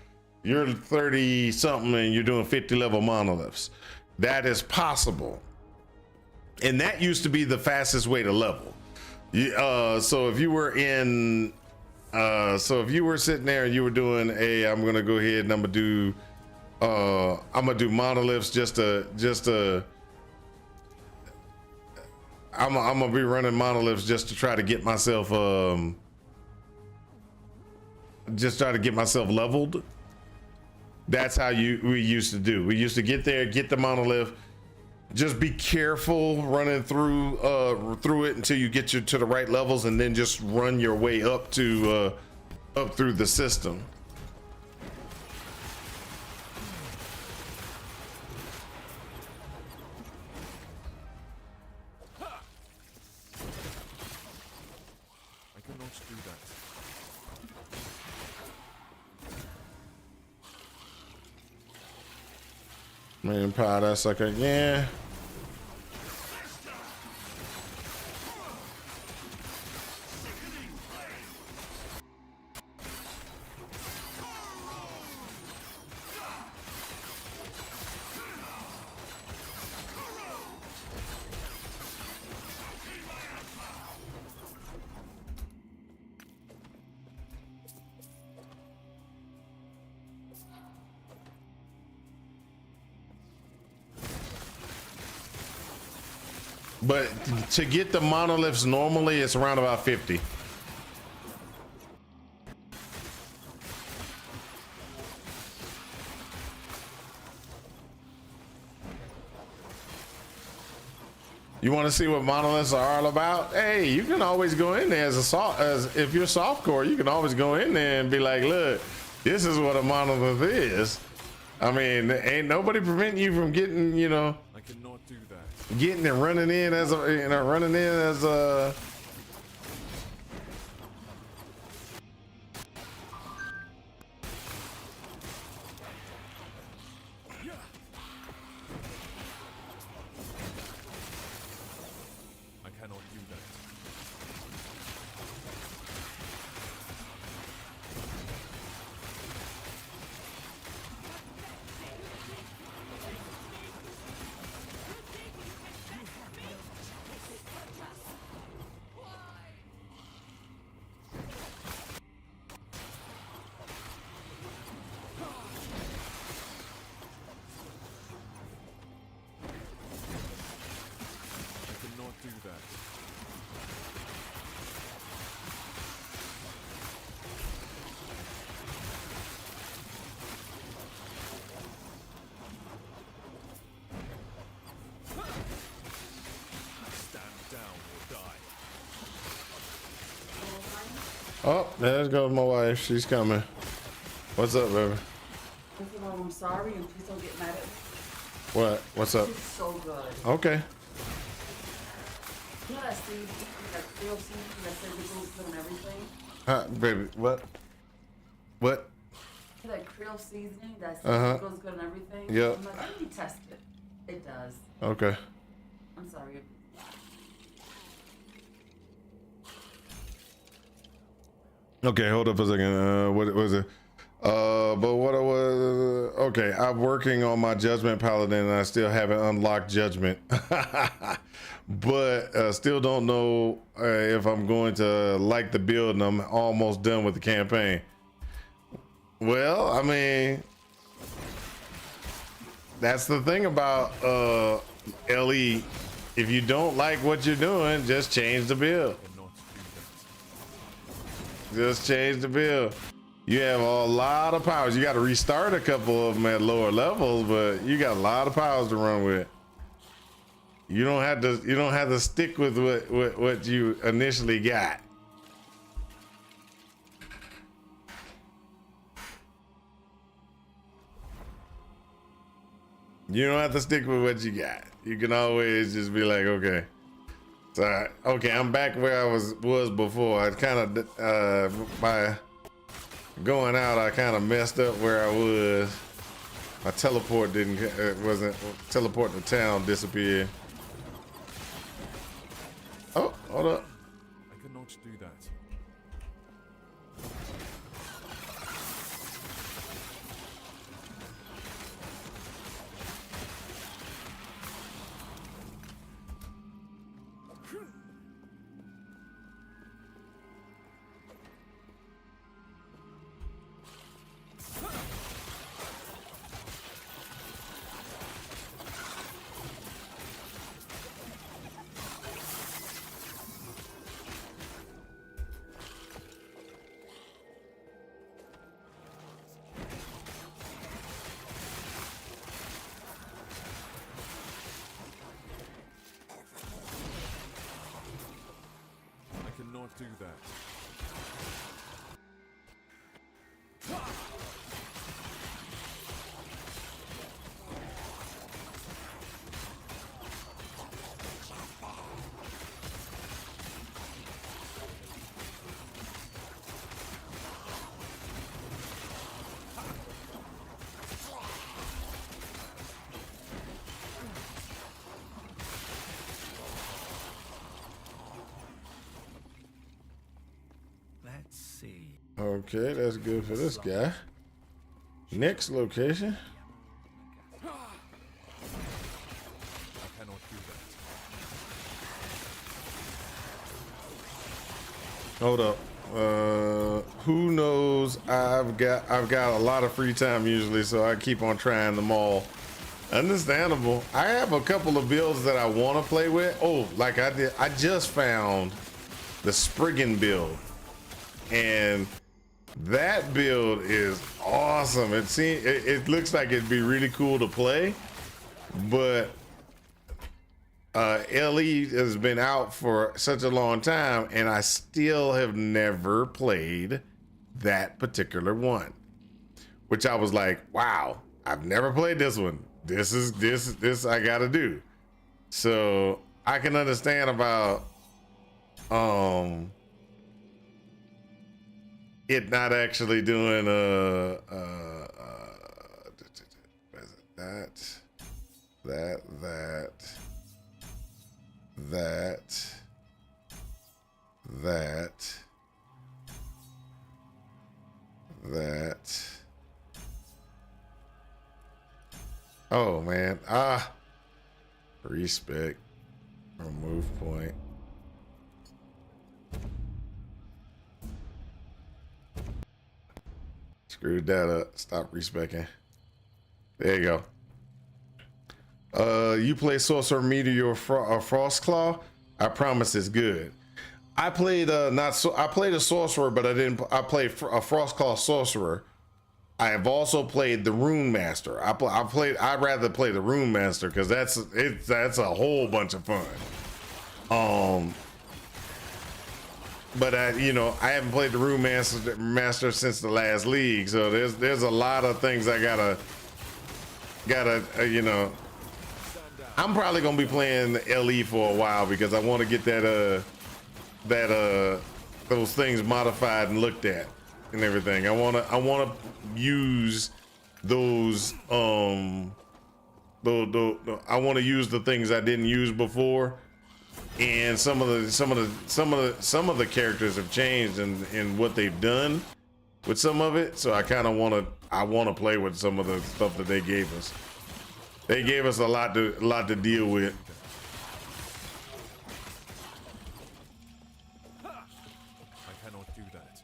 you're 30 something and you're doing 50 level monoliths. That is possible, and that used to be the fastest way to level. So if you were sitting there and you were doing I'm gonna go ahead and I'm gonna do monoliths I'm gonna be running monoliths just to try to get myself leveled. That's how we used to do. We used to get there, get the monolith, just be careful running through it until you get to the right levels, and then just run your way up through the system. I cannot do that. Man, power that sucker again. But to get the monoliths normally, it's around about 50. You want to see what monoliths are all about? Hey, you can always go in there as if you're softcore, you can always go in there and be like, look, This is what a monolith is. I mean, ain't nobody preventing you from getting, you know, I cannot do that. getting and running in as a, you know, running in as a. I cannot do that. I cannot do that. Stand down or die. Oh, there goes my wife. She's coming. What's up, baby? First of all, I'm sorry, and please don't get mad at me. What? What's up? It's so good. Okay. You know that seed, that real seed that says it goes good and everything? Huh, baby? What? What? You know that Creole seasoning that says Uh-huh. it goes good and everything? Yep. I'm like, let me test it. It does. Okay. I'm sorry. Okay, hold up a second. What was it? But what I was okay. I'm working on my Judgment Paladin, and I still haven't unlocked Judgment. But still don't know if I'm going to like the build, and I'm almost done with the campaign. Well, I mean, that's the thing about LE. If you don't like what you're doing, just change the build. Cannot do that. Just change the build. You have a lot of powers. You got to restart a couple of them at lower levels, but you got a lot of powers to run with. You don't have to. You don't have to stick with what you initially got. You don't have to stick with what you got. You can always just be like, okay. So, okay, I'm back where I was before. I kind of by going out, I kind of messed up where I was. My teleport wasn't teleporting to town disappeared. Oh, hold up. I cannot do that. I cannot do that. Let's see. Okay, that's good for this guy. Next location. I cannot do that. Hold up. Who knows? I've got a lot of free time usually, so I keep on trying them all. Understandable. I have a couple of builds that I want to play with. Oh, like I did. I just found the Spriggan build, and that build is awesome. It looks like it'd be really cool to play, but LE has been out for such a long time, and I still have never played that particular one. which I was like, wow, I've never played this one. This I gotta do. So I can understand about it not actually doing that. Oh man, respec, remove point. Screwed that up. Stop respecing. There you go. You play Sorcerer Meteor or Frostclaw? I promise it's good. I played I played a sorcerer, but I played a Frostclaw sorcerer. I have also played the Rune Master. I'd rather play the Rune Master because that's a whole bunch of fun. But I haven't played the Rune Master since the last league, so there's a lot of things I gotta I'm probably gonna be playing LE for a while because I want to get those things modified and looked at and everything. I wanna use those I want to use the things I didn't use before, and some of the characters have changed in what they've done with some of it. So I kind of want to play with some of the stuff that they gave us. They gave us a lot to deal with. I cannot do that.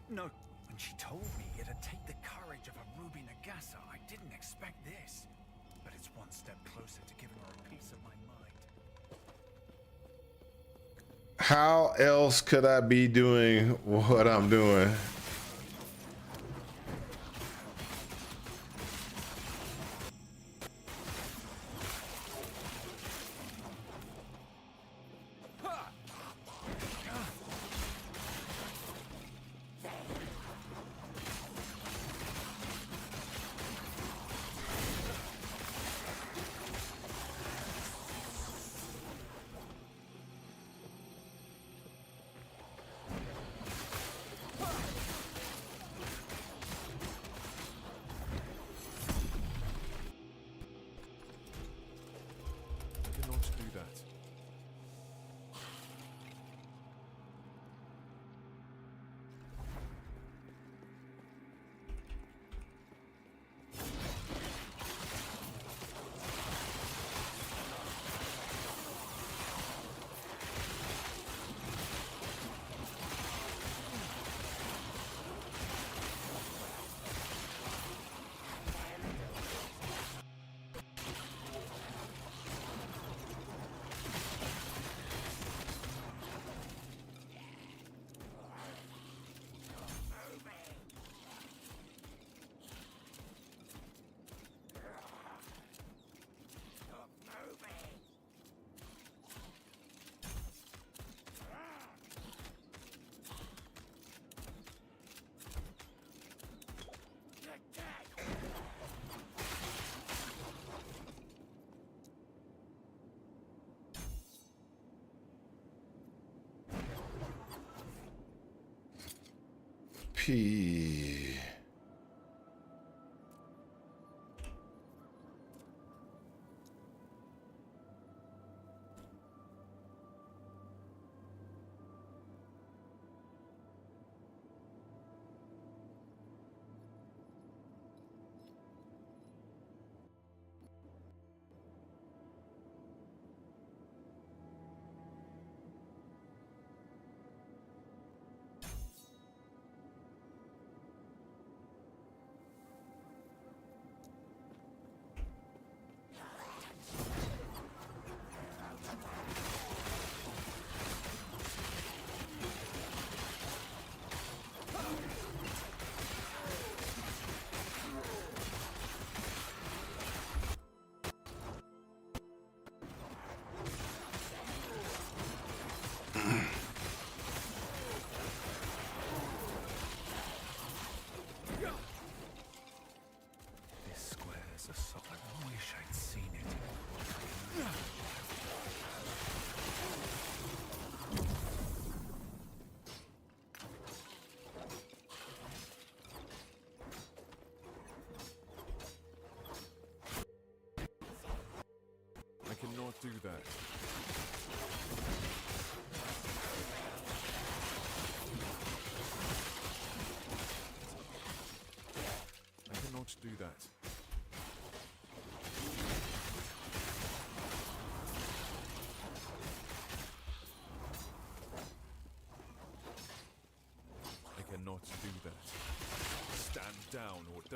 No, when she told me it'd take the courage of a Ruby Nagasa, I didn't expect this. But it's one step closer to giving her a piece of my mind. How else could I be doing what I'm doing? I cannot do that. P.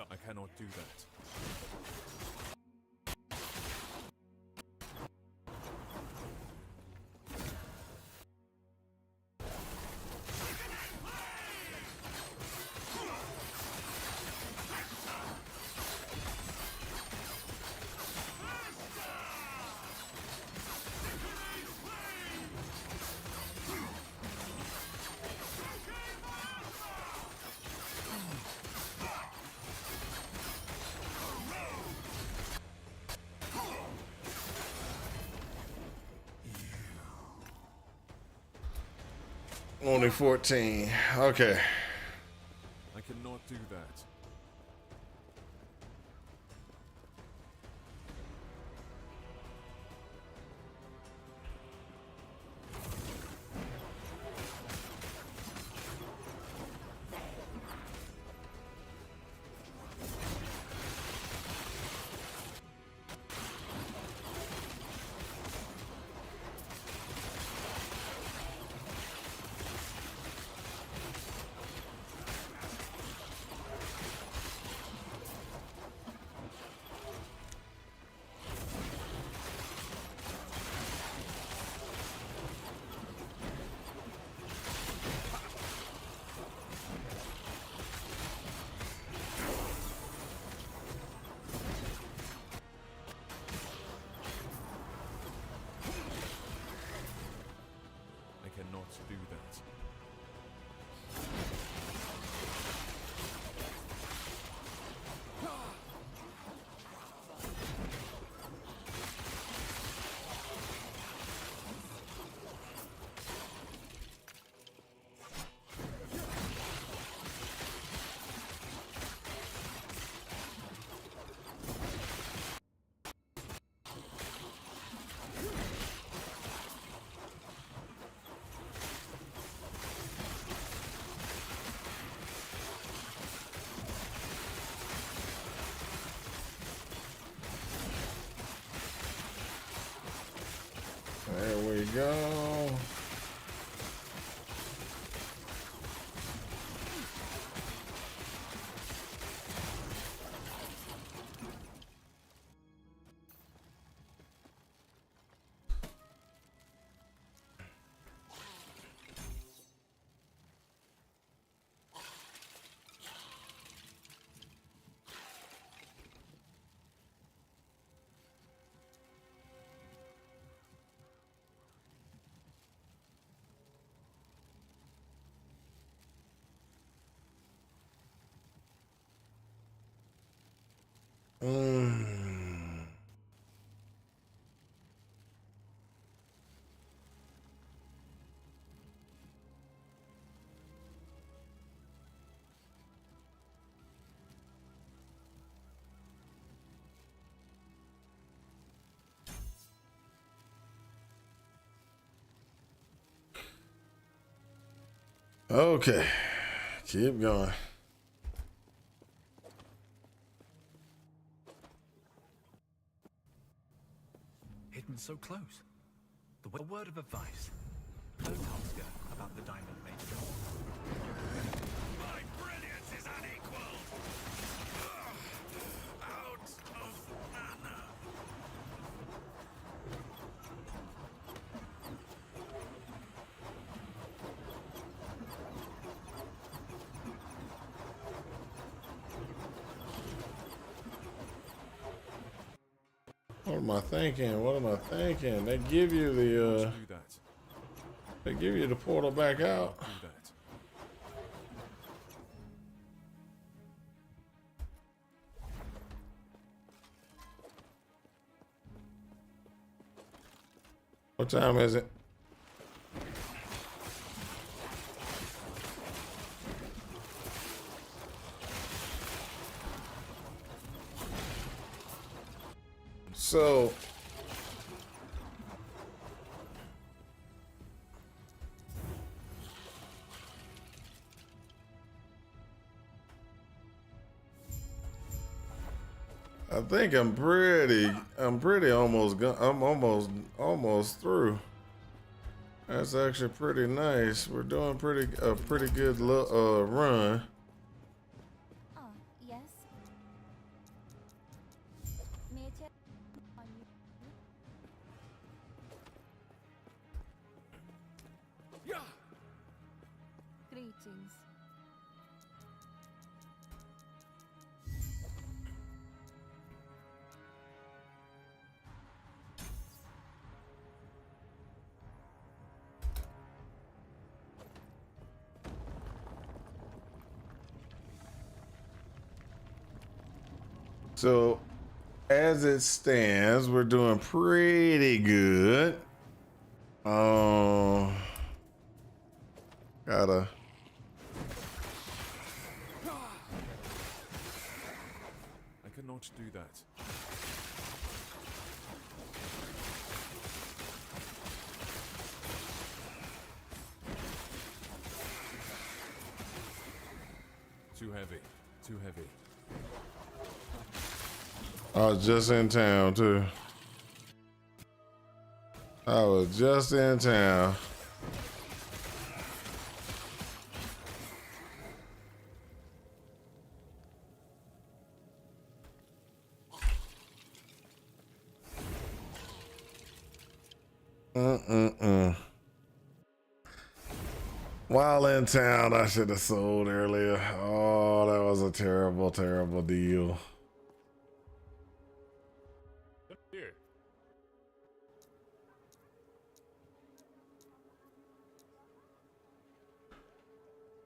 I cannot do that. Only 14. Okay. I cannot do that. I cannot do that. There we go. Mm. Okay, keep going. Hidden so close. The word of advice. Don't ask her about the diamond maker. My brilliance is unequaled. Out of mana. What am I thinking? What am I thinking? They give you the Do that. they give you the portal back out. Do that. What time is it? So I think I'm pretty I'm almost through. That's actually pretty nice. We're doing pretty good run. Ah, yes. Greetings. So, as it stands, we're doing pretty good. Gotta. I cannot do that. Too heavy. Too heavy. I was just in town too. I was just in town. While in town, I should have sold earlier. Oh, that was a terrible, terrible deal. Here.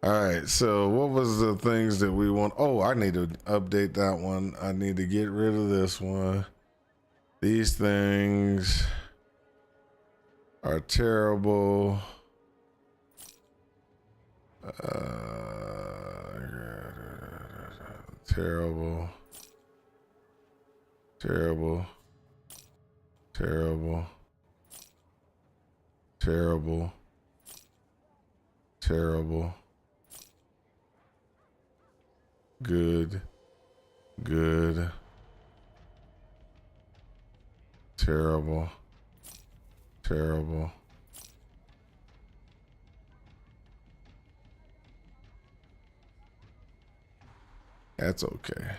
All right, so what was the things that we want? Oh, I need to update that one. I need to get rid of this one. These things are terrible. Terrible. Terrible. Terrible. Terrible. Terrible. Good. Good. Terrible. Terrible. That's okay.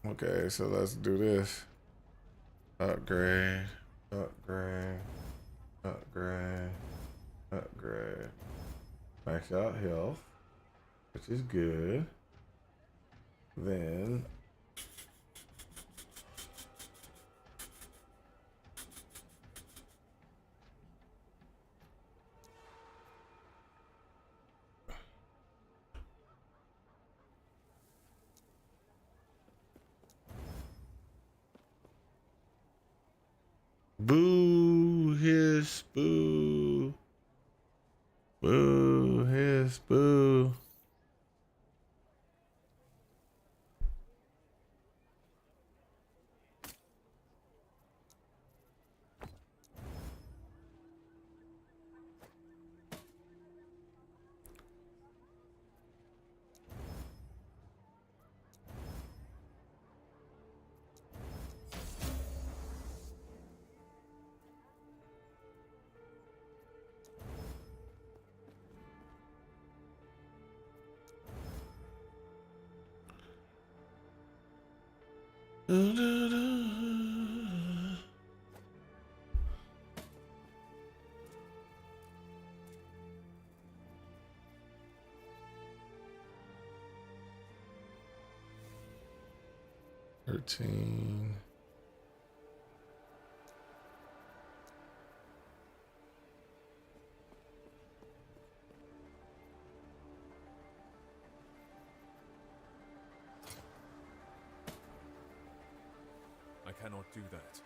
Okay, so let's do this. Upgrade, upgrade, upgrade, upgrade. Max out health, which is good. Then boo his boo. Boo his boo. Da-da-da. 13. I cannot do that.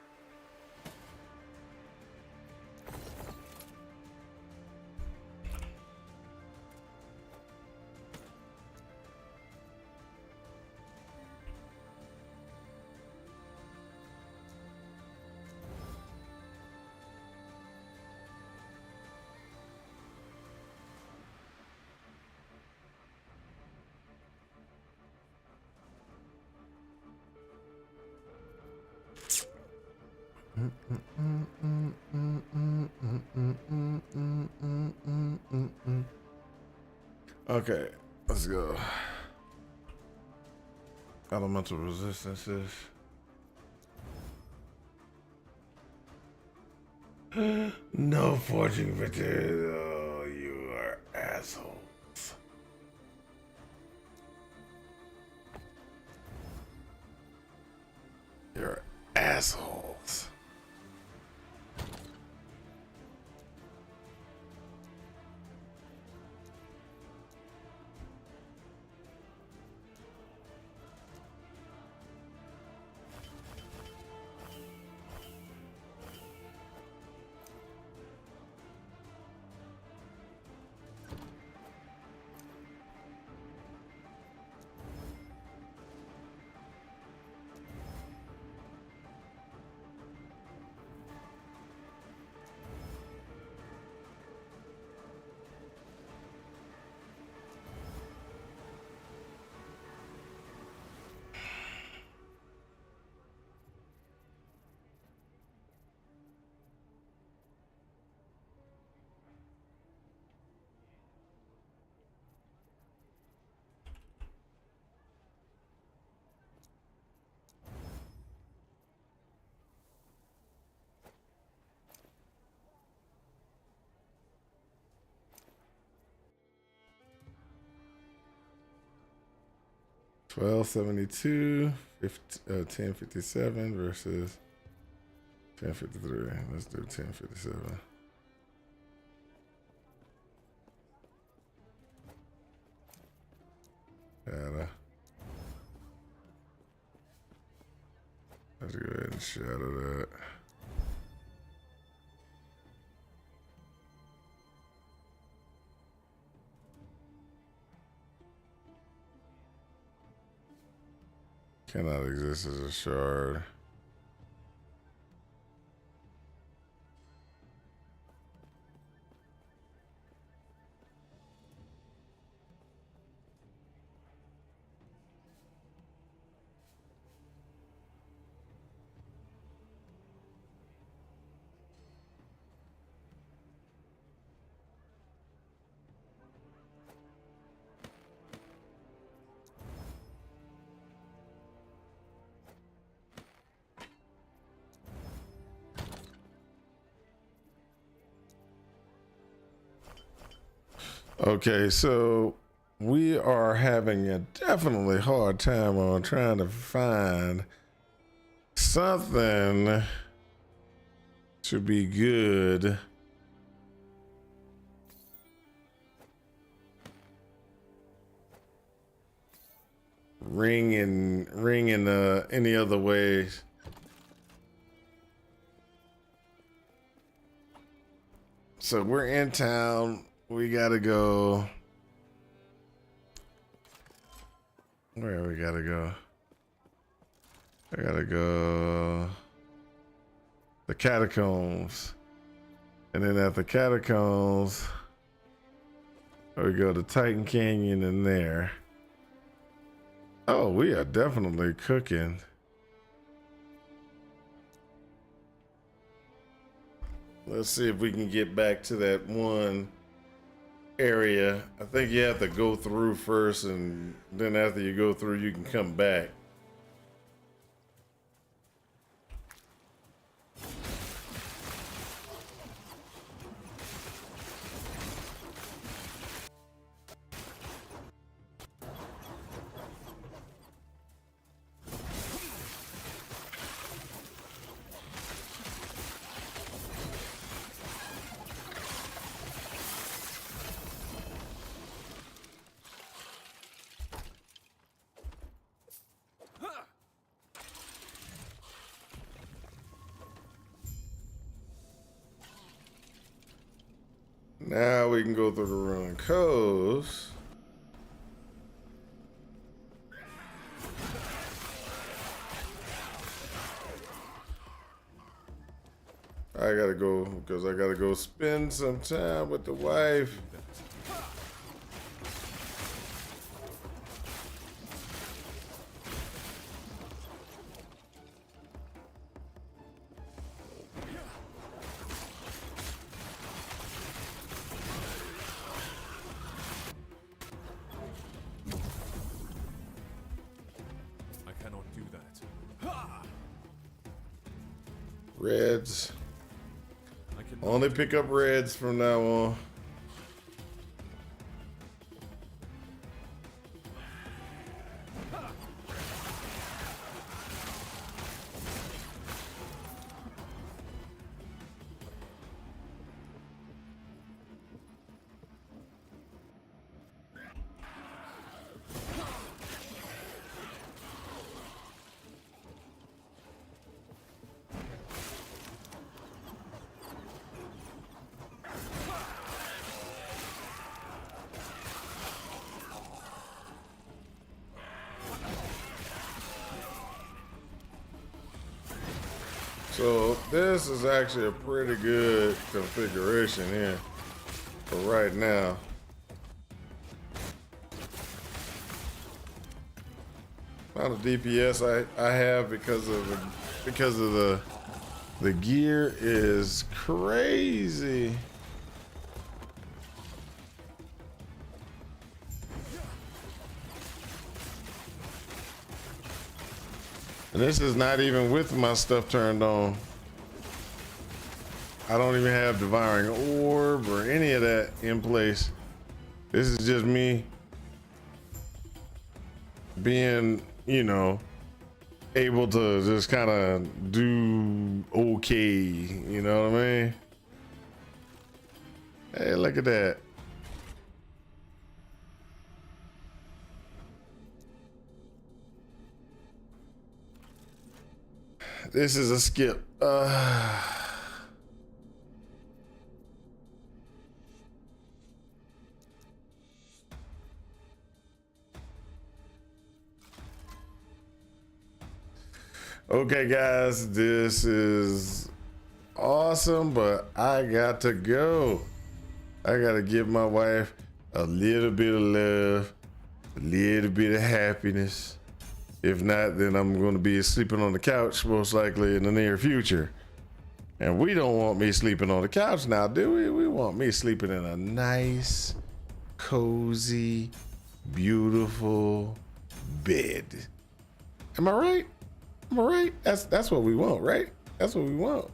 Okay, let's go. Elemental resistances. No fortune victory. Oh, you are assholes. You're assholes. $12.72, 10.57 versus 10.53. Let's do 10.57. Let's go ahead and shadow that. Cannot exist as a shard. Okay, so we are having a definitely hard time on trying to find something to be good. Ring and any other ways. So we're in town. We gotta go. Where we gotta go? I gotta go. The catacombs. And then at the catacombs, we go to Titan Canyon in there. Oh, we are definitely cooking. Let's see if we can get back to that one area. I think you have to go through first, and then after you go through, you can come back. Now we can go through the ruined coast. I gotta go because I gotta go spend some time with the wife. Reds. I can Only pick up reds from now on. So this is actually a pretty good configuration here for right now. Amount of DPS I have because of the gear is crazy. And this is not even with my stuff turned on. I don't even have Devouring Orb or any of that in place. This is just me being, you know, able to just kind of do okay. You know what I mean? Hey, look at that. This is a skip. Okay, guys, this is awesome, but I got to go. I got to give my wife a little bit of love, a little bit of happiness. If not, then I'm going to be sleeping on the couch most likely in the near future. And we don't want me sleeping on the couch now, do we? We want me sleeping in a nice, cozy, beautiful bed. Am I right? Am I right? That's what we want, right? That's what we want.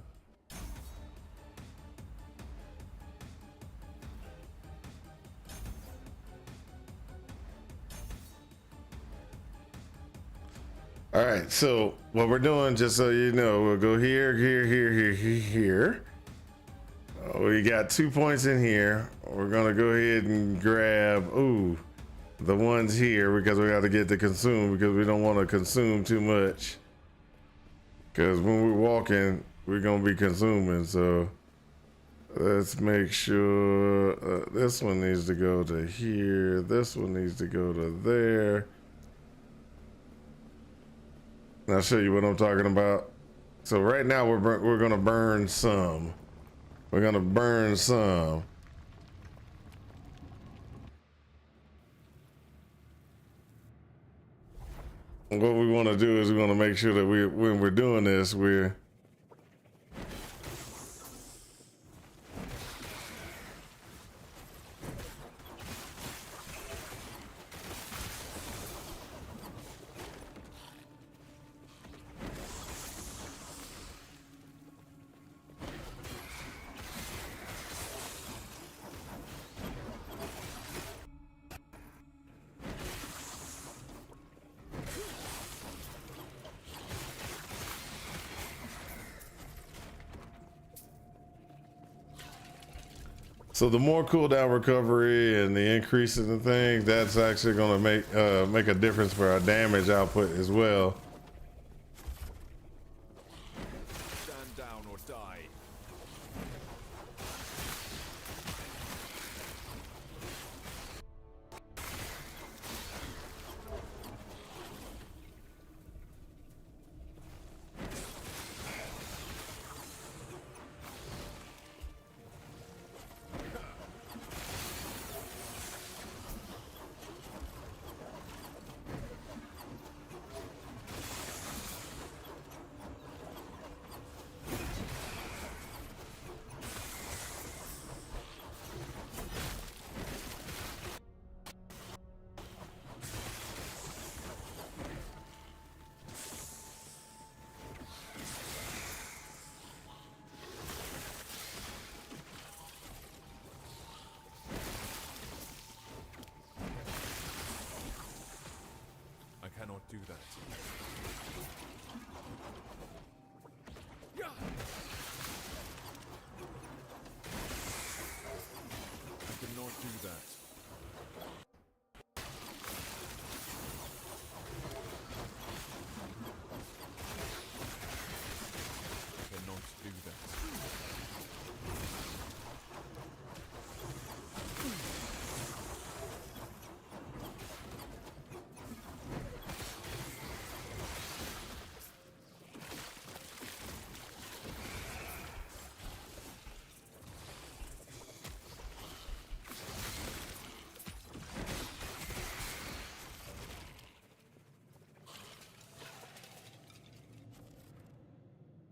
All right, so what we're doing, just so you know, we'll go here, here, here, here, here, here. We got 2 points in here. We're gonna go ahead and grab, the ones here because we got to get to consume because we don't want to consume too much. Because when we're walking, we're gonna be consuming. So let's make sure this one needs to go to here. This one needs to go to there. And I'll show you what I'm talking about. So right now we're gonna burn some. We're gonna burn some. And what we want to do is we want to make sure that when we're doing this, we're so the more cooldown recovery and the increase in the things, that's actually going to make a difference for our damage output as well. stand down or die. that. I cannot do that. Cannot do that.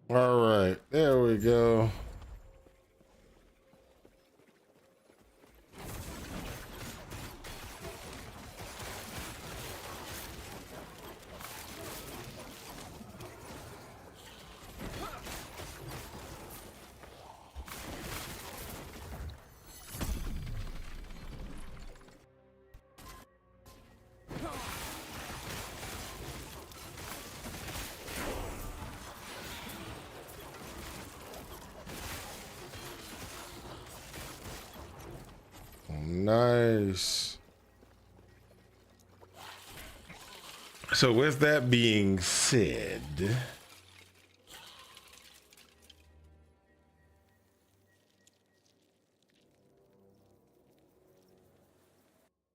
All right, there we go. Nice. So with that being said,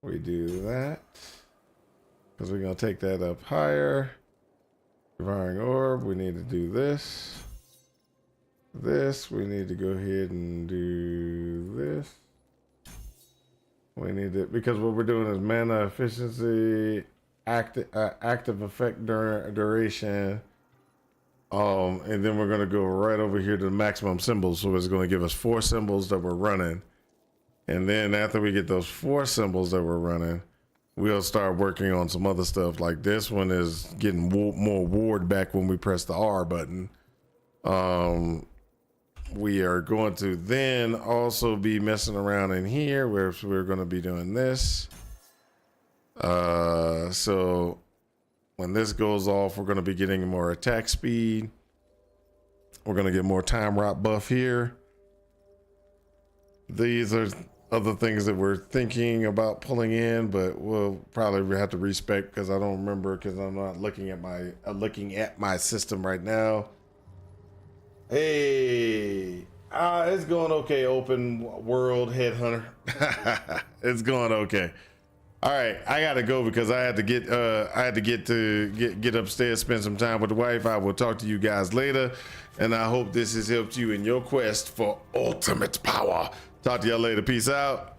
we do that because we're going to take that up higher. Devouring orb, we need to do this. This, we need to go ahead and do this. We need to, because what we're doing is mana efficiency, active effect duration. And then we're going to go right over here to the maximum symbols. So it's going to give us 4 symbols that we're running. And then after we get those 4 symbols that we're running, we'll start working on some other stuff. Like this one is getting more ward back when we press the R button. We are going to then also be messing around in here where we're going to be doing this. So when this goes off, we're going to be getting more attack speed. We're going to get more time rot buff here. These are other things that we're thinking about pulling in, but we'll probably have to respec because I don't remember, because I'm not looking at my system right now. Hey, it's going okay. Open world headhunter. It's going okay. All right, I gotta go because I had to get upstairs, spend some time with the wife. I will talk to you guys later, and I hope this has helped you in your quest for ultimate power. Talk to y'all later. Peace out.